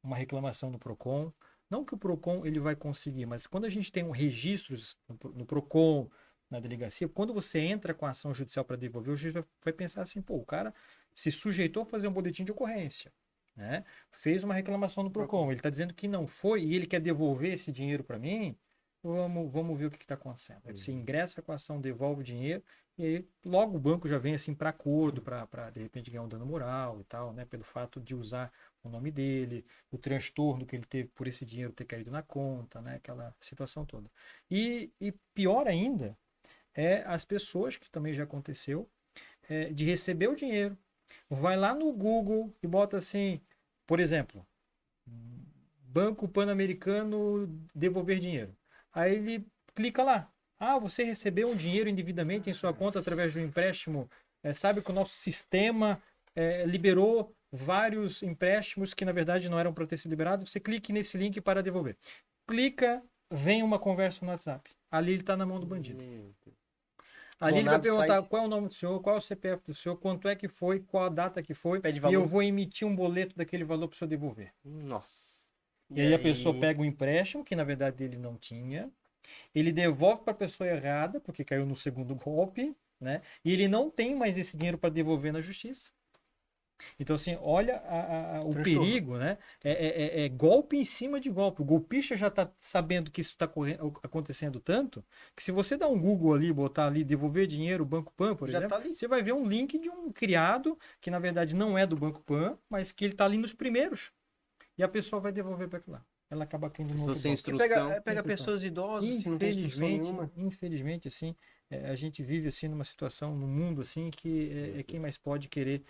uma reclamação no PROCON. Não que o PROCON ele vai conseguir, mas quando a gente tem registros no PROCON, na delegacia, quando você entra com a ação judicial para devolver, o juiz vai pensar assim, pô, o cara se sujeitou a fazer um boletim de ocorrência, né? Fez uma reclamação no PROCON, ele está dizendo que não foi e ele quer devolver esse dinheiro para mim, vamos ver o que está acontecendo. Aí você ingressa com a ação, devolve o dinheiro e aí logo o banco já vem assim para acordo, para de repente ganhar um dano moral e tal, né? Pelo fato de usar o nome dele, o transtorno que ele teve por esse dinheiro ter caído na conta, né? Aquela situação toda. E pior ainda as pessoas, que também já aconteceu, de receber o dinheiro, vai lá no Google e bota assim, por exemplo, Banco Pan-Americano devolver dinheiro. Aí ele clica lá. Você recebeu um dinheiro indevidamente em sua conta através de um empréstimo. Sabe que o nosso sistema liberou vários empréstimos que na verdade não eram para ter sido liberados, você clique nesse link para devolver. Clica, vem uma conversa no WhatsApp. Ali ele está na mão do bandido. Ali ele vai Clonado perguntar site. qual é o nome do senhor, qual é o CPF do senhor, quanto é que foi, qual a data que foi, Pede e valor. eu vou emitir um boleto daquele valor para o senhor devolver. Nossa. E aí a pessoa pega um empréstimo, que na verdade ele não tinha, ele devolve para a pessoa errada, porque caiu no segundo golpe, né? E ele não tem mais esse dinheiro para devolver na justiça. Então, assim, olha o Transtorno. perigo, né? É golpe em cima de golpe. O golpista já está sabendo que isso está acontecendo tanto, que se você dar um Google ali, botar ali, devolver dinheiro, Banco Pan, por Já exemplo, tá ali. você vai ver um link de um criado, que na verdade não é do Banco Pan, mas que ele está ali nos primeiros. E a pessoa vai devolver para aquilo lá. Ela acaba caindo no Pessoa outro sem golpe. instrução. Pega Instrução. pessoas idosas que não tem instrução nenhuma. Infelizmente, assim, a gente vive assim numa situação no mundo assim que é quem mais pode querer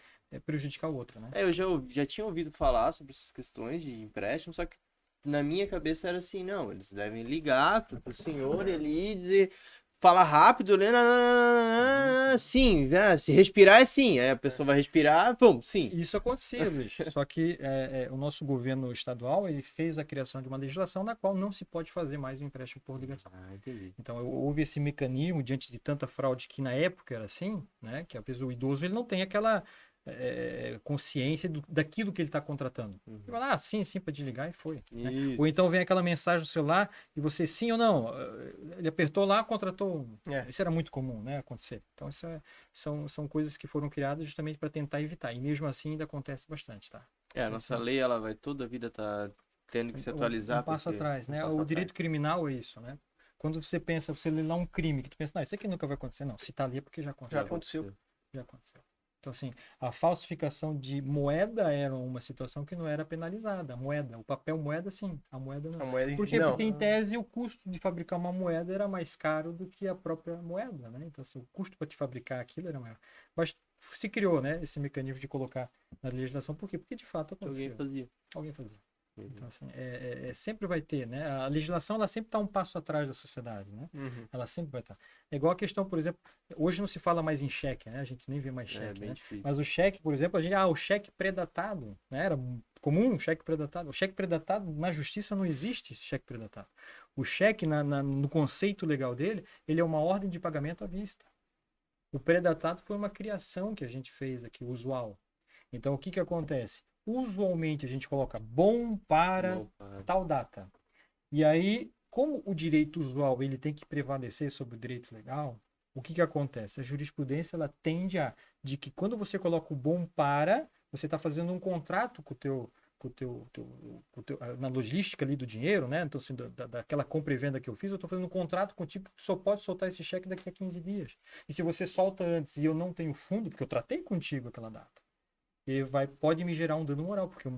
prejudicar o outro, né? Eu já tinha ouvido falar sobre essas questões de empréstimo, só que na minha cabeça era assim, não, eles devem ligar pro senhor ali e dizer, fala rápido, né? Sim, se respirar é sim. Aí a pessoa vai respirar, pum, sim. Isso acontecia, Luiz. Só que o nosso governo estadual ele fez a criação de uma legislação na qual não se pode fazer mais um empréstimo por ligação. Entendi. Então houve esse mecanismo diante de tanta fraude que na época era assim, né? Que às vezes o idoso ele não tem aquela consciência daquilo que ele está contratando. Ele vai lá, sim, para desligar e foi. Né? Ou então vem aquela mensagem no celular e você sim ou não. Ele apertou lá, contratou. Isso era muito comum, né, acontecer. Então isso são coisas que foram criadas justamente para tentar evitar. E mesmo assim ainda acontece bastante, tá? A nossa lei, ela vai toda a vida tá tendo que se atualizar. Um passo atrás, né? O direito criminal é isso, né? Quando você pensa, você lê lá um crime, que tu pensa, não, isso aqui nunca vai acontecer, não. Se tá ali é porque já aconteceu. Já aconteceu. Então, assim, a falsificação de moeda era uma situação que não era penalizada. A moeda, o papel moeda, sim. A moeda não. Por quê? Porque, em tese, o custo de fabricar uma moeda era mais caro do que a própria moeda, né? Então, assim, o custo para te fabricar aquilo era maior. Mas se criou, né, esse mecanismo de colocar na legislação. Por quê? Porque, de fato, aconteceu. Alguém fazia. Então, assim, sempre vai ter, né? A legislação, ela sempre está um passo atrás da sociedade, né? Ela sempre vai estar. É igual a questão, por exemplo, hoje não se fala mais em cheque, né? A gente nem vê mais cheque, né? Mas o cheque, por exemplo, o cheque predatado, né? Era comum o cheque predatado. O cheque predatado, na justiça não existe cheque predatado. O cheque, no conceito legal dele, ele é uma ordem de pagamento à vista. O predatado foi uma criação que a gente fez aqui, usual. Então, o que acontece? Usualmente a gente coloca bom para tal data. E aí, como o direito usual ele tem que prevalecer sobre o direito legal, o que acontece? A jurisprudência ela tende de que quando você coloca o bom para, você está fazendo um contrato com o teu na logística ali do dinheiro, né? Então, assim, daquela compra e venda que eu fiz, eu estou fazendo um contrato contigo que só pode soltar esse cheque daqui a 15 dias. E se você solta antes e eu não tenho fundo, porque eu tratei contigo aquela data, e pode me gerar um dano moral, porque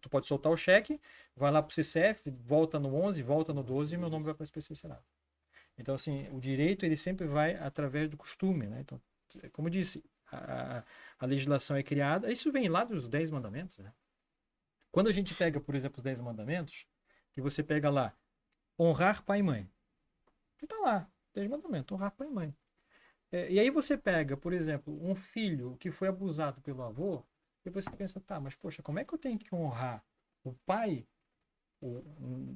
tu pode soltar o cheque, vai lá para o CCF, volta no 11, volta no 12 e meu nome vai para a SPC Senado. Então, assim, o direito ele sempre vai através do costume, né? Então, como eu disse, a legislação é criada, isso vem lá dos 10 mandamentos, né? Quando a gente pega, por exemplo, os 10 mandamentos, que você pega lá, honrar pai e mãe. Então lá, 10 mandamentos, honrar pai e mãe. E aí você pega, por exemplo, um filho que foi abusado pelo avô, e você pensa, tá, mas poxa, como é que eu tenho que honrar o pai,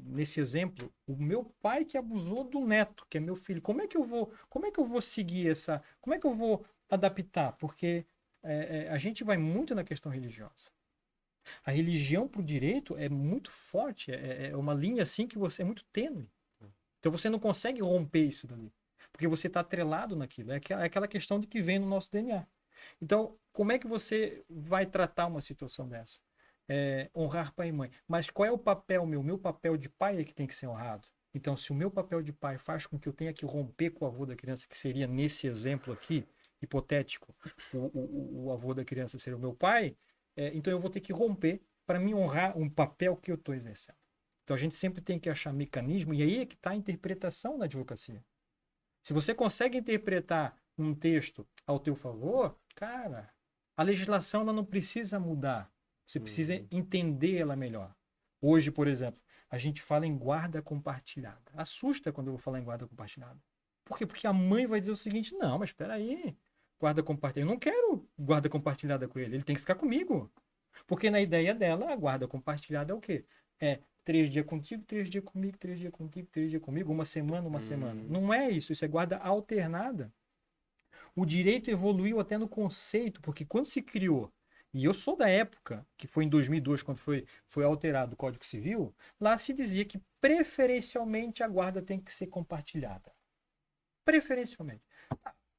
nesse exemplo, o meu pai que abusou do neto, que é meu filho? Como é que eu vou seguir como é que eu vou adaptar? Porque a gente vai muito na questão religiosa. A religião para o direito é muito forte, é uma linha assim que você é muito tênue. Então você não consegue romper isso dali. Porque você está atrelado naquilo. É aquela questão de que vem no nosso DNA. Então, como é que você vai tratar uma situação dessa? Honrar pai e mãe. Mas qual é o papel meu? Meu papel de pai é que tem que ser honrado. Então, se o meu papel de pai faz com que eu tenha que romper com o avô da criança, que seria nesse exemplo aqui, hipotético, o avô da criança seria o meu pai, então eu vou ter que romper para me honrar um papel que eu estou exercendo. Então, a gente sempre tem que achar mecanismo, e aí é que está a interpretação da advocacia. Se você consegue interpretar um texto ao teu favor, cara, a legislação ela não precisa mudar. Você precisa entender ela melhor. Hoje, por exemplo, a gente fala em guarda compartilhada. Assusta quando eu vou falar em guarda compartilhada. Por quê? Porque a mãe vai dizer o seguinte, não, mas espera aí, guarda compartilhada. Eu não quero guarda compartilhada com ele. Ele tem que ficar comigo. Porque na ideia dela, a guarda compartilhada é o quê? É 3 dias contigo, 3 dias comigo, 3 dias contigo, 3 dias comigo, uma semana. Não é isso. Isso é guarda alternada. O direito evoluiu até no conceito, porque quando se criou, e eu sou da época, que foi em 2002, quando foi alterado o Código Civil, lá se dizia que preferencialmente a guarda tem que ser compartilhada. Preferencialmente.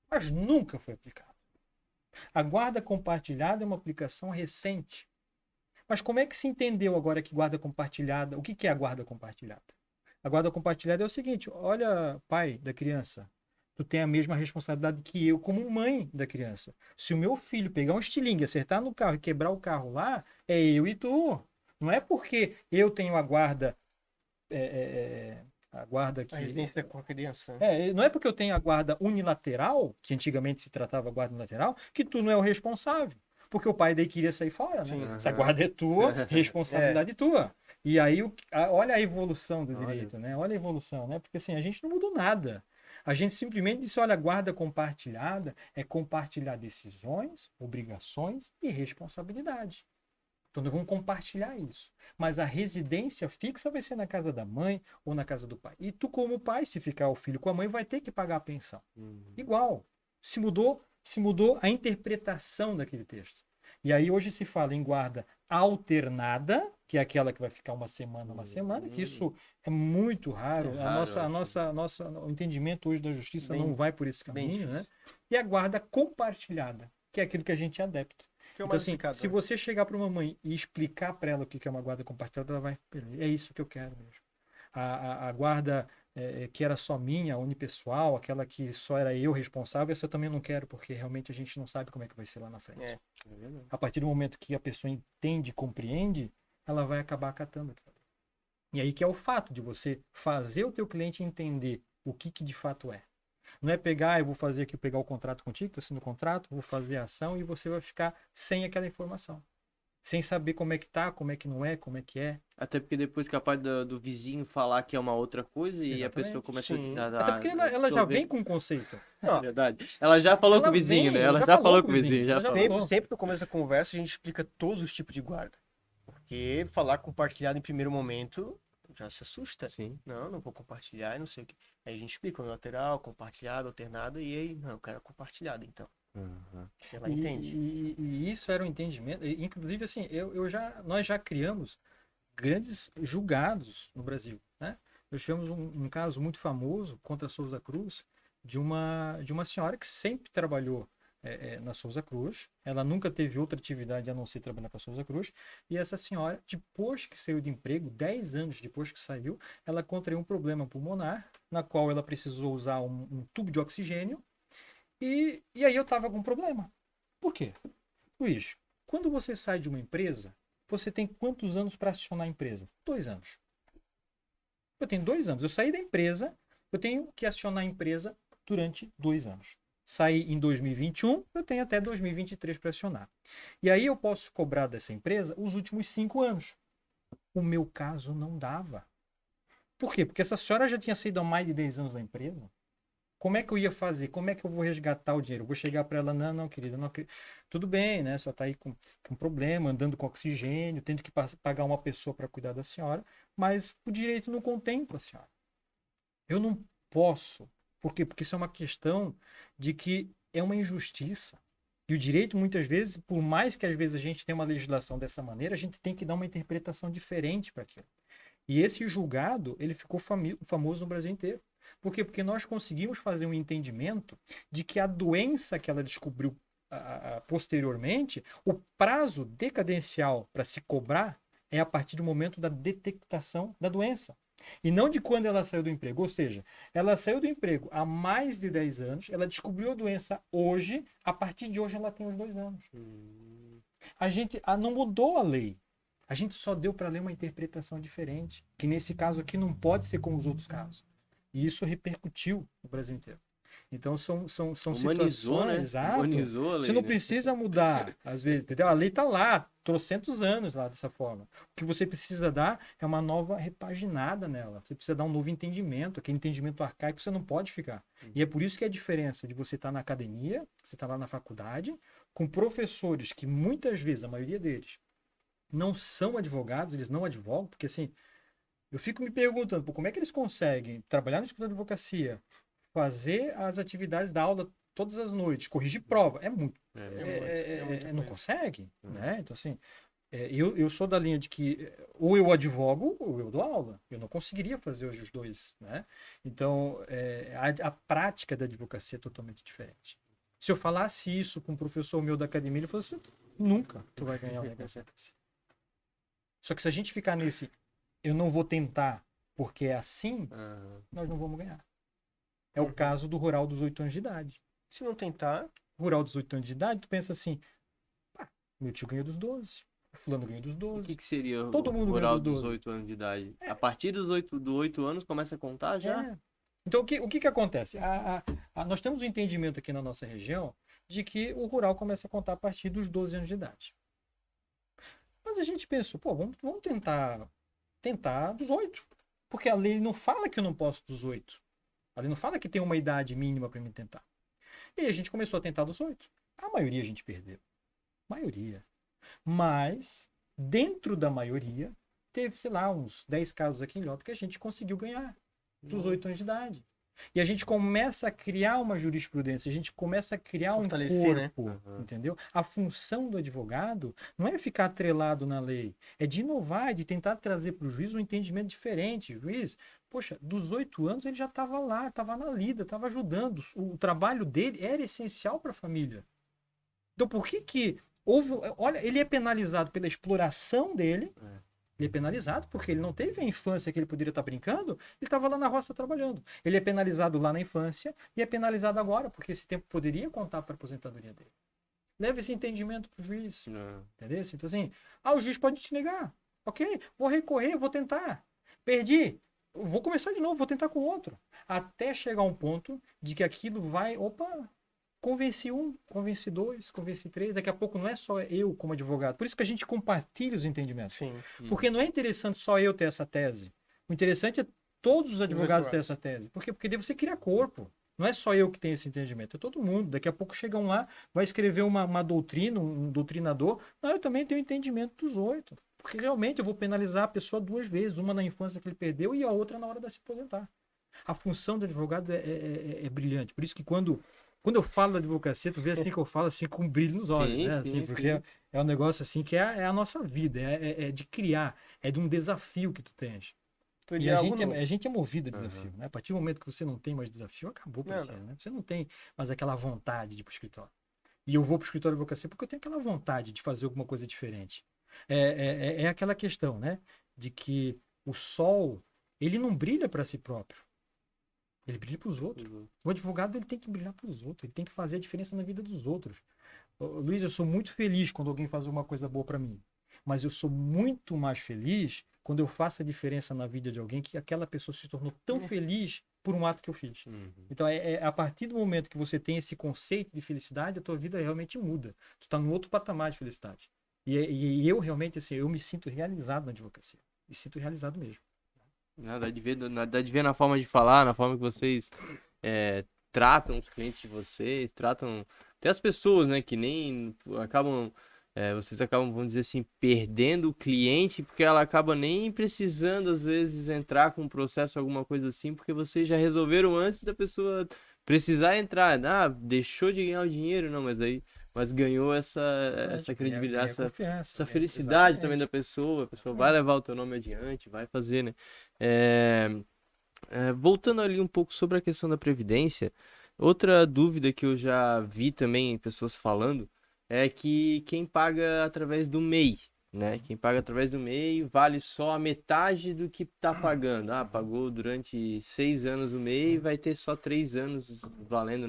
Mas nunca foi aplicado. A guarda compartilhada é uma aplicação recente. Mas como é que se entendeu agora que guarda compartilhada? O que é a guarda compartilhada? A guarda compartilhada é o seguinte: olha, pai da criança, tu tem a mesma responsabilidade que eu como mãe da criança. Se o meu filho pegar um estilingue, acertar no carro e quebrar o carro lá, é eu e tu. Não é porque eu tenho a guarda a guarda que... A residência com a criança. Né? não é porque eu tenho a guarda unilateral, que antigamente se tratava guarda unilateral, que tu não é o responsável. Porque o pai daí queria sair fora, né? Sim. Essa guarda é tua, responsabilidade tua. E aí, olha a evolução do direito, né? Olha a evolução, né? Porque assim, a gente não mudou nada. A gente simplesmente disse, olha, a guarda compartilhada é compartilhar decisões, obrigações e responsabilidade. Então, nós vamos compartilhar isso. Mas a residência fixa vai ser na casa da mãe ou na casa do pai. E tu, como pai, se ficar o filho com a mãe, vai ter que pagar a pensão. Igual. Se mudou a interpretação daquele texto. E aí hoje se fala em guarda alternada, que é aquela que vai ficar uma semana, que isso é muito raro. O entendimento hoje da justiça não vai por esse caminho, né? E a guarda compartilhada, que é aquilo que a gente é adepto. Então, assim, se você chegar para uma mãe e explicar para ela o que é uma guarda compartilhada, ela vai, é isso que eu quero mesmo. A guarda que era só minha, unipessoal, aquela que só era eu responsável, essa eu também não quero, porque realmente a gente não sabe como é que vai ser lá na frente. A partir do momento que a pessoa entende, compreende, ela vai acabar acatando aquilo. E aí que é o fato de você fazer o teu cliente entender o que de fato é. Não é pegar, eu vou fazer aqui, pegar o contrato contigo, estou assinando o contrato, vou fazer a ação e você vai ficar sem aquela informação. Sem saber como é que tá, como é que não é, como é que é. Até porque depois capaz do vizinho falar que é uma outra coisa e a pessoa começa a... Até porque ela já vem com o conceito. É verdade. Ela já falou com o vizinho, né? Ela já falou com o vizinho. Sempre no começo da conversa a gente explica todos os tipos de guarda. Porque falar compartilhado em primeiro momento já se assusta. Sim. Não vou compartilhar e não sei o que. Aí a gente explica unilateral, compartilhado, alternado, e aí, não, eu quero compartilhado, então. Ela entende. E isso era um entendimento. Inclusive, assim, nós já criamos grandes julgados no Brasil, né? Nós tivemos um caso muito famoso contra a Souza Cruz, de uma senhora que sempre trabalhou na Souza Cruz. Ela nunca teve outra atividade a não ser trabalhar com a Souza Cruz. E essa senhora, depois que saiu de emprego, 10 anos depois que saiu, ela contraiu um problema pulmonar, na qual ela precisou usar um tubo de oxigênio. E aí eu estava com um problema. Por quê? Luiz, quando você sai de uma empresa, você tem quantos anos para acionar a empresa? 2 anos. Eu tenho 2 anos. Eu saí da empresa, eu tenho que acionar a empresa durante 2 anos. Saí em 2021, eu tenho até 2023 para acionar. E aí eu posso cobrar dessa empresa os últimos 5 anos. O meu caso não dava. Por quê? Porque essa senhora já tinha saído há mais de 10 anos da empresa. Como é que eu ia fazer? Como é que eu vou resgatar o dinheiro? Eu vou chegar para ela, não, querida, não acredito. Tudo bem, né? Só está aí com problema, andando com oxigênio, tendo que pagar uma pessoa para cuidar da senhora, mas o direito não contempla a senhora. Eu não posso. Por quê? Porque isso é uma questão de que é uma injustiça. E o direito, muitas vezes, por mais que às vezes a gente tenha uma legislação dessa maneira, a gente tem que dar uma interpretação diferente para aquilo. E esse julgado, ele ficou famoso no Brasil inteiro. Por quê? Porque nós conseguimos fazer um entendimento de que a doença que ela descobriu posteriormente, o prazo decadencial para se cobrar é a partir do momento da detectação da doença. E não de quando ela saiu do emprego. Ou seja, ela saiu do emprego há mais de 10 anos, ela descobriu a doença hoje, a partir de hoje ela tem os 2 anos. A gente não mudou a lei. A gente só deu para a lei uma interpretação diferente, que nesse caso aqui não pode ser como os outros casos. E isso repercutiu no Brasil inteiro. Então são Humanizou, situações, né? exato. Humanizou a lei, Você não né? precisa mudar, às vezes, entendeu? A lei está lá, trocentos anos lá dessa forma. O que você precisa dar é uma nova repaginada nela. Você precisa dar um novo entendimento, aquele entendimento arcaico você não pode ficar. E é por isso que a diferença de você estar na academia, você estar lá na faculdade, com professores que muitas vezes, a maioria deles, não são advogados, eles não advogam, porque assim, eu fico me perguntando, pô, como é que eles conseguem trabalhar no escritório de advocacia, fazer as atividades da aula todas as noites, corrigir prova? É muito. Não consegue, né? Então, assim, eu sou da linha de que ou eu advogo ou eu dou aula. Eu não conseguiria fazer hoje os dois, né? Então, a prática da advocacia é totalmente diferente. Se eu falasse isso com um professor meu da academia, ele falasse assim, nunca tu vai ganhar um negócio desse. Só que se a gente ficar nesse eu não vou tentar porque é assim, nós não vamos ganhar. É o caso do rural dos 8 anos de idade. Se não tentar, Rural dos 8 anos de idade, tu pensa assim, pá, meu tio ganhou dos 12, o fulano ganhou dos O 12. que seria o Todo mundo rural ganha dos dos 12. 8 anos de idade? A partir dos 8 anos começa a contar já? É. Então, o que acontece? Nós temos um entendimento aqui na nossa região de que o rural começa a contar a partir dos 12 anos de idade. Mas a gente pensou, pô, vamos tentar dos 8. Porque a lei não fala que eu não posso dos 8. A lei não fala que tem uma idade mínima para me tentar. E aí a gente começou a tentar dos 8. A maioria a gente perdeu. Maioria. Mas, dentro da maioria, teve, sei lá, uns 10 casos aqui em Ilhota que a gente conseguiu ganhar dos 8 anos de idade. E a gente começa a criar uma jurisprudência, a gente começa a criar um Fortalecer, corpo, né? entendeu? A função do advogado não é ficar atrelado na lei, é de inovar, de tentar trazer para o juiz um entendimento diferente. O juiz, poxa, dos 8 anos ele já estava lá, estava na lida, estava ajudando. O trabalho dele era essencial para a família. Então por que houve... Olha, ele é penalizado pela exploração dele, ele é penalizado porque ele não teve a infância que ele poderia estar brincando, ele estava lá na roça trabalhando. Ele é penalizado lá na infância e é penalizado agora, porque esse tempo poderia contar para a aposentadoria dele. Leve esse entendimento para o juiz. Entendeu? Então, assim, o juiz pode te negar. Ok, vou recorrer, vou tentar. Perdi, vou começar de novo, vou tentar com outro. Até chegar um ponto de que aquilo vai... Opa, convenci um, convenci dois, convenci três. Daqui a pouco não é só eu como advogado. Por isso que a gente compartilha os entendimentos. sim. Porque não é interessante só eu ter essa tese. O interessante é todos os advogados terem essa tese. Por quê? Porque daí você cria corpo. Não é só eu que tenho esse entendimento, é todo mundo. Daqui a pouco chegam lá, vai escrever uma doutrina, um doutrinador. Não, eu também tenho entendimento dos 8. Porque realmente eu vou penalizar a pessoa 2 vezes. Uma na infância que ele perdeu e a outra na hora de se aposentar. A função do advogado é brilhante. Por isso que quando eu falo da advocacia, tu vê assim que eu falo assim com um brilho nos olhos, Sim, né? sim, Assim, porque é um negócio assim que é a nossa vida, é de criar, é de um desafio que tu tens. E a gente é movido a desafio, né? A partir do momento que você não tem mais desafio, acabou pra você, né? Você não tem mais aquela vontade de ir pro escritório. E eu vou pro escritório de advocacia porque eu tenho aquela vontade de fazer alguma coisa diferente. É aquela questão, né? De que o sol, ele não brilha para si próprio. Ele brilha para os outros. O advogado ele tem que brilhar para os outros. Ele tem que fazer a diferença na vida dos outros. Luiz, eu sou muito feliz quando alguém faz uma coisa boa para mim. Mas eu sou muito mais feliz quando eu faço a diferença na vida de alguém que aquela pessoa se tornou tão feliz por um ato que eu fiz. Então, a partir do momento que você tem esse conceito de felicidade, a tua vida realmente muda. Tu está num outro patamar de felicidade. E eu realmente, assim, eu me sinto realizado na advocacia. Me sinto realizado mesmo. Dá de ver na forma de falar, na forma que vocês tratam os clientes de vocês, tratam até as pessoas, né, que nem acabam, vocês acabam, vamos dizer assim, perdendo o cliente, porque ela acaba nem precisando, às vezes, entrar com um processo, alguma coisa assim, porque vocês já resolveram antes da pessoa precisar entrar. Deixou de ganhar o dinheiro, não, mas ganhou essa credibilidade, essa felicidade exatamente. também da pessoa. A pessoa vai levar o teu nome adiante, vai fazer, né? Voltando ali um pouco sobre a questão da Previdência, outra dúvida que eu já vi também pessoas falando é que quem paga através do MEI, né? Quem paga através do MEI vale só a metade do que está pagando. Pagou durante 6 anos o MEI, vai ter só 3 anos valendo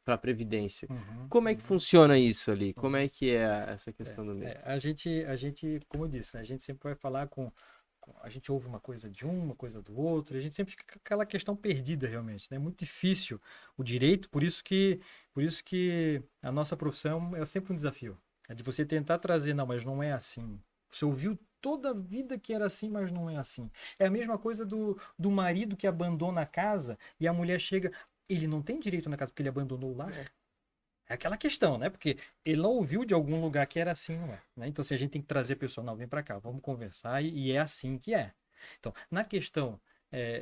para a Previdência. Como é que funciona isso ali? Como é que é essa questão do MEI? A gente, como eu disse, né? A gente sempre vai falar com a gente ouve uma coisa de um, uma coisa do outro, a gente sempre fica com aquela questão perdida realmente, né? É muito difícil o direito, por isso que a nossa profissão é sempre um desafio. É de você tentar trazer, não, mas não é assim. Você ouviu toda a vida que era assim, mas não é assim. É a mesma coisa do marido que abandona a casa e a mulher chega, ele não tem direito na casa porque ele abandonou lá. É aquela questão, né? Porque ele não ouviu de algum lugar que era assim, não é? Né? Então, se a gente tem que trazer a pessoa, não, vem para cá, vamos conversar, e é assim que é. Então, na questão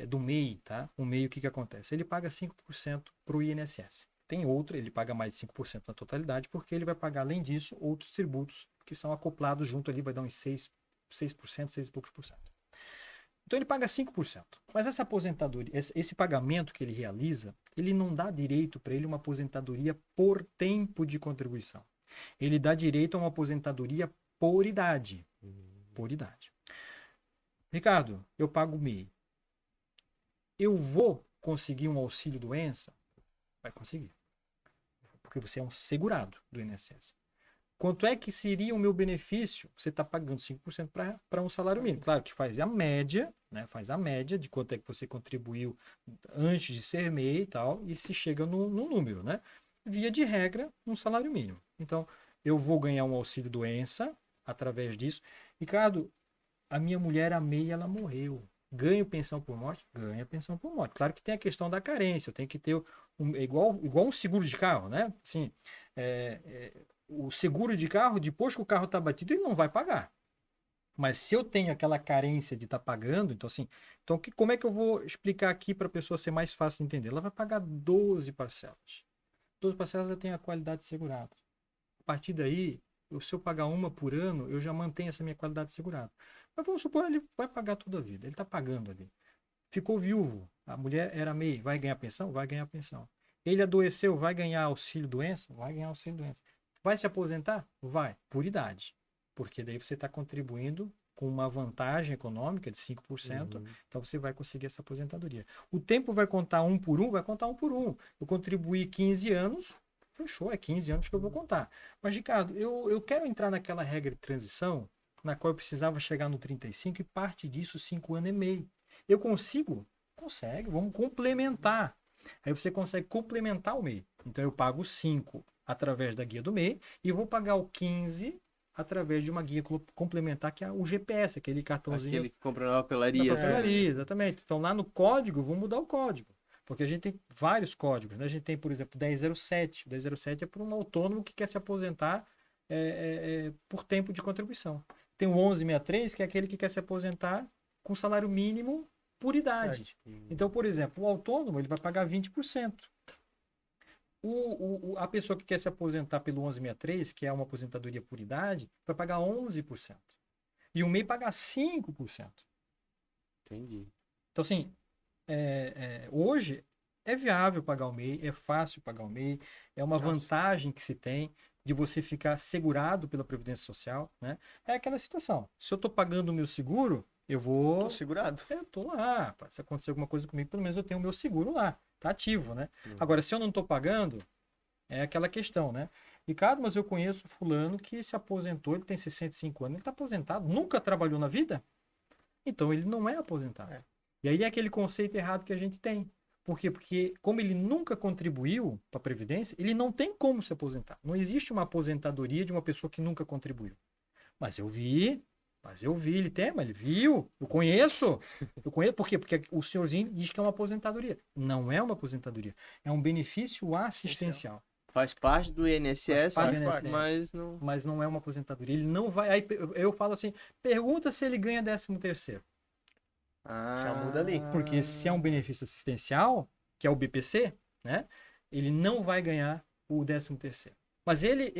do MEI, tá? O MEI, o que acontece? Ele paga 5% para o INSS. Tem outro, ele paga mais de 5% na totalidade, porque ele vai pagar, além disso, outros tributos que são acoplados junto ali, vai dar uns 6%, 6 e poucos por cento. Então ele paga 5%. Mas essa aposentadoria, esse pagamento que ele realiza, ele não dá direito para ele uma aposentadoria por tempo de contribuição. Ele dá direito a uma aposentadoria por idade. Por idade. Ricardo, eu pago o MEI. Eu vou conseguir um auxílio doença? Vai conseguir. Porque você é um segurado do INSS. Quanto é que seria o meu benefício? Você está pagando 5% para um salário mínimo. Claro que faz a média, né? Faz a média de quanto é que você contribuiu antes de ser MEI e tal, e se chega no número, né? Via de regra, um salário mínimo. Então, eu vou ganhar um auxílio doença através disso. Ricardo, a minha mulher, a MEI, ela morreu. Ganho pensão por morte? Ganha pensão por morte. Claro que tem a questão da carência. Eu tenho que ter igual um seguro de carro, né? Assim, o seguro de carro, depois que o carro está batido, ele não vai pagar. Mas se eu tenho aquela carência de estar pagando, então assim, como é que eu vou explicar aqui para a pessoa ser mais fácil de entender? Ela vai pagar 12 parcelas. 12 parcelas eu tenho a qualidade segurada. A partir daí, se eu pagar uma por ano, eu já mantenho essa minha qualidade segurada. Mas vamos supor, ele vai pagar toda a vida. Ele está pagando ali. Ficou viúvo. A mulher era MEI. Vai ganhar pensão? Vai ganhar pensão. Ele adoeceu? Vai ganhar auxílio doença? Vai ganhar auxílio doença. Vai se aposentar? Vai. Por idade. Porque daí você está contribuindo com uma vantagem econômica de 5%. Então você vai conseguir essa aposentadoria. O tempo vai contar um por um? Vai contar um por um. Eu contribuí 15 anos, fechou. É 15 anos que eu vou contar. Mas, Ricardo, eu quero entrar naquela regra de transição na qual eu precisava chegar no 35 e parte disso 5 anos e meio. Eu consigo? Consegue. Vamos complementar. Aí você consegue complementar o MEI. Então eu pago 5 através da guia do MEI e vou pagar o 15 através de uma guia complementar que é o GPS, aquele cartãozinho. Aquele que compra na papelaria. Na papelaria, exatamente. Então lá no código, vou mudar o código. Porque a gente tem vários códigos. Né? A gente tem, por exemplo, 1007. O 1007 é para um autônomo que quer se aposentar por tempo de contribuição. Tem o 1163, que é aquele que quer se aposentar com salário mínimo por idade. Então, por exemplo, o autônomo ele vai pagar 20%. A pessoa que quer se aposentar pelo 1163, que é uma aposentadoria por idade, vai pagar 11%. E o MEI paga 5%. Entendi. Então, assim, hoje é viável pagar o MEI, é fácil pagar o MEI, é uma vantagem que se tem de você ficar segurado pela Previdência Social, né? É aquela situação. Se eu estou pagando o meu seguro, eu vou... Tô segurado. Eu tô lá. Se acontecer alguma coisa comigo, pelo menos eu tenho o meu seguro lá. Tá ativo, né? Agora, se eu não estou pagando, é aquela questão, né? Ricardo, mas eu conheço fulano que se aposentou, ele tem 65 anos, ele está aposentado, nunca trabalhou na vida, então ele não é aposentado. E aí é aquele conceito errado que a gente tem. Por quê? Porque como ele nunca contribuiu para a Previdência, ele não tem como se aposentar. Não existe uma aposentadoria de uma pessoa que nunca contribuiu. Mas eu vi, ele tem, mas ele viu, eu conheço. Por quê? Porque o senhorzinho diz que é uma aposentadoria. Não é uma aposentadoria, é um benefício assistencial. Faz parte do INSS, mas não é uma aposentadoria. Ele não vai. Aí eu falo assim: pergunta se ele ganha 13º. Já muda ali. Porque se é um benefício assistencial, que é o BPC, né? Ele não vai ganhar o 13º. Mas ele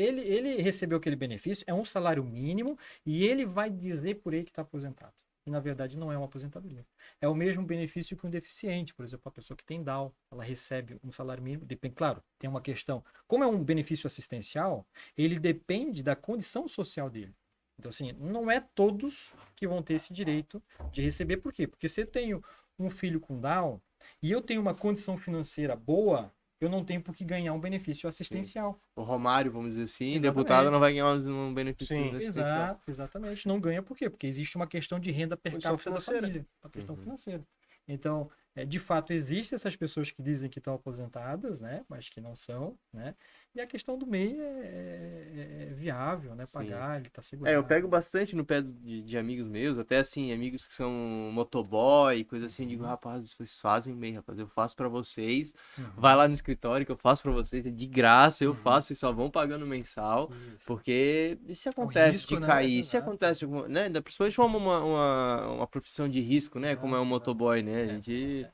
recebeu aquele benefício, é um salário mínimo, e ele vai dizer por aí que está aposentado. E, na verdade, não é uma aposentadoria. É o mesmo benefício que um deficiente, por exemplo, a pessoa que tem Down, ela recebe um salário mínimo. Depende, claro, tem uma questão. Como é um benefício assistencial, ele depende da condição social dele. Então, assim, não é todos que vão ter esse direito de receber. Por quê? Porque se eu tenho um filho com Down e eu tenho uma condição financeira boa, eu não tenho por que ganhar um benefício assistencial. O Romário, vamos dizer assim, Exatamente. deputado não vai ganhar um benefício Sim. assistencial. Exato, exatamente. Não ganha por quê? Porque existe uma questão de renda per Condição capita da financeira. família, uma questão Uhum. financeira. Então, de fato, existem essas pessoas que dizem que estão aposentadas, né? Mas que não são, né? E a questão do MEI é viável, né? Sim. Pagar, ele está segurado. Eu pego bastante no pé de amigos meus, até assim, amigos que são motoboy, coisa assim, digo, rapaz, vocês fazem bem, rapaz, eu faço pra vocês, Uhum. vai lá no escritório que eu faço pra vocês, é de graça, eu faço, e só vão pagando mensal, Isso. porque e se acontece risco, de né? cair, se Exato. acontece, né, principalmente uma profissão de risco, né, como é o Exato, motoboy, né, a gente...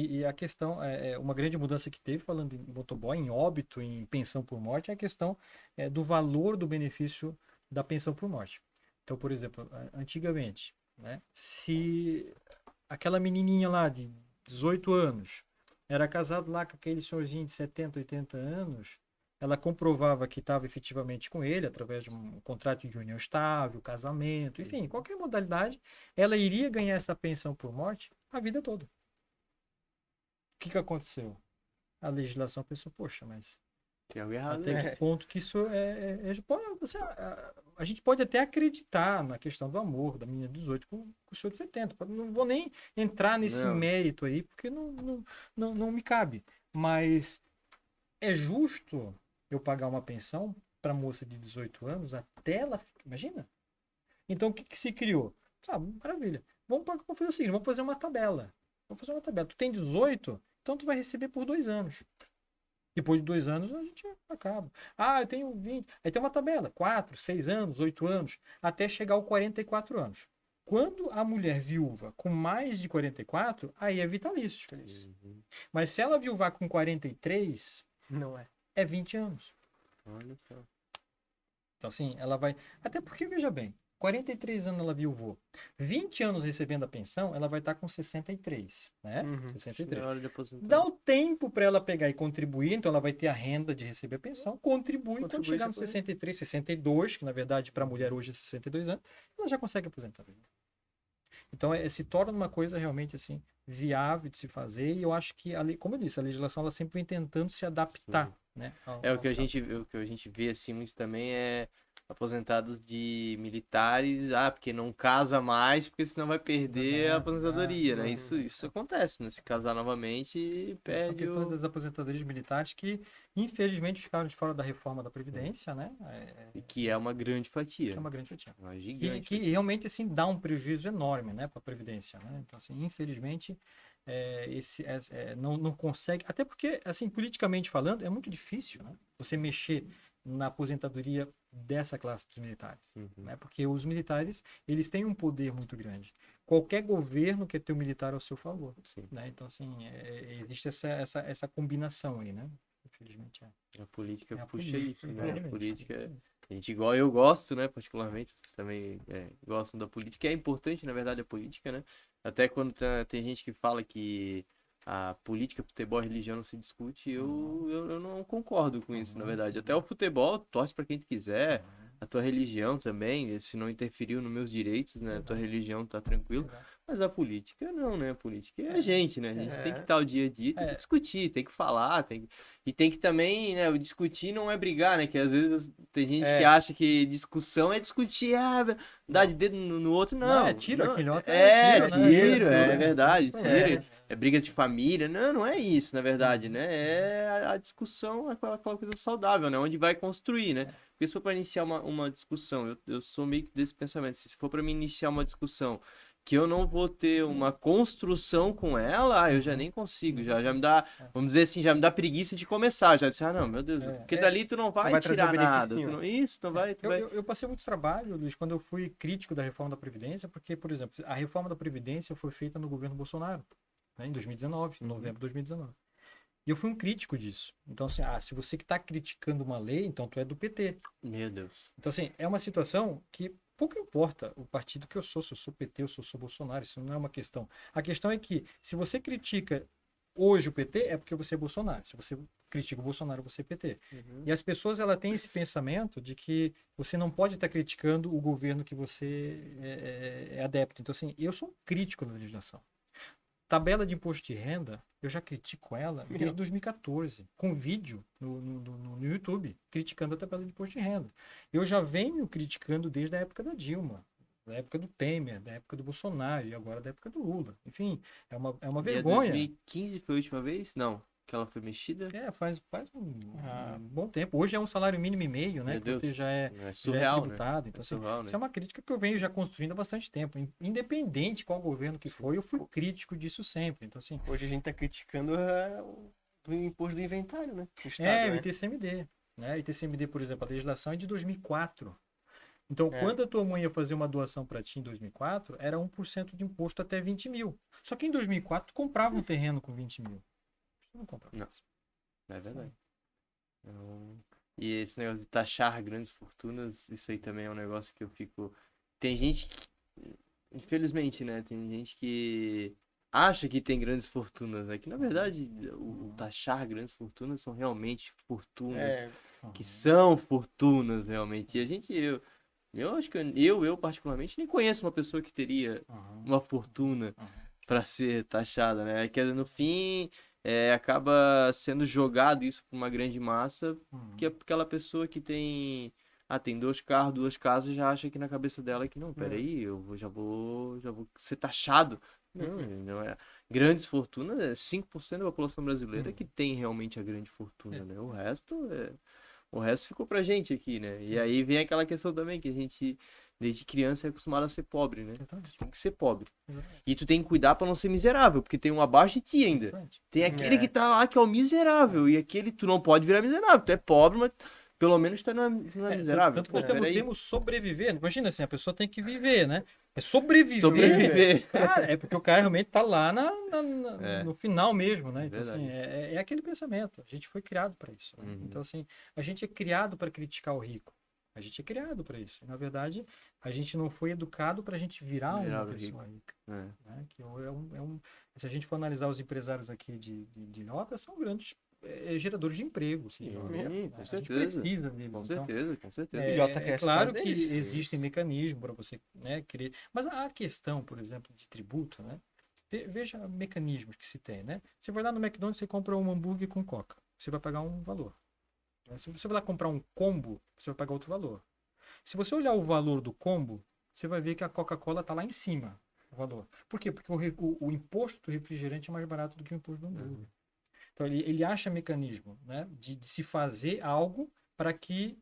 E a questão, uma grande mudança que teve, falando em motoboy, em óbito, em pensão por morte, é a questão do valor do benefício da pensão por morte. Então, por exemplo, antigamente, né, se aquela menininha lá de 18 anos era casado lá com aquele senhorzinho de 70, 80 anos, ela comprovava que estava efetivamente com ele, através de um contrato de união estável, casamento, enfim, qualquer modalidade, ela iria ganhar essa pensão por morte a vida toda. O que aconteceu? A legislação pensou, poxa, mas Tem algo errado, até né? que ponto que isso a gente pode até acreditar na questão do amor da menina de 18 com o senhor de 70. Não vou nem entrar nesse Não. mérito aí, porque não me cabe. Mas é justo eu pagar uma pensão para moça de 18 anos até ela... Imagina? Então, o que se criou? Sabe, maravilha. Vamos fazer o seguinte, vamos fazer uma tabela. Vamos fazer uma tabela. Tu tem 18, então tu vai receber por 2 anos. Depois de 2 anos, a gente acaba. Ah, eu tenho 20. Aí tem uma tabela: 4, 6 anos, 8 anos, até chegar aos 44 anos. Quando a mulher viúva com mais de 44, aí é vitalício. Uhum. Mas se ela viúvar com 43, Não é. é 20 anos. Olha só. Então, assim, ela vai. Até porque, veja bem, 43 anos ela viuvou. 20 anos recebendo a pensão, ela vai estar com 63, né? Uhum. 63. É hora de aposentar. Dá o tempo para ela pegar e contribuir, então ela vai ter a renda de receber a pensão, contribui, quando Contribui, chegar no se aposenta. 63, 62, que na verdade para a mulher hoje é 62 anos, ela já consegue aposentar. Então se torna uma coisa realmente assim viável de se fazer, e eu acho que, como eu disse, a legislação ela sempre vem tentando se adaptar, né? O que a gente vê assim muito também é aposentados de militares, porque não casa mais, porque senão vai perder a aposentadoria, né? Isso acontece, né? Se casar novamente, São perde questões das aposentadorias militares que, infelizmente, ficaram de fora da reforma da Previdência, né? E que é uma grande fatia. É uma grande fatia. Uma gigante Que realmente, assim, dá um prejuízo enorme, né, para a Previdência, né? Então, assim, infelizmente, não consegue... Até porque, assim, politicamente falando, é muito difícil, né? Você mexer na aposentadoria dessa classe dos militares, né? Porque os militares, eles têm um poder muito grande. Qualquer governo quer ter o militar ao seu favor, né? Então, assim, existe essa combinação aí, né? Infelizmente, A política a puxa política, isso, né? exatamente. A política... A gente igual eu gosto, né? Particularmente, vocês também gostam da política. É importante, na verdade, a política, né? Até quando tem gente que fala que a política, futebol e religião não se discute, eu não concordo com isso, na verdade. Até o futebol torce para quem quiser, a tua religião também, se não interferiu nos meus direitos, né? A tua religião tá tranquilo. Mas a política não, né? A política é a gente, né? A gente tem que estar o dia a dia, tem que discutir, tem que falar, e tem que também, né? O discutir não é brigar, né? Que às vezes tem gente que acha que discussão é discutir, dar de dedo no outro, não. Tiro, aquele outro tiro, né? é verdade, É. tiro. É briga de família. Não é isso, na verdade, né? É a discussão, aquela coisa saudável, né? Onde vai construir, né? Porque se for para iniciar uma discussão, eu sou meio que desse pensamento. Se for para me iniciar uma discussão que eu não vou ter uma construção com ela, eu já nem consigo. Já me dá, vamos dizer assim, já me dá preguiça de começar. Já disse, não, meu Deus, porque dali tu não vai trazer tirar o nada. beneficinho. Isso, não vai. Eu passei muito trabalho, Luiz, quando eu fui crítico da reforma da Previdência, porque, por exemplo, a reforma da Previdência foi feita no governo Bolsonaro, né, em 2019, em novembro de 2019. E eu fui um crítico disso. Então, assim, se você que está criticando uma lei, então tu é do PT. Meu Deus. Então, assim, é uma situação que pouco importa o partido que eu sou, se eu sou PT ou se eu sou Bolsonaro, isso não é uma questão. A questão é que, se você critica hoje o PT, é porque você é Bolsonaro. Se você critica o Bolsonaro, você é PT. E as pessoas, ela têm esse pensamento de que você não pode estar criticando o governo que você é adepto. Então, assim, eu sou um crítico da legislação. tabela de imposto de renda, eu já critico ela desde 2014, com vídeo no YouTube, criticando a tabela de imposto de renda. Eu já venho criticando desde a época da Dilma, da época do Temer, da época do Bolsonaro e agora da época do Lula. Enfim, é uma vergonha. 2015 foi a última vez? Não. Que ela foi mexida? Faz um bom tempo. Hoje é um salário mínimo e meio, né? Meu Que Deus, você já é surreal, tributado. né? Então, surreal, né? isso é uma crítica que eu venho já construindo há bastante tempo. Independente qual governo que foi, eu fui crítico disso sempre. Então, assim, Hoje a gente está criticando o imposto do inventário, né? O Estado, o né? ITCMD. Né? ITCMD, por exemplo, a legislação é de 2004. Então, É. quando a tua mãe ia fazer uma doação para ti em 2004, era 1% de imposto até 20 mil. Só que em 2004, tu comprava um terreno com 20 mil. Tu não comprava. Não. É verdade. Então, e esse negócio de taxar grandes fortunas, isso aí também é um negócio que eu fico. Tem gente que, infelizmente, né? Tem gente que acha que tem grandes fortunas, né? Que na verdade o taxar grandes fortunas são realmente fortunas, É, que são fortunas realmente. E a gente, eu acho que eu particularmente nem conheço uma pessoa que teria uma fortuna para ser taxada, né? Que no fim acaba sendo jogado isso para uma grande massa, que aquela pessoa que tem tem 2 carros, 2 casas, já acha que na cabeça dela que não, peraí, já vou ser taxado. Não é. Grandes fortunas, 5% da população brasileira que tem realmente a grande fortuna, né? O resto ficou pra gente aqui, né? E aí vem aquela questão também que a gente, desde criança, é acostumado a ser pobre, né? Tem que ser pobre. E tu tem que cuidar pra não ser miserável, porque tem um abaixo de ti ainda. Tem aquele que tá lá que é o miserável, e aquele tu não pode virar miserável. Tu é pobre, mas pelo menos tu não é miserável. Tanto que nós temos o termo sobreviver. Imagina assim, a pessoa tem que viver, né? É sobreviver. Cara, é porque o cara realmente tá lá no final mesmo, né? Então, assim, é aquele pensamento. A gente foi criado para isso. Né? Então, assim, a gente é criado para criticar o rico. A gente é criado para isso. E, na verdade, a gente não foi educado para a gente virar uma pessoa rica. Né? Que se a gente for analisar os empresários aqui de Ilhota, são grandes geradores de emprego. Sim, com certeza. A gente precisa deles. Com certeza. É claro que existem mecanismos para você querer. Mas a questão, por exemplo, de tributo, né? Veja mecanismos que se tem, né? Você vai lá no McDonald's e compra um hambúrguer com coca. Você vai pagar um valor. Se você vai lá comprar um combo, você vai pagar outro valor. Se você olhar o valor do combo, você vai ver que a Coca-Cola está lá em cima, o valor. Por quê? Porque o imposto do refrigerante é mais barato do que o imposto do hambúrguer. Então, ele acha mecanismo, né, de se fazer algo para que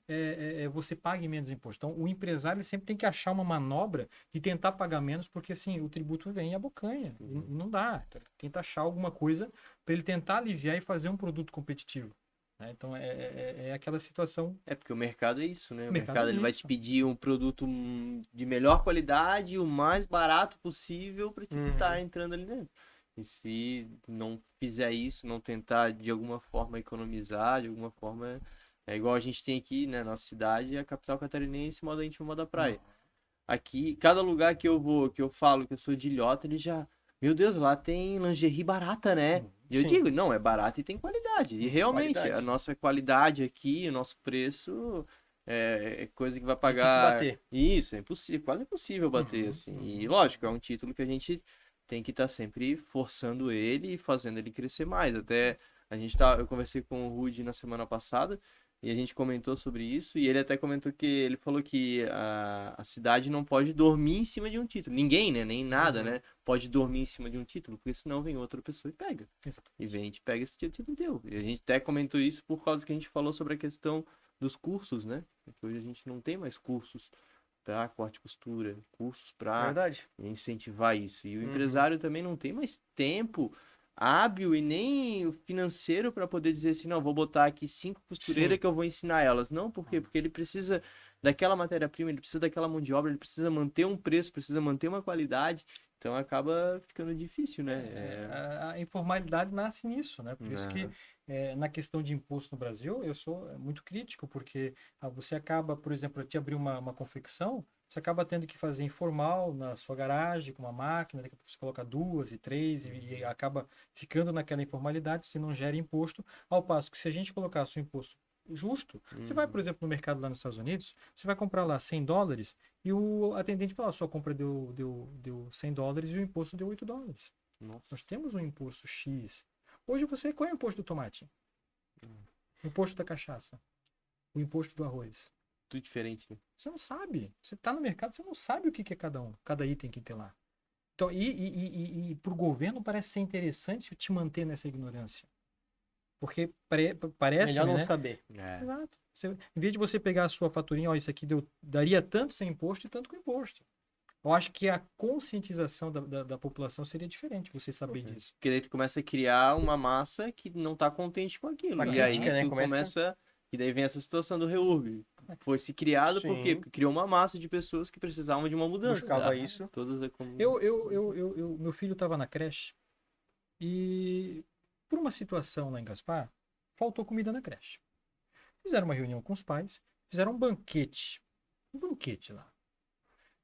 você pague menos imposto. Então, o empresário ele sempre tem que achar uma manobra de tentar pagar menos, porque assim, o tributo vem e abocanha. E não dá. Então, tenta achar alguma coisa para ele tentar aliviar e fazer um produto competitivo. Né? Então, é aquela situação... porque o mercado é isso, né? O mercado ele vai te pedir um produto de melhor qualidade, o mais barato possível para que tu tá entrando ali dentro. E se não fizer isso, não tentar de alguma forma economizar, de alguma forma... É igual a gente tem aqui, né? Nossa cidade, a capital catarinense, moda íntimo, moda praia. Aqui, cada lugar que eu vou, que eu falo que eu sou de Ilhota, ele já... Meu Deus, lá tem lingerie barata, né? E eu digo, não, é barato e tem qualidade. E realmente, a nossa qualidade aqui, o nosso preço... É coisa que vai pagar... bater. Isso, é impossível, quase impossível bater, assim. E lógico, é um título que a gente tem que estar sempre forçando ele e fazendo ele crescer mais. Até eu conversei com o Rudy na semana passada e a gente comentou sobre isso, e ele até comentou que ele falou que a cidade não pode dormir em cima de um título. Ninguém, né? Nem nada, né? Pode dormir em cima de um título, porque senão vem outra pessoa e pega. E vem, a gente pega esse título deu. E a gente até comentou isso por causa que a gente falou sobre a questão dos cursos, né? Porque hoje a gente não tem mais cursos para corte e costura, cursos para incentivar isso. E o empresário também não tem mais tempo hábil e nem o financeiro para poder dizer assim, não, vou botar aqui 5 costureiras que eu vou ensinar elas. Não, por quê? Porque ele precisa daquela matéria-prima, ele precisa daquela mão de obra, ele precisa manter um preço, precisa manter uma qualidade. Então acaba ficando difícil, né? A informalidade nasce nisso, né? Por isso que na questão de imposto no Brasil, eu sou muito crítico, porque você acaba, por exemplo, te abrir uma confecção, você acaba tendo que fazer informal na sua garagem, com uma máquina, daqui a pouco você coloca 2 e 3 e acaba ficando naquela informalidade, se não gera imposto, ao passo que se a gente colocasse o imposto justo, você vai, por exemplo, no mercado lá nos Estados Unidos, você vai comprar lá $100 e o atendente fala, sua compra deu $100 e o imposto deu $8. Nossa. Nós temos um imposto X. Hoje qual é o imposto do tomate? O imposto da cachaça? O imposto do arroz? Tudo diferente, né? Você não sabe. Você está no mercado, você não sabe o que é cada item que tem lá. Então, e para o governo parece ser interessante te manter nessa ignorância. Porque parece, Melhor não né? saber. Exato. Em vez de você pegar a sua faturinha, ó, isso aqui daria tanto sem imposto e tanto com imposto. Eu acho que a conscientização da população seria diferente, você saber disso. Porque daí tu começa a criar uma massa que não tá contente com aquilo. Uma E aí crítica, né? tu começa... E daí vem essa situação do reúrbio. Foi se criado por quê? Sim. Porque criou uma massa de pessoas que precisavam de uma mudança. Buscava tá? isso. Todas é como... Meu filho estava na creche e, por uma situação lá em Gaspar, faltou comida na creche. Fizeram uma reunião com os pais, fizeram um banquete. Um banquete lá.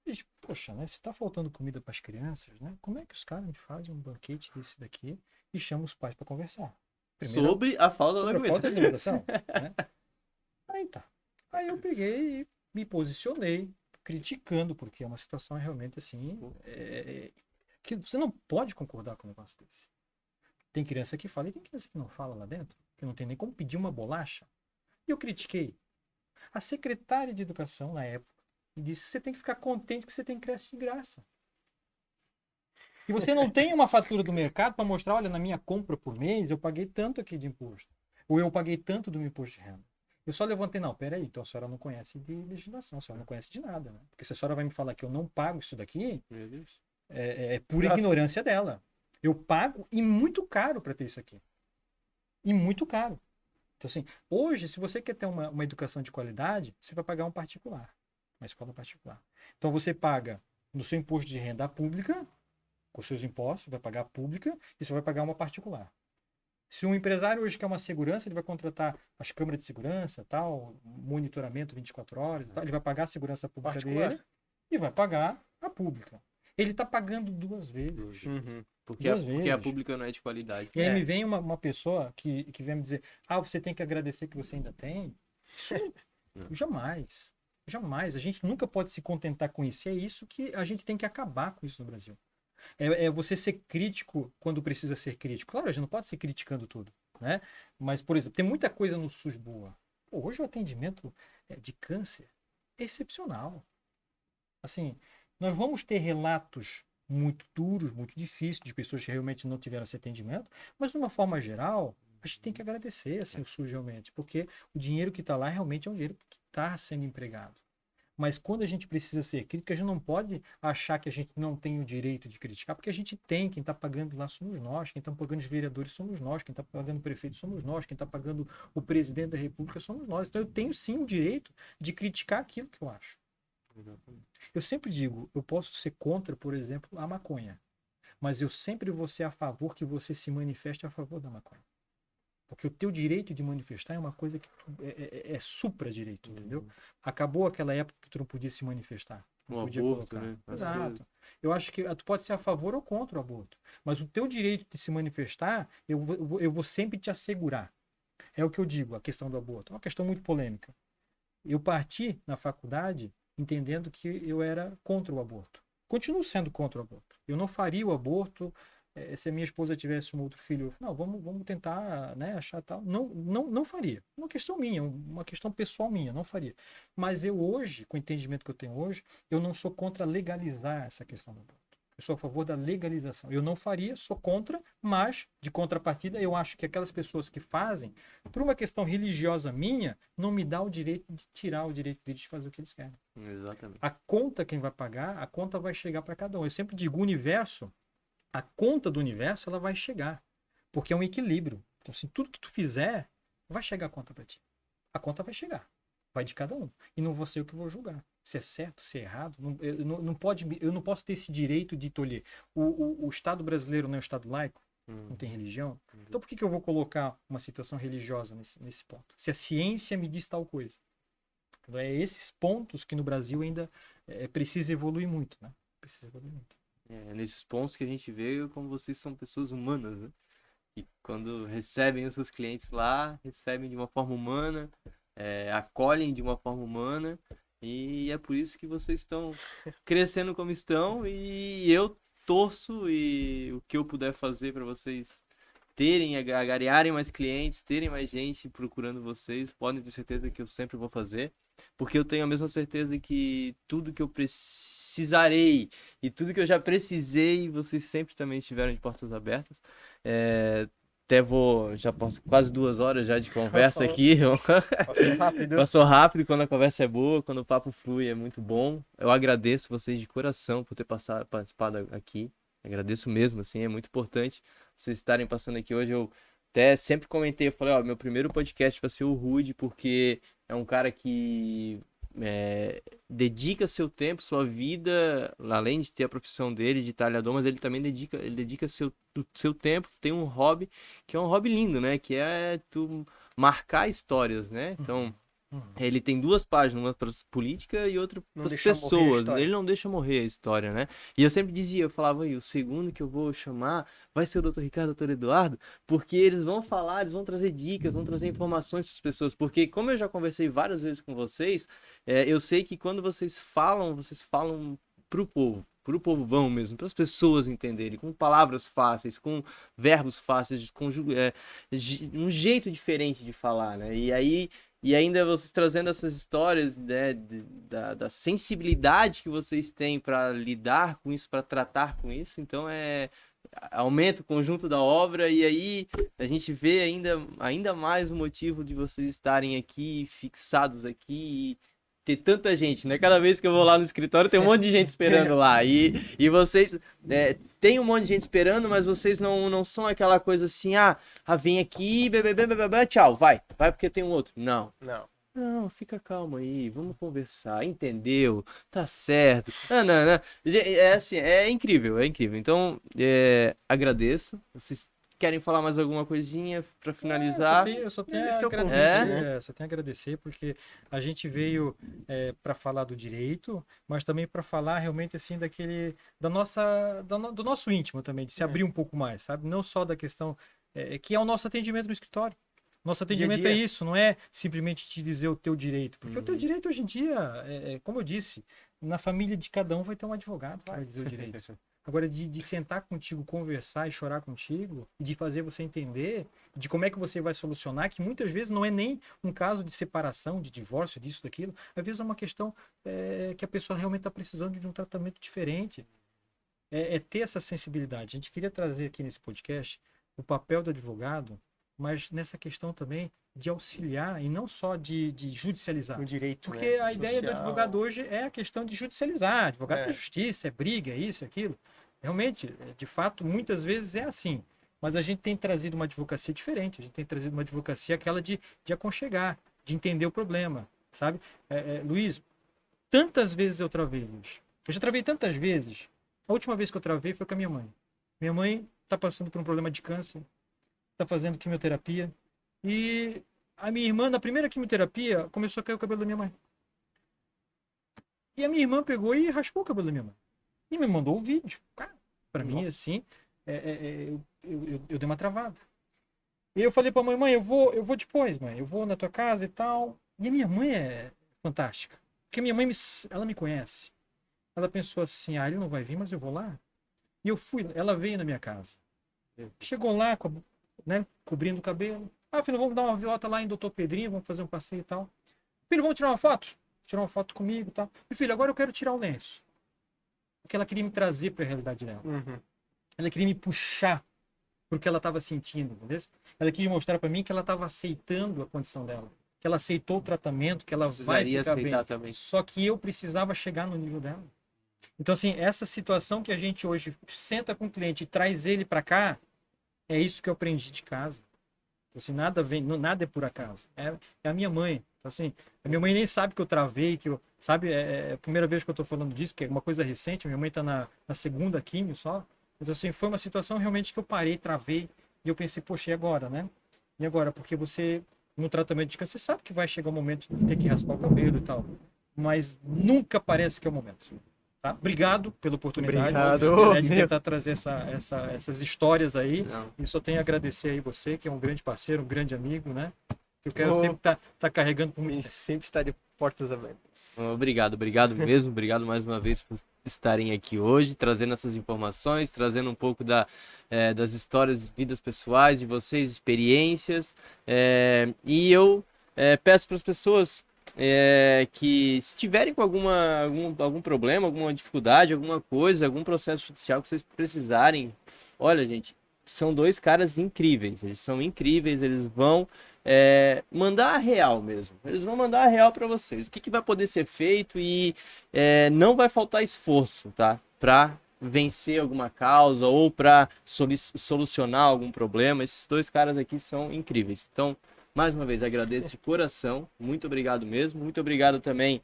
E, poxa, né? Se está faltando comida para as crianças, né? Como é que os caras me fazem um banquete desse daqui e chamam os pais para conversar? Primeiro, Sobre a falta sobre da a comida. falta de alimentação, né? Aí tá. Aí eu peguei e me posicionei, criticando, porque é uma situação realmente assim, que você não pode concordar com um negócio desse. Tem criança que fala e tem criança que não fala lá dentro, que não tem nem como pedir uma bolacha. E eu critiquei. A secretária de educação, na época, me disse que você tem que ficar contente que você tem creche de graça. E você não tem uma fatura do mercado para mostrar, olha, na minha compra por mês, eu paguei tanto aqui de imposto. Ou eu paguei tanto do meu imposto de renda. Eu só levantei, não, peraí, então a senhora não conhece de legislação, a senhora não conhece de nada, né? Porque se a senhora vai me falar que eu não pago isso daqui, Meu Deus. é pura ignorância dela. Eu pago e muito caro para ter isso aqui. E muito caro. Então, assim, hoje, se você quer ter uma educação de qualidade, você vai pagar um particular, uma escola particular. Então, você paga no seu imposto de renda pública, com seus impostos, vai pagar a pública e você vai pagar uma particular. Se um empresário hoje quer uma segurança, ele vai contratar as câmeras de segurança, tal, monitoramento 24 horas, tal, ele vai pagar a segurança pública Particular. dele e vai pagar a pública. Ele está pagando duas vezes. Uhum. Porque Duas a vezes. pública não é de qualidade. E aí me vem uma pessoa que vem me dizer, você tem que agradecer que você ainda tem. Isso jamais. Jamais. A gente nunca pode se contentar com isso. E é isso que a gente tem que acabar com isso no Brasil. É você ser crítico quando precisa ser crítico. Claro, a gente não pode ser criticando tudo, né? Mas, por exemplo, tem muita coisa no SUS boa. Pô, hoje o atendimento de câncer é excepcional. Assim, nós vamos ter relatos muito duros, muito difíceis, de pessoas que realmente não tiveram esse atendimento, mas de uma forma geral, a gente tem que agradecer assim, o SUS realmente, porque o dinheiro que está lá realmente é um dinheiro que está sendo empregado. Mas quando a gente precisa ser crítico, a gente não pode achar que a gente não tem o direito de criticar, porque a gente tem, quem está pagando lá somos nós, quem está pagando os vereadores somos nós, quem está pagando o prefeito somos nós, quem está pagando o presidente da república somos nós. Então eu tenho sim o direito de criticar aquilo que eu acho. Eu sempre digo, eu posso ser contra, por exemplo, a maconha, mas eu sempre vou ser a favor que você se manifeste a favor da maconha. Porque o teu direito de manifestar é uma coisa que é supra-direito, entendeu? Acabou aquela época que tu não podia se manifestar. Não O podia aborto, colocar. né? Exato. Eu acho que tu pode ser a favor ou contra o aborto. Mas o teu direito de se manifestar, eu vou sempre te assegurar. É o que eu digo, a questão do aborto. É uma questão muito polêmica. Eu parti na faculdade entendendo que eu era contra o aborto. Continuo sendo contra o aborto. Eu não faria o aborto se a minha esposa tivesse um outro filho. Não, vamos tentar, né, achar tal. Não faria. Uma questão minha, uma questão pessoal minha, não faria. Mas eu hoje, com o entendimento que eu tenho hoje, eu não sou contra legalizar essa questão do aborto. Eu sou a favor da legalização. Eu não faria, sou contra, mas, de contrapartida, eu acho que aquelas pessoas que fazem, por uma questão religiosa minha, não me dá o direito de tirar o direito deles de fazer o que eles querem. Exatamente. A conta, quem vai pagar, a conta vai chegar para cada um. Eu sempre digo, o universo, a conta do universo, ela vai chegar. Porque é um equilíbrio. Então, assim, tudo que tu fizer, vai chegar a conta para ti. A conta vai chegar. Vai de cada um. E não vou ser eu que vou julgar. Se é certo, se é errado. Eu não posso ter esse direito de tolher. O Estado brasileiro não é um Estado laico? Não tem religião? Então por que eu vou colocar uma situação religiosa nesse ponto? Se a ciência me diz tal coisa. Então, é esses pontos que no Brasil ainda precisa evoluir muito, né? Precisa evoluir muito. Nesses pontos que a gente vê como vocês são pessoas humanas, né? E quando recebem os seus clientes lá, recebem de uma forma humana, acolhem de uma forma humana, e é por isso que vocês estão crescendo como estão, e eu torço e o que eu puder fazer para vocês terem, agariarem mais clientes, terem mais gente procurando vocês, podem ter certeza que eu sempre vou fazer, porque eu tenho a mesma certeza que tudo que eu precisarei e tudo que eu já precisei, vocês sempre também estiveram de portas abertas. Já posso quase 2 horas já de conversa aqui. Passou rápido. Passou rápido quando a conversa é boa, quando o papo flui, é muito bom. Eu agradeço vocês de coração por ter participado aqui. Agradeço mesmo, assim, é muito importante vocês estarem passando aqui hoje. Eu até sempre comentei, eu falei, meu primeiro podcast vai ser o Rude, porque é um cara que dedica seu tempo, sua vida, além de ter a profissão dele de talhador, mas ele também dedica seu tempo, tem um hobby, que é um hobby lindo, né? Que é tu marcar histórias, né? Então, ele tem 2 páginas, uma para política e outra para as pessoas. Ele não deixa morrer a história, né? E eu sempre dizia, eu falava, o segundo que eu vou chamar vai ser o Dr. Ricardo e o Dr. Eduardo, porque eles vão falar, eles vão trazer dicas, vão trazer informações para as pessoas. Porque, como eu já conversei várias vezes com vocês, eu sei que quando vocês falam para o povão mesmo, para as pessoas entenderem, com palavras fáceis, com verbos fáceis, com um jeito diferente de falar, né? E ainda vocês trazendo essas histórias, né, da sensibilidade que vocês têm para lidar com isso, para tratar com isso, então aumenta o conjunto da obra e aí a gente vê ainda mais o motivo de vocês estarem aqui, fixados aqui e ter tanta gente, né? Cada vez que eu vou lá no escritório tem um monte de gente esperando lá e vocês tem um monte de gente esperando, mas vocês não são aquela coisa assim, vem aqui, tchau, vai porque tem um outro. Não, fica calmo aí, vamos conversar, entendeu? Tá certo. Não. É assim, é incrível. Então, agradeço. Vocês querem falar mais alguma coisinha para finalizar? Eu só tenho a agradecer, porque a gente veio para falar do direito, mas também para falar realmente assim do nosso íntimo também, de se abrir um pouco mais, sabe? Não só da questão que é o nosso atendimento no escritório. Nosso atendimento é isso, não é simplesmente te dizer o teu direito, porque o teu direito hoje em dia, como eu disse, na família de cada um vai ter um advogado para dizer o direito. Agora, de sentar contigo, conversar e chorar contigo, de fazer você entender de como é que você vai solucionar, que muitas vezes não é nem um caso de separação, de divórcio, disso, daquilo. Às vezes é uma questão que a pessoa realmente está precisando de um tratamento diferente. Ter essa sensibilidade. A gente queria trazer aqui nesse podcast o papel do advogado, mas nessa questão também de auxiliar e não só de judicializar. O direito, porque a ideia do advogado hoje é a questão de judicializar. Advogado é justiça, é briga, é isso, é aquilo. Realmente, de fato, muitas vezes é assim. Mas a gente tem trazido uma advocacia diferente. A gente tem trazido uma advocacia aquela de aconchegar, de entender o problema, sabe? Luiz, tantas vezes eu travei, Luiz. Eu já travei tantas vezes. A última vez que eu travei foi com a minha mãe. Minha mãe está passando por um problema de câncer, está fazendo quimioterapia. E a minha irmã, na primeira quimioterapia, começou a cair o cabelo da minha mãe. E a minha irmã pegou e raspou o cabelo da minha mãe. E me mandou o vídeo. Cara, pra mim, assim, eu dei uma travada. E eu falei pra mãe, eu vou depois, mãe. Eu vou na tua casa e tal. E a minha mãe é fantástica. Porque minha mãe, ela me conhece. Ela pensou assim, ele não vai vir, mas eu vou lá. E eu fui, ela veio na minha casa. Chegou lá, né, cobrindo o cabelo. Filho, vamos dar uma volta lá em Doutor Pedrinho, vamos fazer um passeio e tal. Filho, vamos tirar uma foto? Tirar uma foto comigo e tal. E filho, agora eu quero tirar o lenço. Porque ela queria me trazer para a realidade dela. Ela queria me puxar pro que ela estava sentindo, entendeu? Ela queria mostrar para mim que ela estava aceitando a condição dela. Que ela aceitou o tratamento, que ela vai ficar bem. Também. Só que eu precisava chegar no nível dela. Então, assim, essa situação que a gente hoje senta com o cliente e traz ele para cá, é isso que eu aprendi de casa. Então, assim, nada é por acaso. É a minha mãe. Então, assim, a minha mãe nem sabe que eu travei, sabe? É a primeira vez que eu tô falando disso, que é uma coisa recente. A minha mãe tá na segunda químio só. Então, assim, foi uma situação realmente que eu parei, travei, e eu pensei, poxa, e agora, né? E agora? Porque você, no tratamento de câncer, você sabe que vai chegar o momento de ter que raspar o cabelo e tal. Mas nunca parece que é o momento. Tá? Obrigado pela oportunidade de tentar trazer essas histórias aí. E só tenho a agradecer aí você, que é um grande parceiro, um grande amigo, né? Eu quero sempre estar carregando por A muito gente tempo. sempre está de portas abertas. Obrigado mesmo. Obrigado mais uma vez por estarem aqui hoje, trazendo essas informações, trazendo um pouco das histórias, vidas pessoais de vocês, experiências. E eu peço para as pessoas que se tiverem com algum problema, alguma dificuldade, alguma coisa, algum processo judicial que vocês precisarem, olha, gente, são dois caras incríveis, eles são incríveis, eles vão mandar a real mesmo. Eles vão mandar a real para vocês. O que vai poder ser feito e não vai faltar esforço, tá? Para vencer alguma causa ou para solucionar algum problema. Esses dois caras aqui são incríveis. Então, mais uma vez, agradeço de coração. Muito obrigado mesmo. Muito obrigado também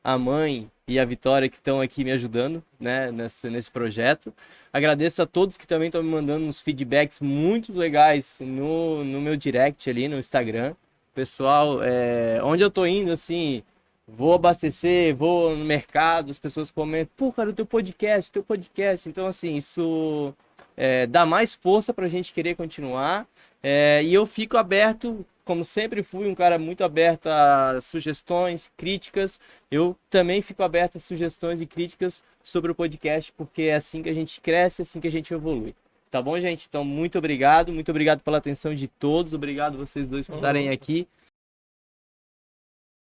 a mãe e a Vitória que estão aqui me ajudando, né, nesse projeto. Agradeço a todos que também estão me mandando uns feedbacks muito legais no meu direct ali no Instagram. Pessoal, onde eu tô indo, assim, vou abastecer, vou no mercado, as pessoas comentam, pô, cara, o teu podcast. Então, assim, isso dá mais força pra gente querer continuar. E eu fico aberto, como sempre fui um cara muito aberto a sugestões, críticas. Eu também fico aberto a sugestões e críticas sobre o podcast, porque é assim que a gente cresce, é assim que a gente evolui. Tá bom, gente? Então, muito obrigado pela atenção de todos. Obrigado vocês dois por estarem aqui.